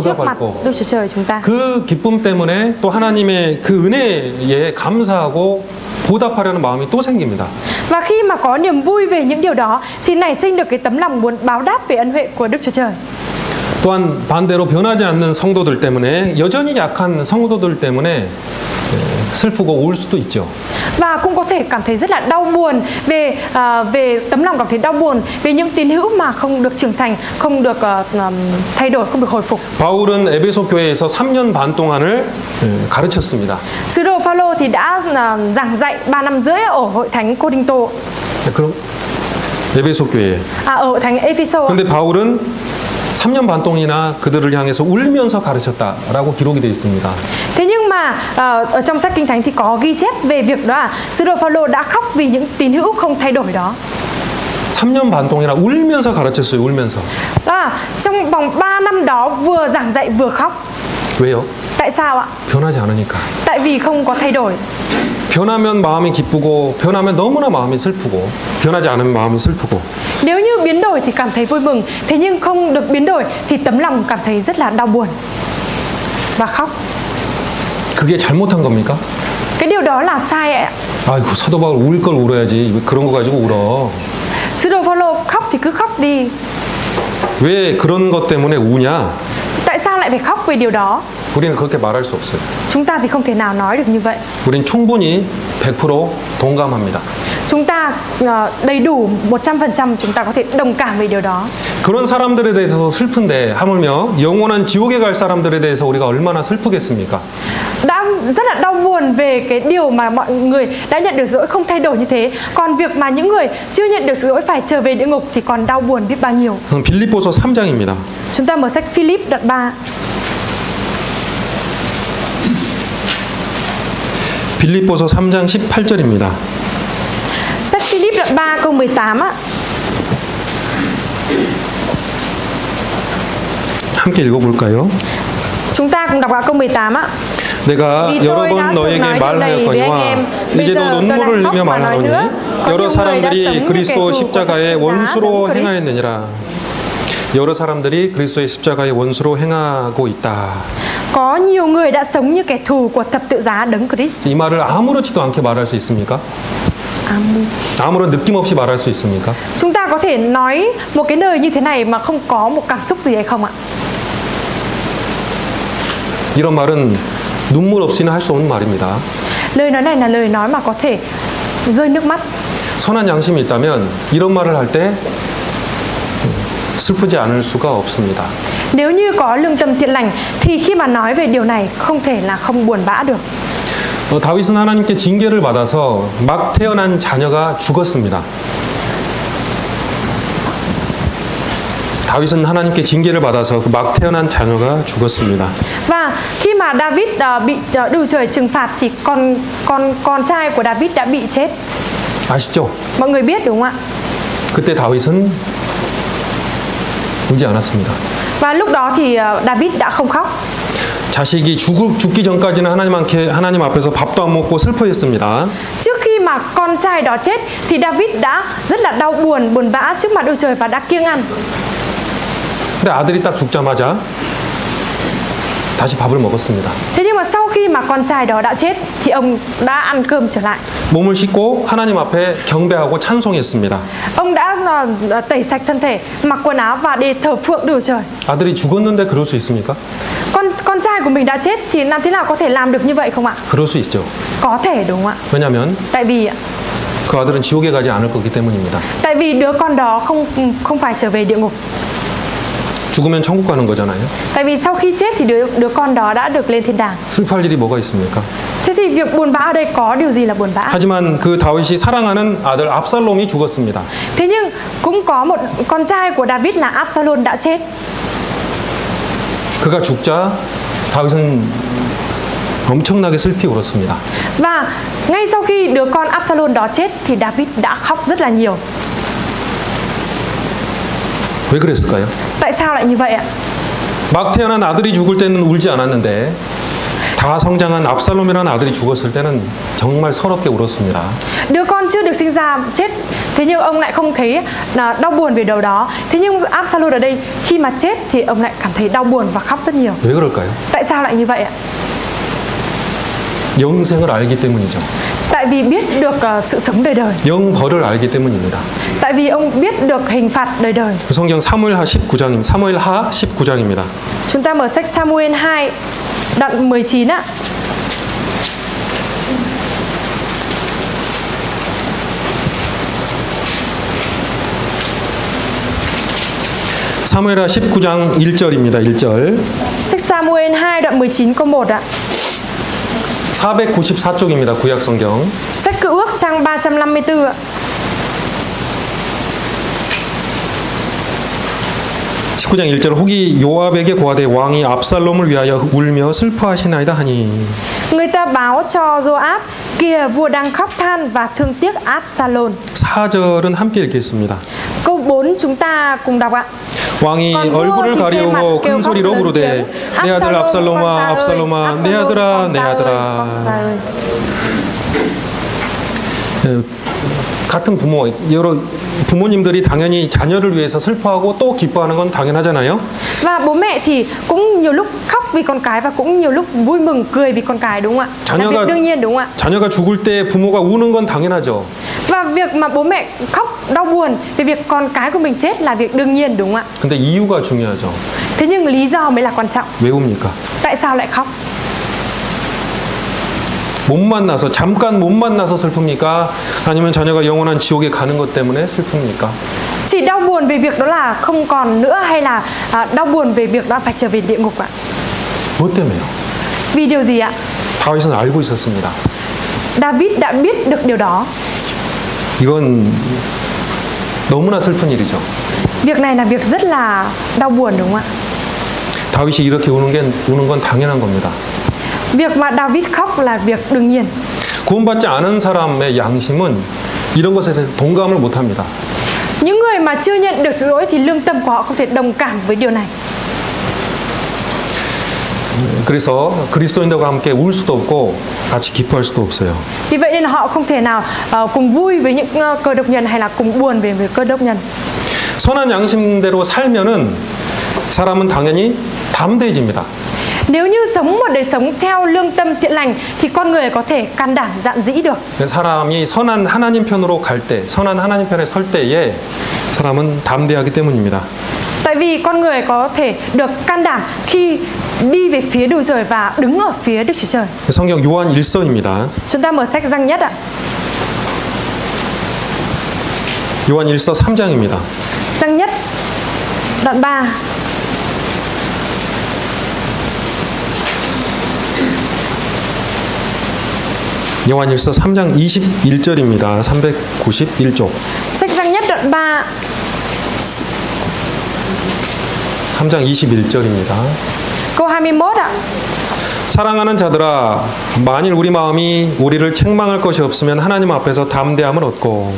[SPEAKER 2] trước mặt
[SPEAKER 1] 보답받고
[SPEAKER 2] Đức Chúa Trời chúng ta.
[SPEAKER 1] 그 기쁨 때문에 또 하나님의 그 은혜에 감사하고 보답하려는 마음이 또 생깁니다.
[SPEAKER 2] Và khi mà có niềm vui về những điều đó thì nảy sinh được cái tấm lòng muốn báo đáp về ân huệ của Đức Chúa Trời.
[SPEAKER 1] 또한 반대로 변하지 않는 성도들 때문에 여전히 약한 성도들 때문에 슬프고 울 수도 있죠.
[SPEAKER 2] Và cũng có thể cảm thấy rất là đau buồn về tấm lòng cảm thấy đau buồn về những tín hữu mà không được trưởng thành, không được thay đổi, không được hồi phục.
[SPEAKER 1] 바울은 에베소 교회에서 3년 반 동안을 가르쳤습니다.
[SPEAKER 2] Sứ đồ Phaolô thì đã giảng dạy 3 năm rưỡi ở hội thánh Cô-đinh-tô.
[SPEAKER 1] 그럼 에베소 교회.
[SPEAKER 2] Ở hội thánh Epheso.
[SPEAKER 1] 근데 바울은 3년 반 동안이나 그들을 향해서 울면서 가르쳤다라고 기록이 되어 있습니다.
[SPEAKER 2] Thế nhưng mà ở trong sách Kinh Thánh thì có ghi chép về việc đó là sứ đồ Phaolô đã khóc vì những tín hữu không thay đổi đó.
[SPEAKER 1] 3년 반 동안이나 울면서 가르쳤어요. 울면서.
[SPEAKER 2] Trong vòng 3 năm đó vừa giảng dạy vừa khóc.
[SPEAKER 1] 왜요?
[SPEAKER 2] Tại sao ạ?
[SPEAKER 1] 변하지 않으니까.
[SPEAKER 2] Tại vì không có thay đổi.
[SPEAKER 1] 변하면 마음이 기쁘고 변하면 너무나 마음이 슬프고 변하지 않으면 마음이 슬프고.
[SPEAKER 2] Nếu như biến đổi thì cảm thấy vui mừng, thế nhưng không được biến đổi thì tấm lòng cảm thấy rất là đau buồn và khóc.
[SPEAKER 1] 그게 잘못한 겁니까?
[SPEAKER 2] Cái điều đó là sai ạ.
[SPEAKER 1] 아이고 사도 바울 울 걸 울어야지 왜 그런 거 가지고 울어?
[SPEAKER 2] Sứ đồ Phaolô khóc thì cứ khóc đi.
[SPEAKER 1] 왜 그런 것 때문에 우냐?
[SPEAKER 2] Tại sao lại phải khóc về điều đó?
[SPEAKER 1] 우리는 그렇게 말할 수 없어요.
[SPEAKER 2] Chúng ta thì không thể nào nói được như vậy.
[SPEAKER 1] 우린 충분히 100% 동감합니다.
[SPEAKER 2] Chúng ta đầy đủ 100% chúng ta có thể đồng cảm về điều đó.
[SPEAKER 1] 그런 사람들에 대해서 슬픈데 하물며 영원한 지옥에 갈 사람들에 대해서 우리가 얼마나 슬프겠습니까?
[SPEAKER 2] Đã rất là đau buồn về cái điều mà mọi người đã nhận được sự lỗi không thay đổi như thế. Còn việc mà những người chưa nhận được sự lỗi phải trở về địa ngục thì còn đau buồn biết bao nhiêu.
[SPEAKER 1] 빌립보서 3장입니다.
[SPEAKER 2] Chúng ta mở sách Philip đoạn 3.
[SPEAKER 1] 빌립보서 3장 18절입니다.
[SPEAKER 2] Sách Philip đoạn 3 câu 18 á.
[SPEAKER 1] 함께 읽어볼까요?
[SPEAKER 2] Chúng ta cùng đọc câu 18 á.
[SPEAKER 1] 내가 여러 번 너에게 말하였거니와 이제도 눈물을 흘리며 말하노니 여러 사람들이 그리스도 십자가의 원수로 행하였느니라. 여러 사람들이 그리스도의 십자가의 원수로 행하고 있다.
[SPEAKER 2] Có nhiều người đã sống như kẻ thù của thập tự giá đấng Christ.
[SPEAKER 1] 이 말을 아무렇지도 않게 말할 수 있습니까? 아무런 느낌 없이 말할 수 있습니까?
[SPEAKER 2] Chúng ta có thể nói một cái lời như thế này mà không có một cảm xúc gì hay không ạ?
[SPEAKER 1] 이런 말은 눈물 없이는 할 수 없는 말입니다.
[SPEAKER 2] Lời nói này là lời nói mà có thể rơi nước mắt.
[SPEAKER 1] 선한 양심이 있다면 이런 말을 할 때 슬프지 않을 수가 없습니다.
[SPEAKER 2] Nếu như có lương tâm thiện lành thì khi mà nói về điều này không thể là không buồn bã được.
[SPEAKER 1] 다윗은 하나님께 징계를 받아서 막 태어난 자녀가 죽었습니다. 다윗은 하나님께 징계를 받아서 막 태어난 자녀가 죽었습니다.
[SPEAKER 2] Và khi mà David bị Đức Trời trừng phạt thì con trai của David đã bị chết.
[SPEAKER 1] 아시죠?
[SPEAKER 2] Mọi người biết đúng không ạ?
[SPEAKER 1] 그때 다윗은 울지 않았습니다.
[SPEAKER 2] Và lúc đó thì David đã không khóc.
[SPEAKER 1] 자식이 죽기 전까지는 하나님 앞에서 밥도 안 먹고 슬퍼했습니다.
[SPEAKER 2] Trước khi mà con trai đó chết thì David đã rất là đau buồn bã trước mặt Đức Trời và đã kiêng ăn.
[SPEAKER 1] 근데 아들이 딱 죽자마자 다시 밥을 먹었습니다.
[SPEAKER 2] Thế nhưng mà sau khi mà con trai đó đã chết thì ông đã ăn cơm trở lại.
[SPEAKER 1] 몸을 씻고 하나님 앞에 경배하고 찬송했습니다.
[SPEAKER 2] Ông đã tẩy sạch thân thể, mặc quần áo và để thờ phượng Đức Trời.
[SPEAKER 1] 아들이 죽었는데 그럴 수 있습니까?
[SPEAKER 2] Con trai của mình đã chết thì làm thế nào có thể làm được như vậy không ạ?
[SPEAKER 1] 그럴 수 있죠.
[SPEAKER 2] Có thể đúng không ạ?
[SPEAKER 1] 왜냐하면
[SPEAKER 2] Tại vì
[SPEAKER 1] 그 아들은 지옥에 가지 않을 거기 때문입니다.
[SPEAKER 2] Tại vì đứa con đó không phải trở về địa ngục.
[SPEAKER 1] 죽으면 천국 가는 거잖아요.
[SPEAKER 2] Tại vì sau khi chết thì đứa con đó đã được lên thiên đàng.
[SPEAKER 1] 슬퍼할 일이 뭐가 있습니까?
[SPEAKER 2] Thế thì việc buồn bã ở đây có điều gì là buồn bã?
[SPEAKER 1] 하지만 그 다윗이 사랑하는 아들 압살롬이 죽었습니다.
[SPEAKER 2] Thế nhưng cũng có một con trai của David là Absalom đã chết.
[SPEAKER 1] 그가 죽자 다윗은 엄청나게 슬피 울었습니다.
[SPEAKER 2] Và ngay sau khi đứa con Absalom đó chết thì David đã khóc rất là nhiều.
[SPEAKER 1] 왜 그랬을까요?
[SPEAKER 2] Tại sao lại như vậy ạ?
[SPEAKER 1] 막 태어난 아들이 죽을 때는 울지 않았는데 다 성장한 압살롬이라는 아들이 죽었을 때는 정말 서럽게 울었습니다.
[SPEAKER 2] Đứa con chưa được sinh ra chết, thế nhưng ông lại không thấy là đau buồn về điều đó. Thế nhưng Absalom ở đây khi mà chết thì ông lại cảm thấy đau buồn và khóc rất nhiều.
[SPEAKER 1] 왜 그럴까요?
[SPEAKER 2] Tại sao lại như vậy ạ?
[SPEAKER 1] 영생을 알기 때문이죠.
[SPEAKER 2] Tại vì biết được sự sống đời đời.
[SPEAKER 1] 영벌을 알기 때문입니다.
[SPEAKER 2] Tại vì ông biết được hình phạt đời đời.
[SPEAKER 1] 성경 사무엘하 19장입니다.
[SPEAKER 2] Chúng ta mở sách Samuel 2 đoạn 19 ạ.
[SPEAKER 1] 사무엘하 19장 1절입니다. 1절.
[SPEAKER 2] Sách Samuel 2 đoạn 19 câu 1 ạ.
[SPEAKER 1] 494쪽입니다. 구약 성경.
[SPEAKER 2] Sách Cựu Ước trang 354 ạ.
[SPEAKER 1] 19장 1절 혹이 요압에게 고하되 왕이 압살롬을 위하여 울며 슬퍼하시나이다 하니.
[SPEAKER 2] Người ta báo cho Joab, kìa vua đang khóc than và thương tiếc Absalom.
[SPEAKER 1] 4절은 함께 읽겠습니다.
[SPEAKER 2] Câu 4 chúng ta cùng đọc ạ.
[SPEAKER 1] 왕이 얼굴을 가리우고 큰 소리로 부르되 내 아들 압살롬아 압살롬아 내 아들아 내 아들아. 같은 부모, 여러 부모님들이 당연히 자녀를 위해서 슬퍼하고 또 기뻐하는 건 당연하잖아요.
[SPEAKER 2] Và bố mẹ thì cũng nhiều lúc khóc vì con cái và cũng nhiều lúc vui mừng cười vì con cái đúng không ạ? Là việc đương nhiên đúng không ạ?
[SPEAKER 1] 자녀가 죽을 때 부모가 우는 건 당연하죠.
[SPEAKER 2] Và việc mà bố mẹ khóc đau buồn vì việc con cái của mình chết là việc đương nhiên đúng không ạ?
[SPEAKER 1] 근데 이유가 중요하죠.
[SPEAKER 2] Thế nhưng lý do mới là quan trọng.
[SPEAKER 1] 왜 웁니까?
[SPEAKER 2] Tại sao lại khóc?
[SPEAKER 1] 못 만나서 잠깐 못 만나서 슬픕니까? 아니면 자녀가 영원한 지옥에 가는 것 때문에 슬픕니까?
[SPEAKER 2] Chỉ đau buồn về việc đó là không còn nữa hay là đau buồn về việc đó phải trở về địa ngục ạ?
[SPEAKER 1] 뭐 때문에요?
[SPEAKER 2] Vì điều gì ạ?
[SPEAKER 1] 다윗은 알고 있었습니다.
[SPEAKER 2] David đã biết được điều đó.
[SPEAKER 1] 이건 너무나 슬픈 일이죠.
[SPEAKER 2] Việc này là việc rất là đau buồn đúng không ạ?
[SPEAKER 1] 다윗이 이렇게 우는 건 당연한 겁니다.
[SPEAKER 2] Việc mà David khóc là việc đương nhiên.
[SPEAKER 1] 구원받지 않은 사람의 양심은 이런 것에 대해서 동감을 못합니다.
[SPEAKER 2] Những người mà chưa nhận được sự lỗi thì lương tâm của họ không thể đồng cảm với điều này.
[SPEAKER 1] 그래서 그리스도인들과 함께 울 수도 없고 같이 기뻐할 수도 없어요.
[SPEAKER 2] Vì vậy nên họ không thể nào cùng vui với những cơ đốc nhân hay là cùng buồn về với cơ đốc nhân.
[SPEAKER 1] 선한 양심대로 살면은 사람은 당연히 담대해집니다.
[SPEAKER 2] Nếu như sống một đời sống theo lương tâm thiện lành thì con người có thể can đảm dạn dĩ được.
[SPEAKER 1] 사람이 선한 하나님 편으로 갈 때, 선한 하나님 편에 설 때에 사람은 담대하기 때문입니다.
[SPEAKER 2] Tại vì con người có thể được can đảm khi đi về phía Đức Chúa Trời và đứng ở phía Đức Chúa Trời.
[SPEAKER 1] 성경 요한 1서입니다.
[SPEAKER 2] Chúng ta mở sách Răng Nhất ạ.
[SPEAKER 1] 요한 1서 3장입니다.
[SPEAKER 2] Răng Nhất đoạn 3.
[SPEAKER 1] 요한 1서 3장 21절입니다. 391쪽.
[SPEAKER 2] Sách Răng Nhất đoạn 3
[SPEAKER 1] 3장 21절입니다.
[SPEAKER 2] câu 21 ạ.
[SPEAKER 1] 사랑하는 자들아, 만일 우리 마음이 우리를 책망할 것이 없으면 하나님 앞에서 담대함을 얻고.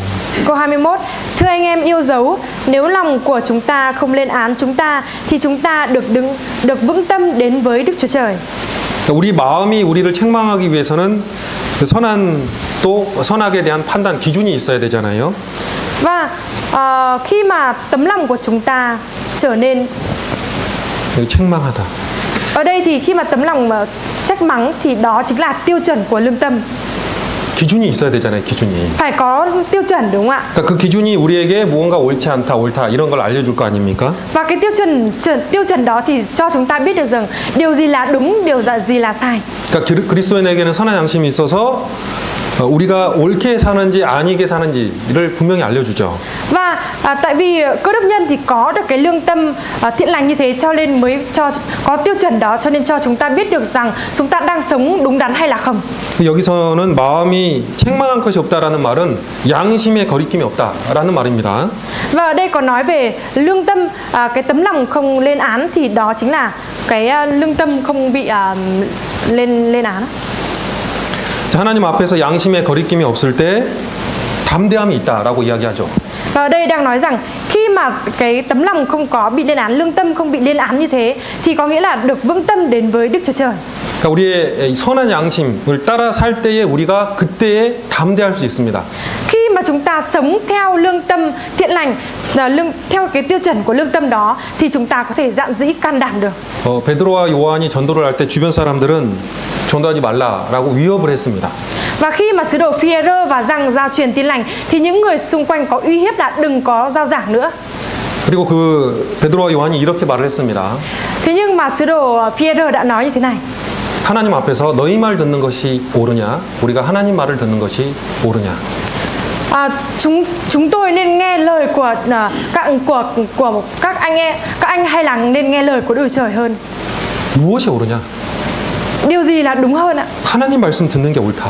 [SPEAKER 2] Câu 21. Thưa anh em yêu dấu, nếu lòng của chúng ta không lên án chúng ta thì chúng ta được vững tâm đến với Đức Chúa Trời.
[SPEAKER 1] 우리 마음이 우리를 책망하기 위해서는 그 선악에 대한 판단 기준이 있어야 되잖아요.
[SPEAKER 2] Và khi mà tấm lòng của chúng ta trở nên
[SPEAKER 1] 책망하다.
[SPEAKER 2] ở đây thì khi mà tấm lòng trách mắng thì đó chính là tiêu chuẩn của lương tâm.
[SPEAKER 1] 기준이 있어야 되잖아요. 기준이.
[SPEAKER 2] Phải có tiêu chuẩn đúng không ạ?
[SPEAKER 1] 그러니까 그 기준이 우리에게 무언가 옳지 않다, 옳다 이런 걸 알려줄 거 아닙니까?
[SPEAKER 2] Và cái tiêu chuẩn đó thì cho chúng ta biết được rằng điều gì là đúng, điều gì là sai.
[SPEAKER 1] 그러니까 그리스도인에게는 선한 양심이 있어서 우리가 옳게 사는지 아니게 사는지를 분명히 알려주죠.
[SPEAKER 2] Và tại vì cơ đốc nhân thì có được cái lương tâm thiện lành như thế cho nên mới có tiêu chuẩn đó, cho nên cho chúng ta biết được rằng chúng ta đang sống đúng đắn hay là không.
[SPEAKER 1] 여기서는 마음이 책망할 것이 없다라는 말은 양심에 거리낌이 없다라는 말입니다.
[SPEAKER 2] Và ở đây có nói về lương tâm, cái tấm lòng không lên án thì đó chính là cái lương tâm không bị lên án.
[SPEAKER 1] 하나님 앞에서 양심에 거리낌이 없을 때 담대함이 있다라고 이야기하죠.
[SPEAKER 2] Và ở đây đang nói rằng khi mà cái tấm lòng không có bị lên án, lương tâm không bị lên án như thế thì có nghĩa là được vững tâm đến với Đức Chúa Trời.
[SPEAKER 1] 그러니까 우리의 선한 양심을 따라 살 때에 우리가 그때에 담대할 수 있습니다.
[SPEAKER 2] Khi mà chúng ta sống theo lương tâm thiện lành, theo cái tiêu chuẩn của lương tâm đó thì chúng ta có thể dạn dĩ can đảm được.
[SPEAKER 1] 베드로와 요한이 전도를 할 때 주변 사람들은 전도하지 말라라고 위협을 했습니다.
[SPEAKER 2] Và khi mà sứ đồ Phi-e-rơ và Giăng giao truyền tin lành thì những người xung quanh có uy hiếp là đừng có giao giảng nữa.
[SPEAKER 1] 그리고 그 베드로와 요한이 이렇게 말을 했습니다.
[SPEAKER 2] Thế nhưng mà sứ đồ Phi-e-rơ đã nói như thế này.
[SPEAKER 1] 하나님 앞에서 너희 말 듣는 것이 옳으냐? 우리가 하나님 말을 듣는 것이 옳으냐?
[SPEAKER 2] Chúng tôi nên nghe lời của các anh hay là nên nghe lời của Đức Chúa Trời hơn?
[SPEAKER 1] 무엇이 옳으냐?
[SPEAKER 2] Điều gì là đúng hơn ạ?
[SPEAKER 1] 하나님 말씀 듣는 게 옳다.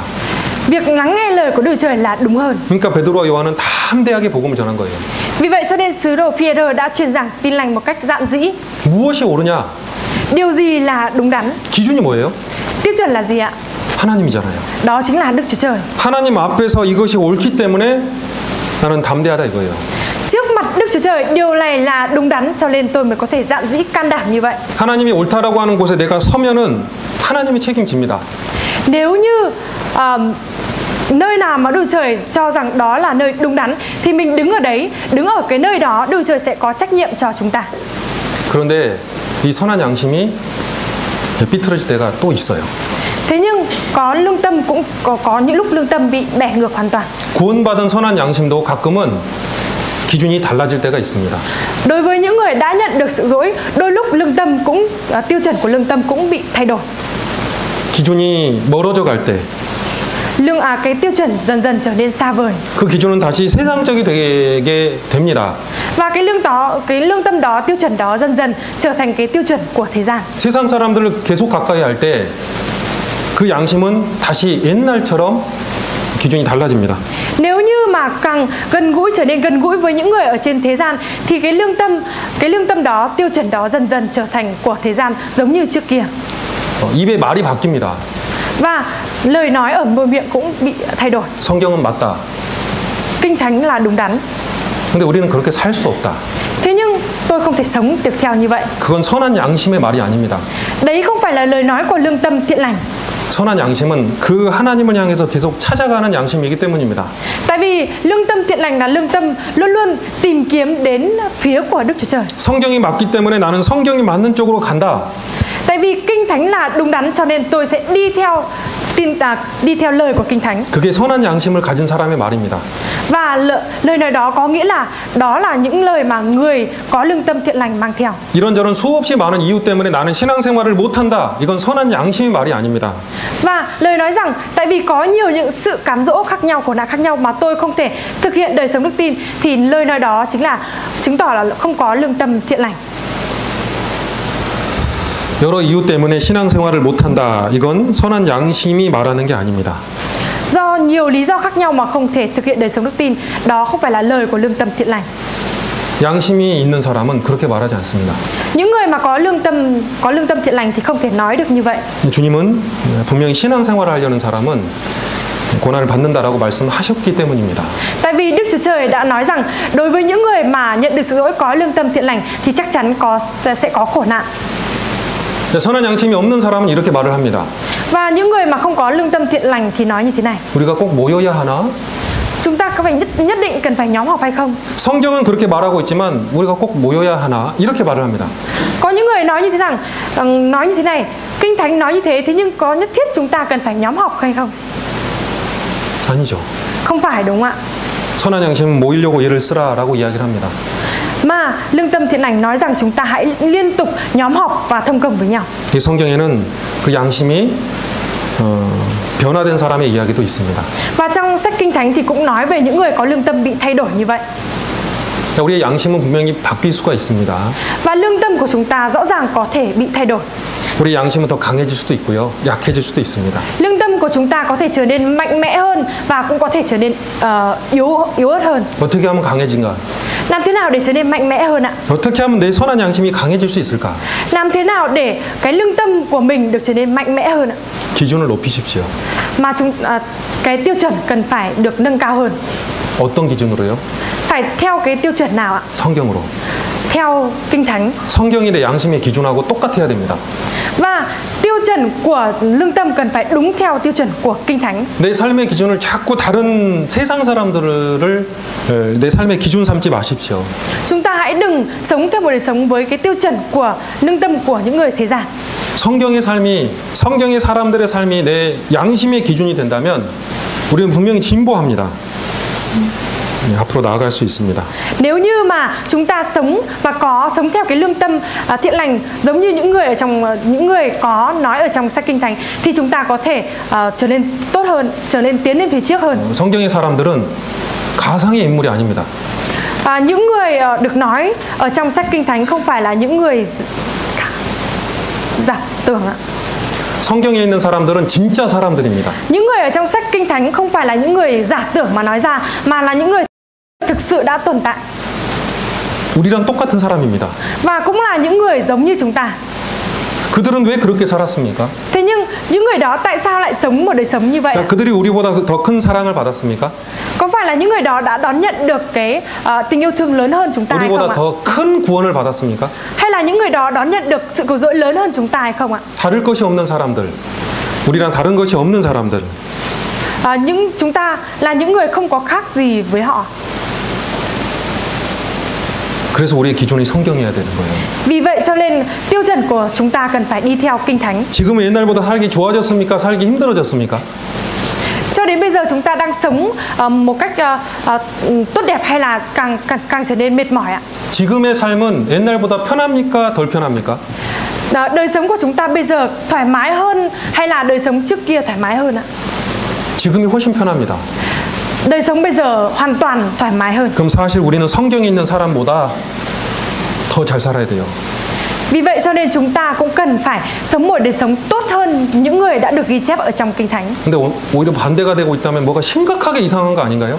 [SPEAKER 2] Việc lắng nghe lời của Đức Chúa Trời là đúng hơn.
[SPEAKER 1] 그러니까 베드로와 요한은 담대하게 복음을 전한 거예요.
[SPEAKER 2] Vì vậy cho nên sứ đồ Phi-e-rơ đã truyền giảng tin lành một cách dạn dĩ.
[SPEAKER 1] 무엇이 옳으냐?
[SPEAKER 2] Điều gì là đúng đắn?
[SPEAKER 1] 기준이 뭐예요?
[SPEAKER 2] Tiêu chuẩn là gì ạ?
[SPEAKER 1] 하나님이잖아요.
[SPEAKER 2] Đó chính là Đức Chúa Trời.
[SPEAKER 1] 하나님 앞에서 이것이 옳기 때문에 나는 담대하다 이거예요.
[SPEAKER 2] Trước mặt Đức Chúa Trời điều này là đúng đắn cho nên tôi mới có thể dạn dĩ can đảm như vậy.
[SPEAKER 1] 하나님이 옳다라고 하는 곳에 내가 서면은 하나님이 책임집니다.
[SPEAKER 2] Nếu như nơi nào mà Đức Chúa Trời cho rằng đó là nơi đúng đắn thì mình đứng ở đấy, đứng ở cái nơi đó, Đức Chúa Trời sẽ có trách nhiệm cho chúng ta.
[SPEAKER 1] 그런데 이 선한 양심이 삐뚤어질 때가 또 있어요.
[SPEAKER 2] Thế nhưng có lương tâm cũng có những lúc lương tâm bị bẻ ngược hoàn toàn.
[SPEAKER 1] 구원받은 선한 양심도 가끔은 기준이 달라질 때가 있습니다.
[SPEAKER 2] Đối với những người đã nhận được sự dỗi, đôi lúc lương tâm cũng tiêu chuẩn của lương tâm cũng bị thay đổi.
[SPEAKER 1] 기준이 멀어져 갈 때
[SPEAKER 2] cái tiêu chuẩn dần dần trở nên xa vời.
[SPEAKER 1] 그 기준은 다시 세상적이 되게 됩니다.
[SPEAKER 2] Và cái lương tâm đó, tiêu chuẩn đó dần dần trở thành cái tiêu chuẩn của thế gian.
[SPEAKER 1] 세상 사람들을 계속 가까이 할 때 그 양심은 다시 옛날처럼 기준이 달라집니다.
[SPEAKER 2] Nếu như mà càng trở nên gần gũi với những người ở trên thế gian thì cái lương tâm đó, tiêu chuẩn đó dần dần trở thành của thế gian giống như trước kia.
[SPEAKER 1] 입의 말이 바뀝니다.
[SPEAKER 2] Và lời nói ở môi miệng cũng bị thay đổi.
[SPEAKER 1] 성경은 맞다.
[SPEAKER 2] Kinh Thánh là đúng đắn.
[SPEAKER 1] 근데 우리는 그렇게 살 수 없다.
[SPEAKER 2] Thế nhưng tôi không thể sống tiếp theo như vậy.
[SPEAKER 1] 그건 선한 양심의 말이 아닙니다.
[SPEAKER 2] Đấy không phải là lời nói của lương tâm thiện lành.
[SPEAKER 1] 선한 양심은 그 하나님을 향해서 계속 찾아가는 양심이기 때문입니다.
[SPEAKER 2] Tại vì lương tâm thiện lành là lương tâm luôn luôn tìm kiếm đến phía của Đức Chúa Trời.
[SPEAKER 1] 성경이 맞기 때문에 나는 성경이 맞는 쪽으로 간다.
[SPEAKER 2] Tại vì Kinh Thánh là đúng đắn cho nên tôi sẽ đi theo đi theo lời của Kinh Thánh.
[SPEAKER 1] 그게 선한 양심을 가진 사람의 말입니다.
[SPEAKER 2] Và lời nói đó có nghĩa là đó là những lời mà người có lương tâm thiện lành mang theo.
[SPEAKER 1] 이런저런 수없이 많은 이유 때문에 나는 신앙생활을 못한다. 이건 선한 양심의 말이 아닙니다.
[SPEAKER 2] Và lời nói rằng tại vì có nhiều những sự cám dỗ khác nhau, khổ nạn khác nhau mà tôi không thể thực hiện đời sống đức tin, thì lời nói đó chính là chứng tỏ là không có lương tâm thiện lành.
[SPEAKER 1] 여러 이유 때문에 신앙생활을 못한다. 이건 선한 양심이 말하는 게 아닙니다.
[SPEAKER 2] Do nhiều lý do khác nhau mà không thể thực hiện đời sống đức tin, đó không phải là lời của lương tâm thiện lành.
[SPEAKER 1] 양심이 있는 사람은 그렇게 말하지 않습니다.
[SPEAKER 2] Những người mà có lương tâm thiện lành thì không thể nói được như vậy.
[SPEAKER 1] 주님은 분명히 신앙생활을 하려는 사람은 고난을 받는다라고 말씀하셨기 때문입니다.
[SPEAKER 2] Tại vì Đức Chúa Trời đã nói rằng đối với những người mà nhận được sự dỗi có lương tâm thiện lành thì chắc chắn sẽ có khổ nạn.
[SPEAKER 1] 선한 양심이 없는 사람은 이렇게 말을 합니다.
[SPEAKER 2] Và những người mà không có lương tâm thiện lành thì nói như thế này:
[SPEAKER 1] 우리가 꼭 모여야 하나?
[SPEAKER 2] Chúng ta có phải nhất định cần phải nhóm họp hay không?
[SPEAKER 1] 성경은 그렇게 말하고 있지만 우리가 꼭 모여야 하나? 이렇게 말을 합니다.
[SPEAKER 2] Có những người nói như thế rằng nói như thế này, Kinh Thánh nói như thế nhưng có nhất thiết chúng ta cần phải nhóm họp hay không?
[SPEAKER 1] 아니죠.
[SPEAKER 2] Không phải, đúng không ạ?
[SPEAKER 1] 선한 양심은 모이려고 애를 쓰라라고 이야기를 합니다.
[SPEAKER 2] Mà lương tâm thiện lành nói rằng chúng ta hãy liên tục nhóm họp và thông công với nhau.
[SPEAKER 1] 이 성경에는 그 양심이 변화된 사람의 이야기도 있습니다.
[SPEAKER 2] Và trong sách Kinh Thánh thì cũng nói về những người có lương tâm bị thay đổi như vậy.
[SPEAKER 1] 우리의 양심은 분명히 바뀔 수가 있습니다.
[SPEAKER 2] Và lương tâm của chúng ta rõ ràng có thể bị thay đổi.
[SPEAKER 1] 우리 양심은 더 강해질 수도 있고요, 약해질 수도 있습니다.
[SPEAKER 2] Lương tâm của chúng ta có thể trở nên mạnh mẽ hơn và cũng có thể trở nên yếu ớt hơn.
[SPEAKER 1] 어떻게 하면 강해진가?
[SPEAKER 2] Làm thế nào để trở nên mạnh mẽ hơn ạ?
[SPEAKER 1] 어떻게 하면 내 선한 양심이 강해질 수 있을까?
[SPEAKER 2] Làm thế nào để cái lương tâm của mình được trở nên mạnh mẽ hơn ạ?
[SPEAKER 1] 기준을 높이십시오.
[SPEAKER 2] Mà cái tiêu chuẩn cần phải được nâng cao hơn.
[SPEAKER 1] 어떤 기준으로요?
[SPEAKER 2] Phải theo cái tiêu chuẩn nào ạ?
[SPEAKER 1] 성경으로.
[SPEAKER 2] Theo Kinh Thánh.
[SPEAKER 1] 성경이 내 양심의 기준하고 똑같아야 됩니다.
[SPEAKER 2] Và tiêu chuẩn của lương tâm cần phải đúng theo tiêu chuẩn của Kinh Thánh.
[SPEAKER 1] 내 삶의 기준을 자꾸 다른 세상 사람들을 내 삶의 기준 삼지 마십시오.
[SPEAKER 2] Chúng ta hãy đừng sống theo một đời sống với cái tiêu chuẩn của lương tâm của những người thế gian.
[SPEAKER 1] 성경의 삶이, 성경의 사람들의 삶이 내 양심의 기준이 된다면 우리는 분명히 진보합니다. 앞으로 나아갈 수 있습니다.
[SPEAKER 2] Nếu như mà chúng ta sống và có sống theo cái lương tâm thiện lành giống như những người có nói ở trong sách Kinh Thánh thì chúng ta có thể trở nên tốt hơn, trở nên tiến lên phía trước hơn.
[SPEAKER 1] 성경의 사람들은 가상의 인물이 아닙니다.
[SPEAKER 2] Những người được nói ở trong sách Kinh Thánh không phải là những người giả tưởng ạ.
[SPEAKER 1] 성경에 있는 사람들은 진짜 사람들입니다.
[SPEAKER 2] Những người ở trong sách Kinh Thánh không phải là những người giả tưởng mà nói ra, mà là những người thực sự đã tồn tại.
[SPEAKER 1] 우리랑 똑같은 사람입니다.
[SPEAKER 2] Và cũng là những người giống như chúng ta.
[SPEAKER 1] 그들은 왜 그렇게 살았습니까?
[SPEAKER 2] Thế nhưng những người đó tại sao lại sống một đời sống như vậy?
[SPEAKER 1] 그들이 우리보다 더 큰 사랑을 받았습니까?
[SPEAKER 2] Có phải là những người đó đã đón nhận được cái tình yêu thương lớn hơn chúng ta hay không
[SPEAKER 1] 우리보다
[SPEAKER 2] ạ?
[SPEAKER 1] 더 큰 구원을 받았습니까?
[SPEAKER 2] Hay là những người đó đón nhận được sự cứu rỗi lớn hơn chúng ta hay không ạ?
[SPEAKER 1] 다를 것이 없는 사람들, 우리랑 다른 것이 없는 사람들.
[SPEAKER 2] Chúng ta là những người không có khác gì với họ.
[SPEAKER 1] 그래서 우리의 기준이 성경이어야 되는 거예요.
[SPEAKER 2] Vì vậy cho nên tiêu chuẩn của chúng ta cần phải đi theo Kinh Thánh.
[SPEAKER 1] 지금은 옛날보다 살기 좋아졌습니까? 살기 힘들어졌습니까?
[SPEAKER 2] Cho đến bây giờ chúng ta đang sống một cách tốt đẹp hay là càng trở nên mệt mỏi ạ?
[SPEAKER 1] 지금의 삶은 옛날보다 편합니까? 덜 편합니까?
[SPEAKER 2] Đời sống của chúng ta bây giờ thoải mái hơn hay là đời sống trước kia thoải mái hơn ạ?
[SPEAKER 1] 지금이 훨씬 편합니다.
[SPEAKER 2] Đời sống bây giờ hoàn toàn thoải mái hơn.
[SPEAKER 1] 그럼 사실 우리는 성경에 있는 사람보다 더 잘 살아야 돼요.
[SPEAKER 2] Vì vậy cho nên chúng ta cũng cần phải sống một đời sống tốt hơn những người đã được ghi chép ở trong Kinh Thánh.
[SPEAKER 1] 근데 오히려 반대가 되고 있다면 뭐가 심각하게 이상한 거 아닌가요?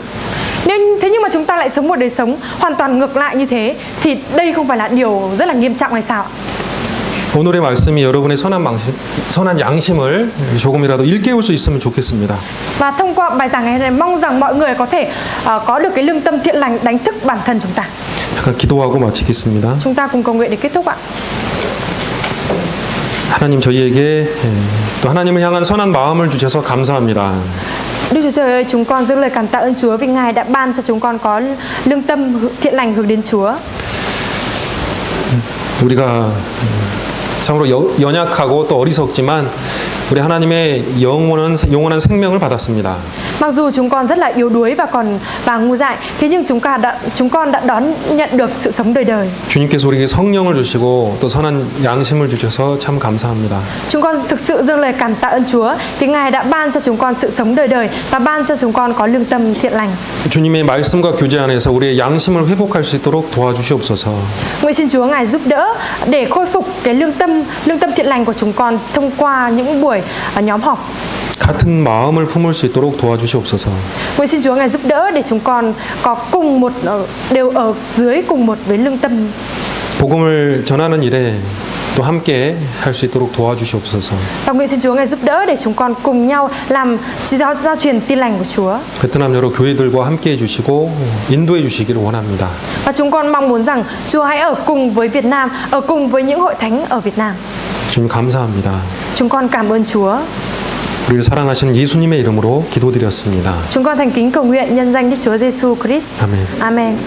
[SPEAKER 2] Thế nhưng mà chúng ta lại sống một đời sống hoàn toàn ngược lại như thế thì đây không phải là điều rất là nghiêm trọng hay sao?
[SPEAKER 1] 오늘의 말씀이 여러분의 선한 양심을 조금이라도 일깨울 수 있으면 좋겠습니다.
[SPEAKER 2] Và thông qua bài giảng ngày hôm nay mong rằng mọi người có thể có được cái lương tâm thiện lành đánh thức bản thân chúng ta.
[SPEAKER 1] 잠깐 기도하고 마치겠습니다.
[SPEAKER 2] Chúng ta cùng cầu nguyện để kết thúc ạ.
[SPEAKER 1] 하나님 저희에게 또 하나님을 향한 선한 마음을 주셔서 감사합니다.
[SPEAKER 2] Đức Chúa Trời ơi, chúng con dâng lời cảm tạ ơn Chúa vì Ngài đã ban cho chúng con có lương tâm thiện lành hướng đến Chúa.
[SPEAKER 1] 우리가 참으로 연약하고 또 어리석지만 우리 하나님의 영원한 생명을 받았습니다.
[SPEAKER 2] Mặc dù chúng con rất là yếu đuối và ngu dại, thế nhưng chúng con đã đón nhận được sự sống đời đời.
[SPEAKER 1] 주님께서 우리에게 성령을 주시고 또 선한 양심을 주셔서 참 감사합니다.
[SPEAKER 2] Chúng con thực sự dâng lời cảm tạ ơn Chúa vì Ngài đã ban cho chúng con sự sống đời đời và ban cho chúng con có lương tâm thiện lành.
[SPEAKER 1] 주님의 말씀과 교제 안에서 우리의 양심을 회복할 수 있도록 도와주시옵소서.
[SPEAKER 2] Nguyện xin Chúa Ngài giúp đỡ để khôi phục cái lương tâm thiện lành của chúng con thông qua những buổi nhóm họp.
[SPEAKER 1] 같은 마음을 품을 수 있도록 도와주시옵소서.
[SPEAKER 2] Nguyện xin Chúa Ngài giúp đỡ để chúng con có đều ở dưới cùng một với lương tâm.
[SPEAKER 1] 복음을 전하는 일에 또 함께 할 수 있도록 도와주시옵소서.
[SPEAKER 2] Và nguyện xin Chúa Ngài giúp đỡ để chúng con cùng nhau làm giao truyền tin lành của Chúa.
[SPEAKER 1] 베트남 여러 교회들과 함께 해주시고 인도해 주시기를 원합니다.
[SPEAKER 2] Và chúng con mong muốn rằng Chúa hãy ở cùng với Việt Nam, ở cùng với những hội thánh ở Việt Nam.
[SPEAKER 1] 주님 감사합니다.
[SPEAKER 2] Chúng con cảm ơn Chúa.
[SPEAKER 1] 우리를 사랑하시는 예수님의 이름으로 기도드렸습니다.
[SPEAKER 2] Chúng con thành kính cầu nguyện nhân danh Đức Chúa Giêsu Christ.
[SPEAKER 1] 아멘.
[SPEAKER 2] Amen.